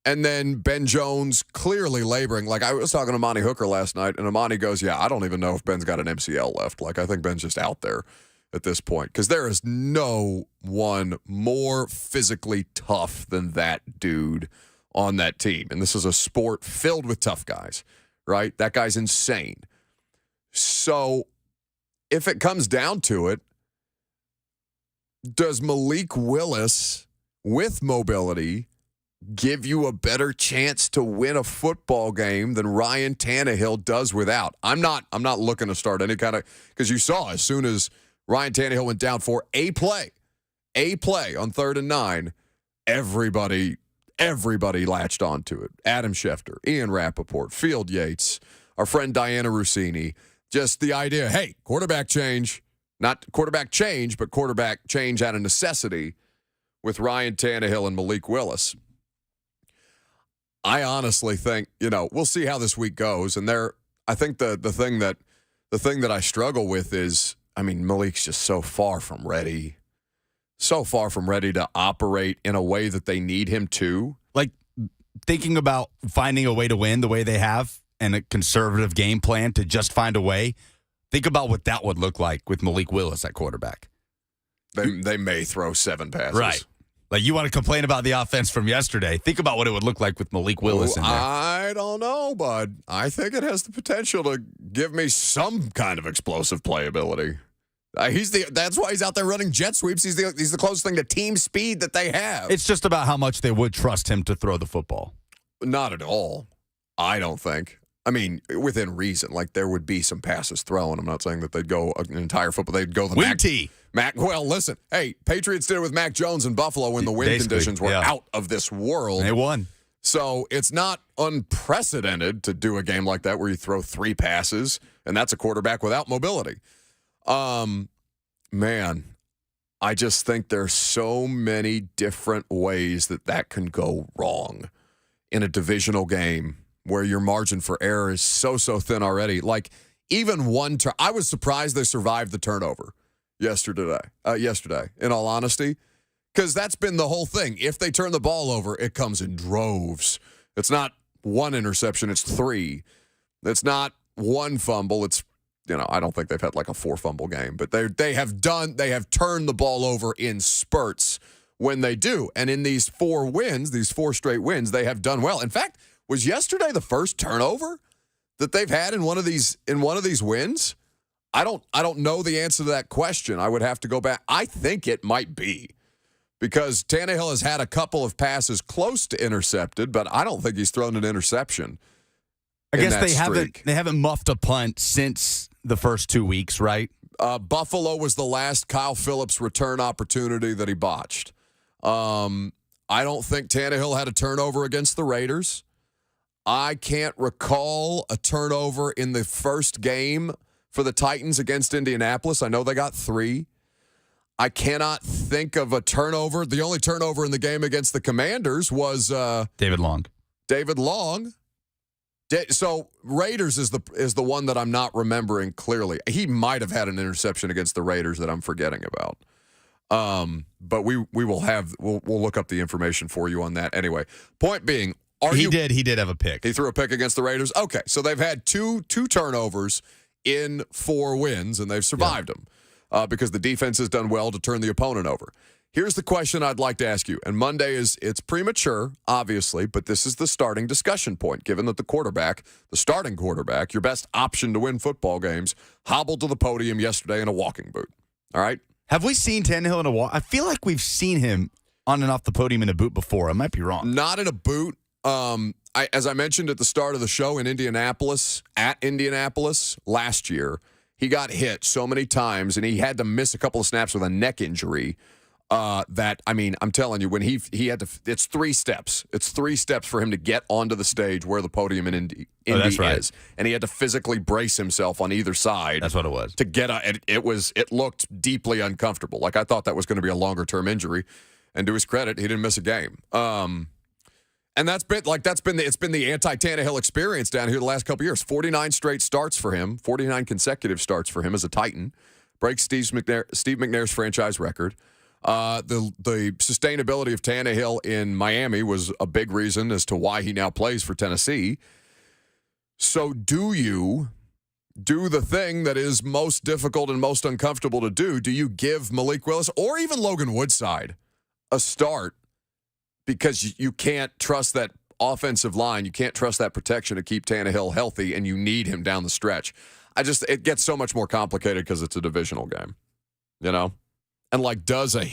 And then Ben Jones clearly laboring. Like, I was talking to Monty Hooker last night, and Amani goes, yeah, I don't even know if Ben's got an MCL left. Like, I think Ben's just out there at this point, because there is no one more physically tough than that dude on that team. And this is a sport filled with tough guys, right? That guy's insane. So if it comes down to it, does Malik Willis with mobility give you a better chance to win a football game than Ryan Tannehill does without? I'm not looking to start any kind of, because you saw as soon as Ryan Tannehill went down for a play on 3rd and 9, everybody latched onto it. Adam Schefter, Ian Rappaport, Field Yates, our friend Diana Rossini. Just the idea, hey, quarterback change, not quarterback change, but quarterback change out of necessity with Ryan Tannehill and Malik Willis. I honestly think, you know, we'll see how this week goes. And I think the thing that I struggle with is, I mean, Malik's just so far from ready to operate in a way that they need him to. Like, thinking about finding a way to win the way they have and a conservative game plan to just find a way. Think about what that would look like with Malik Willis at quarterback. They may throw 7 passes. Right. Like, you want to complain about the offense from yesterday. Think about what it would look like with Malik Willis in there. I don't know, bud. I think it has the potential to give me some kind of explosive playability. That's why he's out there running jet sweeps. He's the closest thing to team speed that they have. It's just about how much they would trust him to throw the football. Not at all. I don't think. I mean, within reason. Like, there would be some passes thrown. I'm not saying that they'd go an entire football. They'd go the Mac. Well, listen. Hey, Patriots did it with Mac Jones in Buffalo when the wind conditions were out of this world. They won. So it's not unprecedented to do a game like that where you throw 3 passes, and that's a quarterback without mobility. Man, I just think there's so many different ways that can go wrong in a divisional game where your margin for error is so thin already. Like, even one turn, I was surprised they survived the turnover yesterday, in all honesty, because that's been the whole thing. If they turn the ball over, it comes in droves. It's not 1 interception, it's 3. It's not 1 fumble, it's, you know, I don't think they've had like a 4 fumble game, but they have turned the ball over in spurts when they do. And in these 4 straight wins, they have done well. In fact, was yesterday the first turnover that they've had in one of these wins? I don't know the answer to that question. I would have to go back. I think it might be, because Tannehill has had a couple of passes close to intercepted, but I don't think he's thrown an interception. I guess they haven't muffed a punt since the first 2 weeks, right? Buffalo was the last Kyle Phillips return opportunity that he botched. I don't think Tannehill had a turnover against the Raiders. I can't recall a turnover in the first game for the Titans against Indianapolis. I know they got 3. I cannot think of a turnover. The only turnover in the game against the Commanders was David Long. So Raiders is the one that I'm not remembering clearly. He might have had an interception against the Raiders that I'm forgetting about. But we'll look up the information for you on that anyway. Point being, he did have a pick. He threw a pick against the Raiders. Okay, so they've had two turnovers in 4 wins, and they've survived them because the defense has done well to turn the opponent over. Here's the question I'd like to ask you, and Monday it's premature, obviously, but this is the starting discussion point, given that the starting quarterback, your best option to win football games, hobbled to the podium yesterday in a walking boot. All right? Have we seen Tannehill in a walk? I feel like we've seen him on and off the podium in a boot before. I might be wrong. Not in a boot. As I mentioned at the start of the show at Indianapolis last year, he got hit so many times, and he had to miss a couple of snaps with a neck injury. I'm telling you, when he had to, it's 3 steps. It's 3 steps for him to get onto the stage where the podium in Indy that's right. is, and he had to physically brace himself on either side. That's what it was to get. It looked deeply uncomfortable. Like I thought that was going to be a longer term injury, and to his credit, he didn't miss a game. And it's been the anti-Tannehill experience down here the last couple of years. 49 straight starts for him, 49 consecutive starts for him as a Titan, breaks Steve McNair's franchise record. The sustainability of Tannehill in Miami was a big reason as to why he now plays for Tennessee. So do you do the thing that is most difficult and most uncomfortable to do? Do you give Malik Willis or even Logan Woodside a start because you can't trust that offensive line, you can't trust that protection to keep Tannehill healthy, and you need him down the stretch? It gets so much more complicated because it's a divisional game, you know? And does a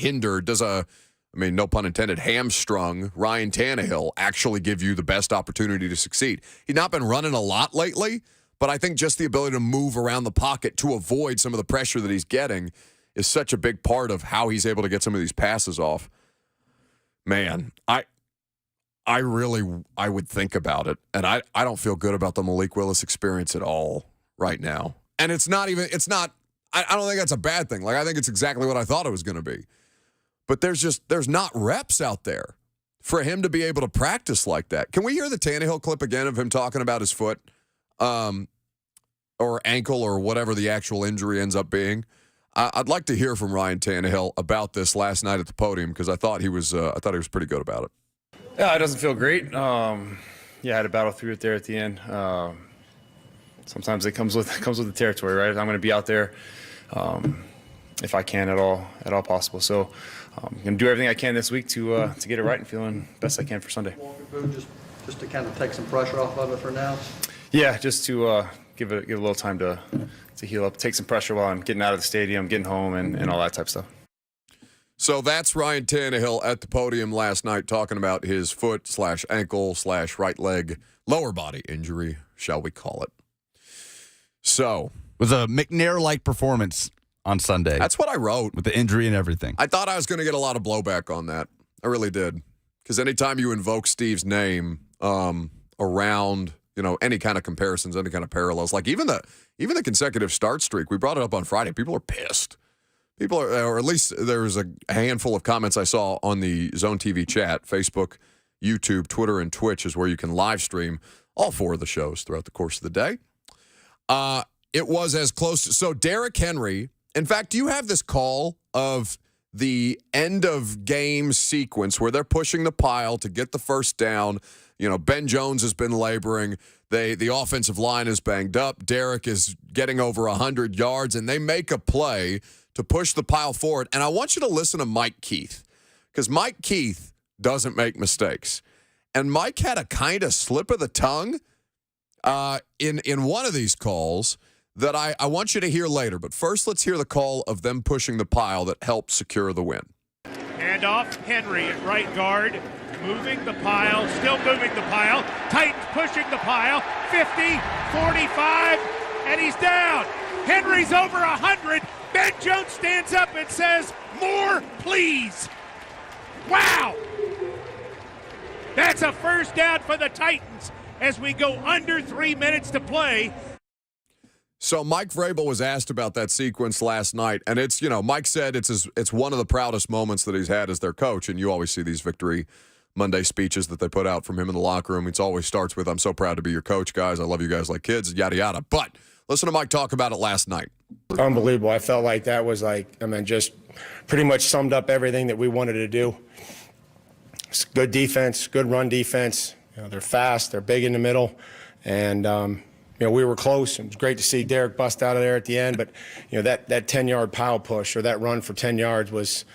no pun intended, hamstrung Ryan Tannehill actually give you the best opportunity to succeed? He's not been running a lot lately, but I think just the ability to move around the pocket to avoid some of the pressure that he's getting is such a big part of how he's able to get some of these passes off. Man, I would think about it, and I don't feel good about the Malik Willis experience at all right now. And I don't think that's a bad thing. I think it's exactly what I thought it was going to be. But there's not reps out there for him to be able to practice like that. Can we hear the Tannehill clip again of him talking about his foot or ankle or whatever the actual injury ends up being? I'd like to hear from Ryan Tannehill about this last night at the podium because I thought he was pretty good about it. Yeah, it doesn't feel great. I had to battle through it there at the end. Sometimes it comes with the territory, right? I'm going to be out there if I can at all possible. So I'm going to do everything I can this week to get it right and feeling best I can for Sunday. Just to kind of take some pressure off of it for now. Yeah, just to give it a little time to heal up, take some pressure while I'm getting out of the stadium, getting home, and all that type of stuff. So that's Ryan Tannehill at the podium last night talking about his foot/ankle/right leg lower body injury, shall we call it. So it was a McNair-like performance on Sunday. That's what I wrote. With the injury and everything. I thought I was going to get a lot of blowback on that. I really did. Because anytime you invoke Steve's name around, any kind of comparisons, any kind of parallels, like even the consecutive start streak, we brought it up on Friday. People are pissed. People are, or at least there was a handful of comments I saw on the Zone TV chat, Facebook, YouTube, Twitter, and Twitch is where you can live stream all 4 of the shows throughout the course of the day. It was as close to, so Derrick Henry, in fact, do you have this call of the end of game sequence where they're pushing the pile to get the first down? Ben Jones has been laboring. The offensive line is banged up. Derrick is getting over 100 yards, and they make a play to push the pile forward. And I want you to listen to Mike Keith, because Mike Keith doesn't make mistakes. And Mike had a kind of slip of the tongue in one of these calls that I want you to hear later. But first, let's hear the call of them pushing the pile that helped secure the win. And off Henry at right guard, moving the pile, still moving the pile. Titans pushing the pile, 50, 45, and he's down. Henry's over 100. Ben Jones stands up and says, "More, please." Wow. That's a first down for the Titans as we go under 3 minutes to play. So Mike Vrabel was asked about that sequence last night, and it's, Mike said it's one of the proudest moments that he's had as their coach, and you always see these Victory Monday speeches that they put out from him in the locker room. It always starts with, "I'm so proud to be your coach, guys. I love you guys like kids," yada, yada. But Listen to Mike talk about it last night. Unbelievable. I felt like that was just pretty much summed up everything that we wanted to do. It's good defense, good run defense. They're fast, they're big in the middle, and we were close. It was great to see Derek bust out of there at the end, but that 10-yard pile push or that run for 10 yards was,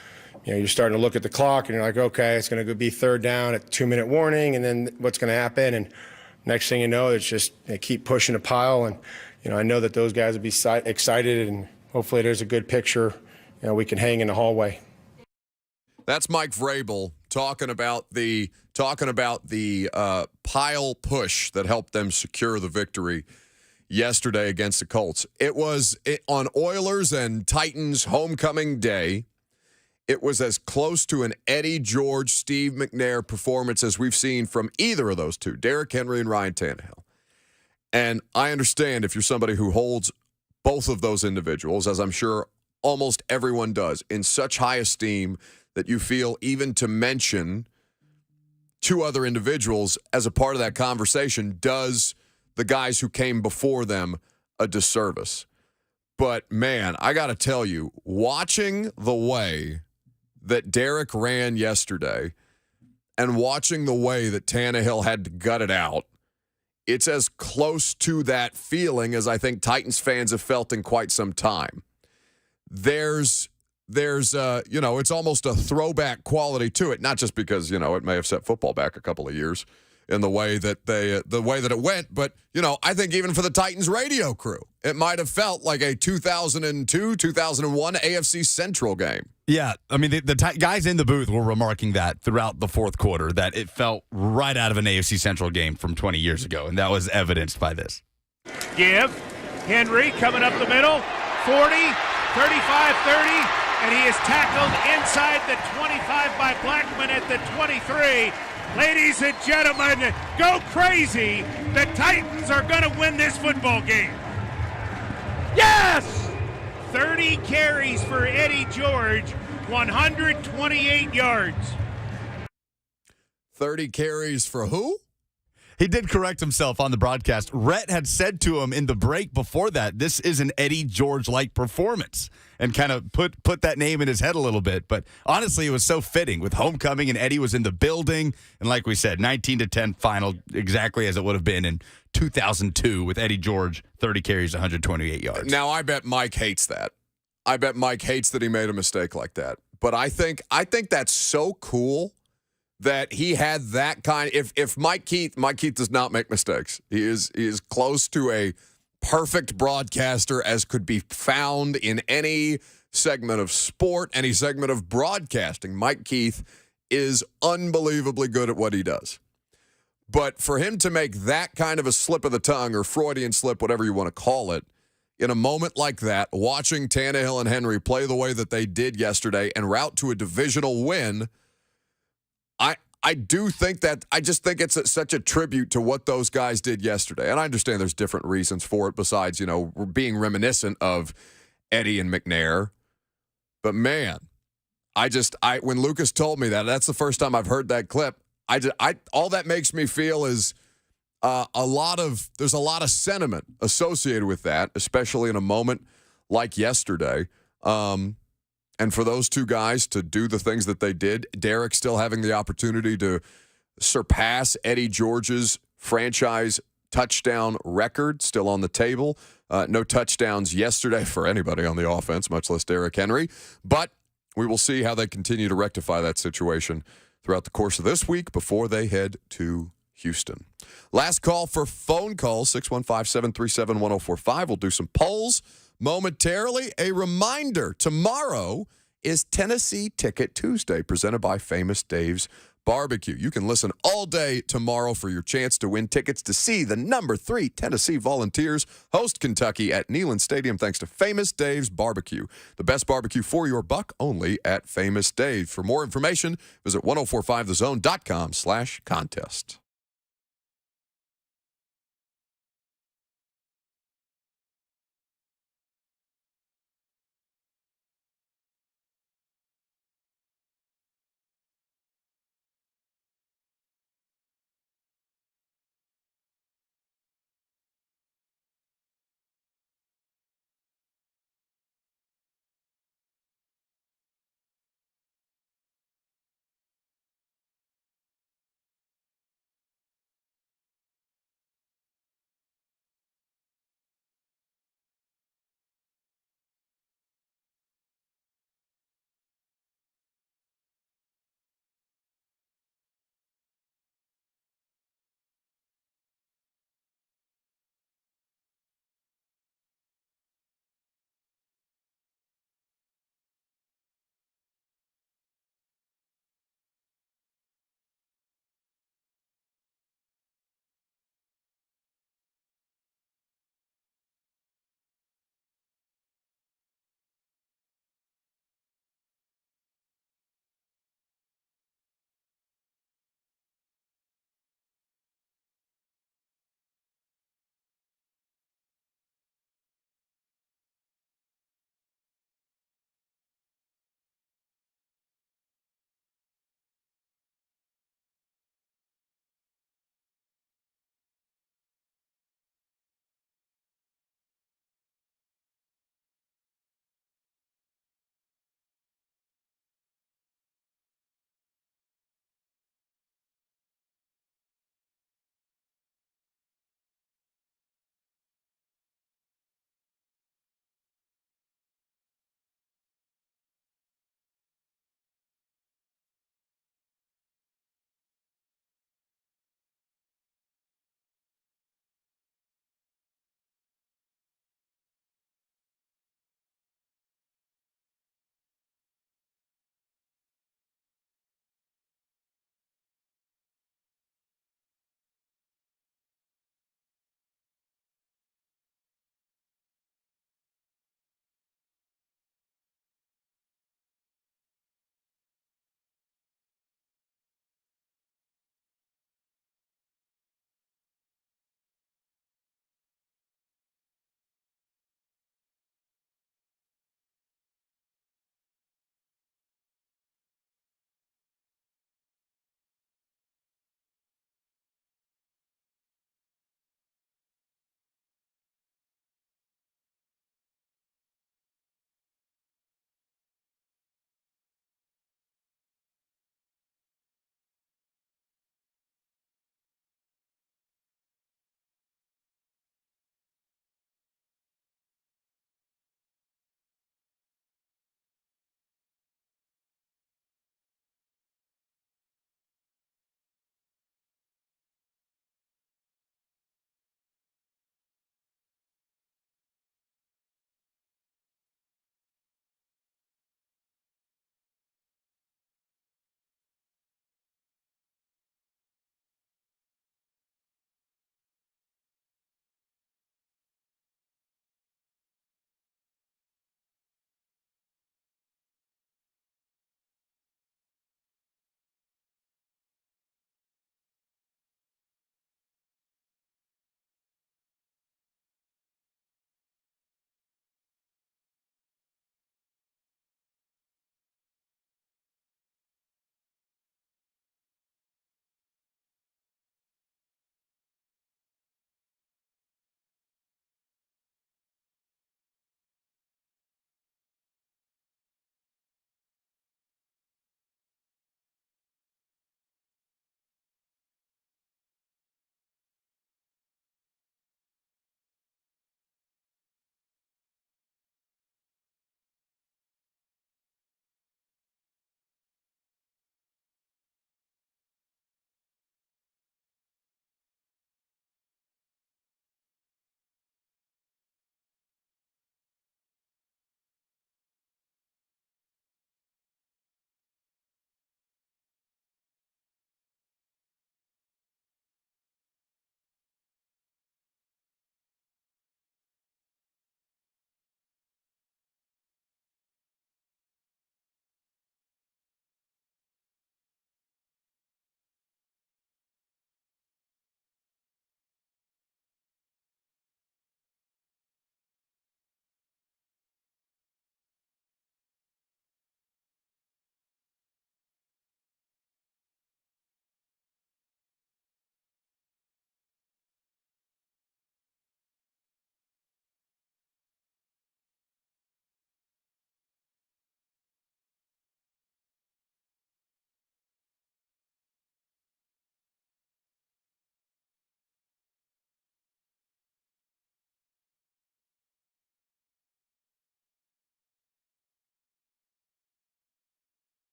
you're starting to look at the clock and you're like, okay, it's going to be third down at 2-minute warning, and then what's going to happen? And next thing you know, it's just they keep pushing the pile, and I know that those guys will be excited, and hopefully there's a good picture we can hang in the hallway. That's Mike Vrabel talking about the pile push that helped them secure the victory yesterday against the Colts. It was on Oilers and Titans homecoming day. It was as close to an Eddie George, Steve McNair performance as we've seen from either of those two, Derrick Henry and Ryan Tannehill. And I understand if you're somebody who holds both of those individuals, as I'm sure almost everyone does, in such high esteem that you feel even to mention two other individuals as a part of that conversation does the guys who came before them a disservice. But, man, I got to tell you, watching the way that Derek ran yesterday and watching the way that Tannehill had to gut it out, it's as close to that feeling as I think Titans fans have felt in quite some time. There's it's almost a throwback quality to it, not just because, it may have set football back a couple of years in the way that it went, but, I think even for the Titans radio crew, it might have felt like a 2002, 2001 AFC Central game. Yeah, I mean, the guys in the booth were remarking that throughout the fourth quarter, that it felt right out of an AFC Central game from 20 years ago, and that was evidenced by this. Give. Henry coming up the middle. 40, 35, 30. And he is tackled inside the 25 by Blackman at the 23. Ladies and gentlemen, go crazy. The Titans are going to win this football game. Yes! 30 carries for Eddie George, 128 yards. 30 carries for who? He did correct himself on the broadcast. Rhett had said to him in the break before that, this is an Eddie George-like performance, and kind of put that name in his head a little bit. But honestly, it was so fitting with homecoming, and Eddie was in the building. And like we said, 19-10 final, exactly as it would have been in 2002 with Eddie George, 30 carries, 128 yards. Now, I bet Mike hates that. I bet Mike hates that he made a mistake like that. But I think that's so cool that he had that kind. If Mike Keith does not make mistakes. He is close to a perfect broadcaster as could be found in any segment of sport, any segment of broadcasting. Mike Keith is unbelievably good at what he does. But for him to make that kind of a slip of the tongue or Freudian slip, whatever you want to call it, in a moment like that, watching Tannehill and Henry play the way that they did yesterday and route to a divisional win, I do think that I just think it's such a tribute to what those guys did yesterday. And I understand there's different reasons for it besides, being reminiscent of Eddie and McNair. But man, when Lucas told me that's the first time I've heard that clip. All that makes me feel is there's a lot of sentiment associated with that, especially in a moment like yesterday. And for those two guys to do the things that they did, Derek still having the opportunity to surpass Eddie George's franchise touchdown record, still on the table. No touchdowns yesterday for anybody on the offense, much less Derrick Henry. But we will see how they continue to rectify that situation throughout the course of this week before they head to Houston. Last call for phone calls, 615-737-1045. We'll do some polls momentarily. A reminder, tomorrow is Tennessee Ticket Tuesday, presented by Famous Dave's Barbecue. You can listen all day tomorrow for your chance to win tickets to see the number 3 Tennessee Volunteers host Kentucky at Neyland Stadium, thanks to Famous Dave's Barbecue. The best barbecue for your buck, only at Famous Dave. For more information, visit 1045thezone.com/contest.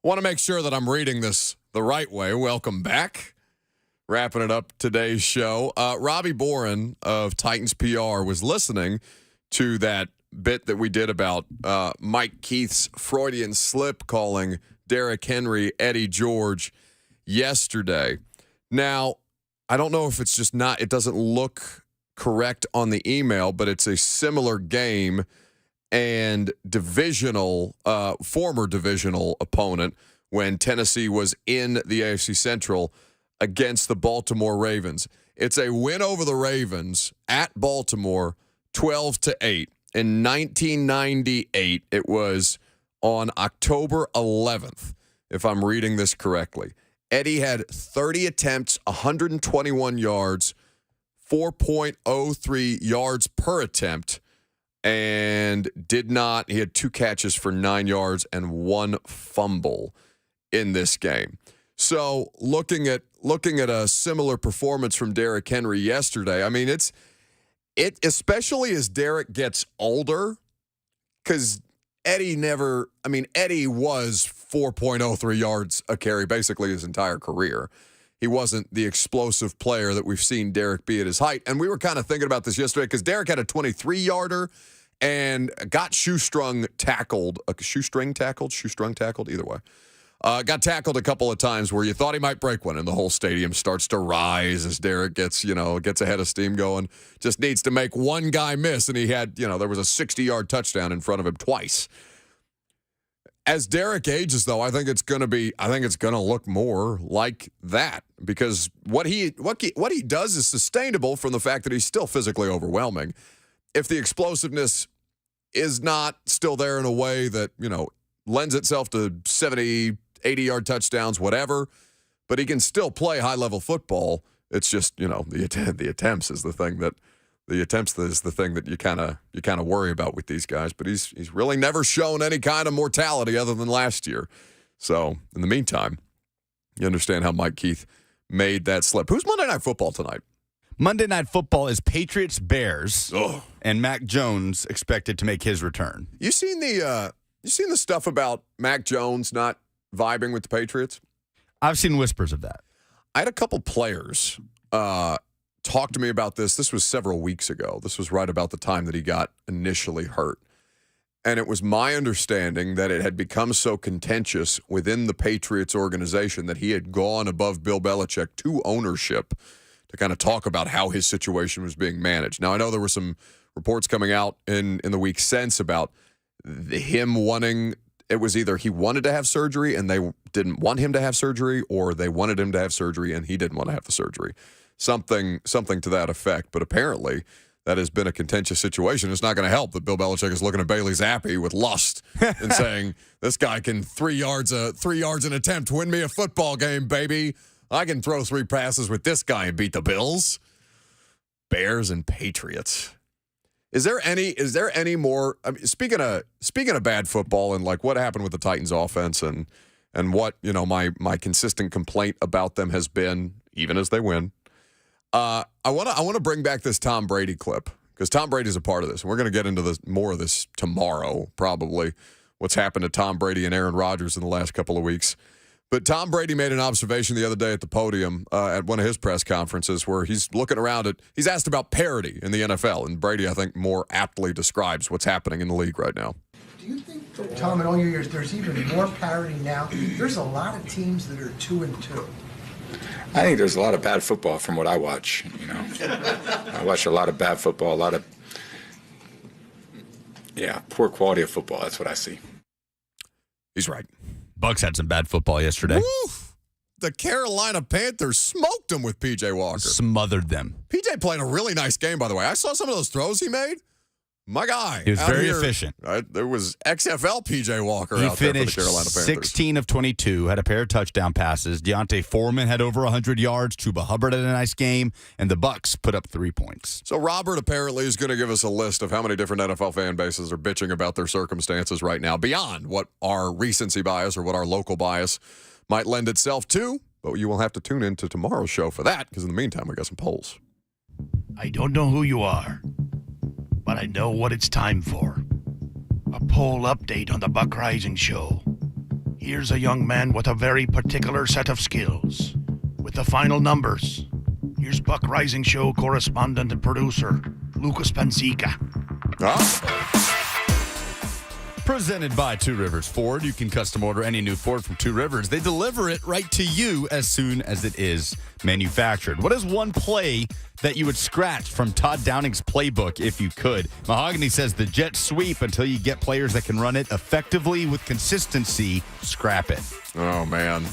Want to make sure that I'm reading this the right way. Welcome back. Wrapping it up today's show. Robbie Boren of Titans PR was listening to that bit that we did about Mike Keith's Freudian slip calling Derrick Henry Eddie George yesterday. Now, I don't know if it's just not, it doesn't look correct on the email, but it's a similar game and former divisional opponent when Tennessee was in the AFC Central against the Baltimore Ravens. It's a win over the Ravens at Baltimore, 12-8. In 1998, it was on October 11th, if I'm reading this correctly. Eddie had 30 attempts, 121 yards, 4.03 yards per attempt, and he had 2 catches for 9 yards and 1 fumble in this game. So looking at a similar performance from Derrick Henry yesterday, I mean, it especially as Derrick gets older, because Eddie was 4.03 yards a carry basically his entire career. He wasn't the explosive player that we've seen Derrick be at his height. And we were kind of thinking about this yesterday because Derrick had a 23-yarder and got shoestring tackled, either way. Got tackled a couple of times where you thought he might break one, and the whole stadium starts to rise as Derrick gets ahead of steam going. Just needs to make one guy miss, and he had, there was a 60-yard touchdown in front of him twice. As Derrick ages, though, I think it's going to look more like that because what he does is sustainable from the fact that he's still physically overwhelming. If the explosiveness is not still there in a way that, lends itself to 70, 80-yard touchdowns, whatever, but he can still play high-level football. It's just, the attempts is the thing that you kind of worry about with these guys. But he's really never shown any kind of mortality other than last year. So in the meantime, you understand how Mike Keith made that slip. Who's Monday Night Football tonight? Monday Night Football is Patriots-Bears, and Mac Jones expected to make his return. You seen the stuff about Mac Jones not vibing with the Patriots? I've seen whispers of that. I had a couple players talk to me about this. This was several weeks ago. This was right about the time that he got initially hurt. And it was my understanding that it had become so contentious within the Patriots organization that he had gone above Bill Belichick to ownership to kind of talk about how his situation was being managed. Now, I know there were some reports coming out in the week since about him wanting, it was either he wanted to have surgery and they didn't want him to have surgery, or they wanted him to have surgery and he didn't want to have the surgery. Something to that effect. But apparently that has been a contentious situation. It's not going to help that Bill Belichick is looking at Bailey Zappi with lust and saying, this guy can 3 yards an attempt win me a football game, baby. I can throw 3 passes with this guy and beat the Bills. Bears and Patriots. Is there any more? I mean, speaking of bad football and like what happened with the Titans offense and what my consistent complaint about them has been, even as they win. I want to bring back this Tom Brady clip because Tom Brady's a part of this, and we're going to get into more of this tomorrow, probably. What's happened to Tom Brady and Aaron Rodgers in the last couple of weeks. But Tom Brady made an observation the other day at the podium at one of his press conferences where he's looking around at, he's asked about parity in the NFL, and Brady, I think, more aptly describes what's happening in the league right now. Do you think, Tom, in all your years, there's even more parity now? There's a lot of teams that are 2-2. I think there's a lot of bad football from what I watch, I watch a lot of bad football, a lot of, poor quality of football. That's what I see. He's right. Bucks had some bad football yesterday. Woo! The Carolina Panthers smoked them with P.J. Walker. Smothered them. P.J. played a really nice game, by the way. I saw some of those throws he made. My guy. He was very efficient. There was XFL P.J. Walker out there for the Carolina Panthers. 16 of 22, had a pair of touchdown passes. Deontay Foreman had over 100 yards. Chuba Hubbard had a nice game. And the Bucks put up 3 points. So Robert apparently is going to give us a list of how many different NFL fan bases are bitching about their circumstances right now, beyond what our recency bias or what our local bias might lend itself to. But you will have to tune in to tomorrow's show for that, because in the meantime, we got some polls. I don't know who you are, but I know what it's time for. A poll update on the Buck Reising Show. Here's a young man with a very particular set of skills. With the final numbers, here's Buck Reising Show correspondent and producer, Lucas Panzica. Presented by Two Rivers Ford. You can custom order any new Ford from Two Rivers. They deliver it right to you as soon as it is manufactured. What is one play that you would scratch from Todd Downing's playbook if you could? Mahogany says the jet sweep until you get players that can run it effectively with consistency. Scrap it. Oh, man.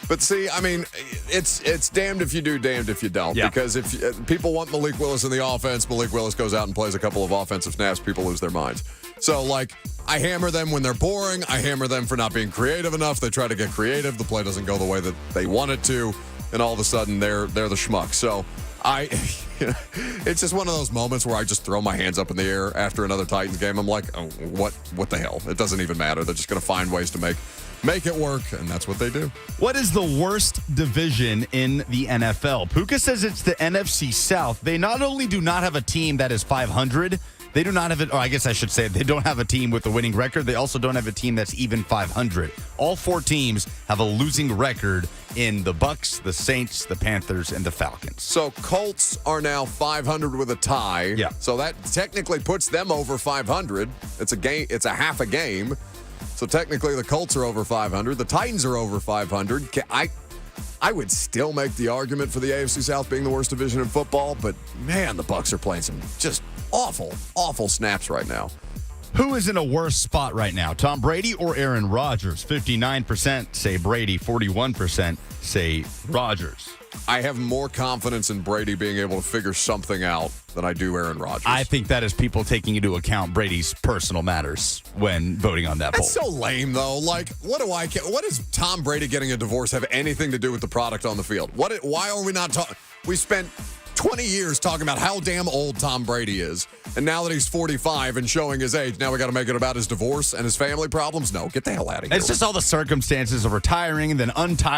But see, I mean, it's damned if you do, damned if you don't. Yeah. Because if people want Malik Willis in the offense, Malik Willis goes out and plays a couple of offensive snaps, people lose their minds. So, like, I hammer them when they're boring. I hammer them for not being creative enough. They try to get creative. The play doesn't go the way that they want it to. And all of a sudden, they're the schmuck. So, it's just one of those moments where I just throw my hands up in the air after another Titans game. I'm like, oh, what the hell? It doesn't even matter. They're just going to find ways to make it work, and that's what they do. What is the worst division in the NFL? Puka says it's the NFC South. They not only do not have a team that is 500, they do not have it, or I guess I should say they don't have a team with a winning record. They also don't have a team that's even 500. All four teams have a losing record in the Bucs, the Saints, the Panthers, and the Falcons. So Colts are now 500 with a tie. Yeah. So that technically puts them over 500. It's a game. It's a half a game. So technically the Colts are over 500. The Titans are over 500. I would still make the argument for the AFC South being the worst division in football, but man, the Bucs are playing some just awful snaps right now. Who is in a worse spot right now, Tom Brady or Aaron Rodgers? 59% say Brady, 41% say Rodgers. I have more confidence in Brady being able to figure something out than I do Aaron Rodgers. I think that is people taking into account Brady's personal matters when voting on that poll. That's so lame, though. Like, what do I care? What does Tom Brady getting a divorce have anything to do with the product on the field? Why are we not talking? We spent 20 years talking about how damn old Tom Brady is. And now that he's 45 and showing his age, now we got to make it about his divorce and his family problems? No, get the hell out of here. It's just all the circumstances of retiring and then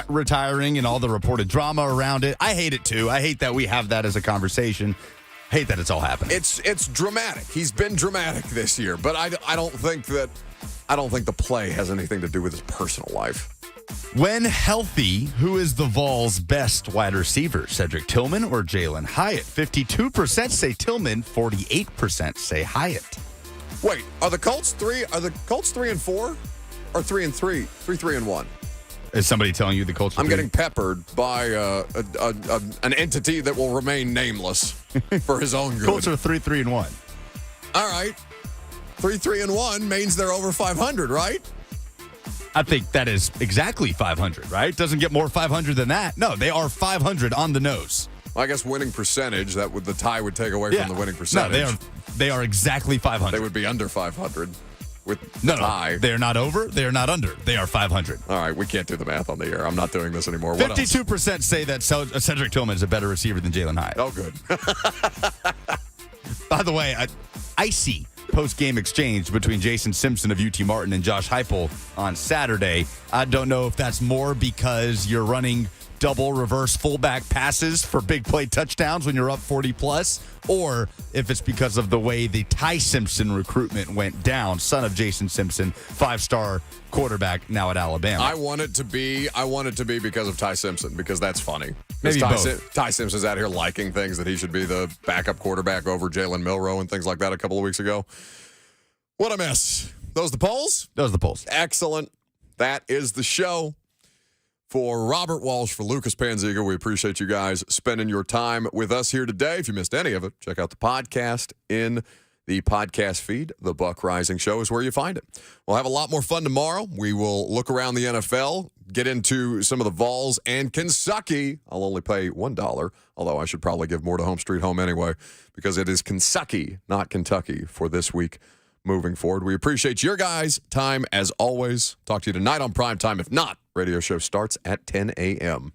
retiring and all the reported drama around it. I hate it, too. I hate that we have that as a conversation. Hate that it's all happening. It's dramatic. He's been dramatic this year, but I don't think the play has anything to do with his personal life. When healthy, who is the Vols' best wide receiver? Cedric Tillman or Jalen Hyatt? 52% say Tillman, 48% say Hyatt. Wait, are the Colts 3-4 or 3-3? 3-3-1. Is somebody telling you the Colts are I'm getting peppered by an entity that will remain nameless for his own good. Colts are 3-3-1. All right. 3-3-1 means they're over 500, right? I think that is exactly 500, right? Doesn't get more 500 than that. No, they are 500 on the nose. Well, I guess winning percentage, the tie would take away from the winning percentage. No, they are exactly 500. They would be under 500 with the tie. No, they are not over. They are not under. They are 500. All right, we can't do the math on the air. I'm not doing this anymore. What 52% say that Cedric Tillman is a better receiver than Jalen Hyatt. Oh, good. By the way, icy post-game exchange between Jason Simpson of UT Martin and Josh Heupel on Saturday. I don't know if that's more because you're running double reverse fullback passes for big play touchdowns when you're up 40+, or if it's because of the way the Ty Simpson recruitment went down. Son of Jason Simpson, 5-star quarterback now at Alabama. I want it to be because of Ty Simpson, because that's funny. Maybe both. Ty Simpson's out here liking things that he should be the backup quarterback over Jalen Milroe and things like that a couple of weeks ago. What a mess. Those the polls? Those the polls. Excellent. That is the show. For Robert Walsh, for Lucas Panziga, we appreciate you guys spending your time with us here today. If you missed any of it, check out the podcast in the podcast feed. The Buck Reising Show is where you find it. We'll have a lot more fun tomorrow. We will look around the NFL, get into some of the Vols and Kentucky. I'll only pay $1, although I should probably give more to Home Street Home anyway, because it is Kentucky, not Kentucky, for this week moving forward. We appreciate your guys' time as always. Talk to you tonight on Prime Time. If not, radio show starts at 10 a.m.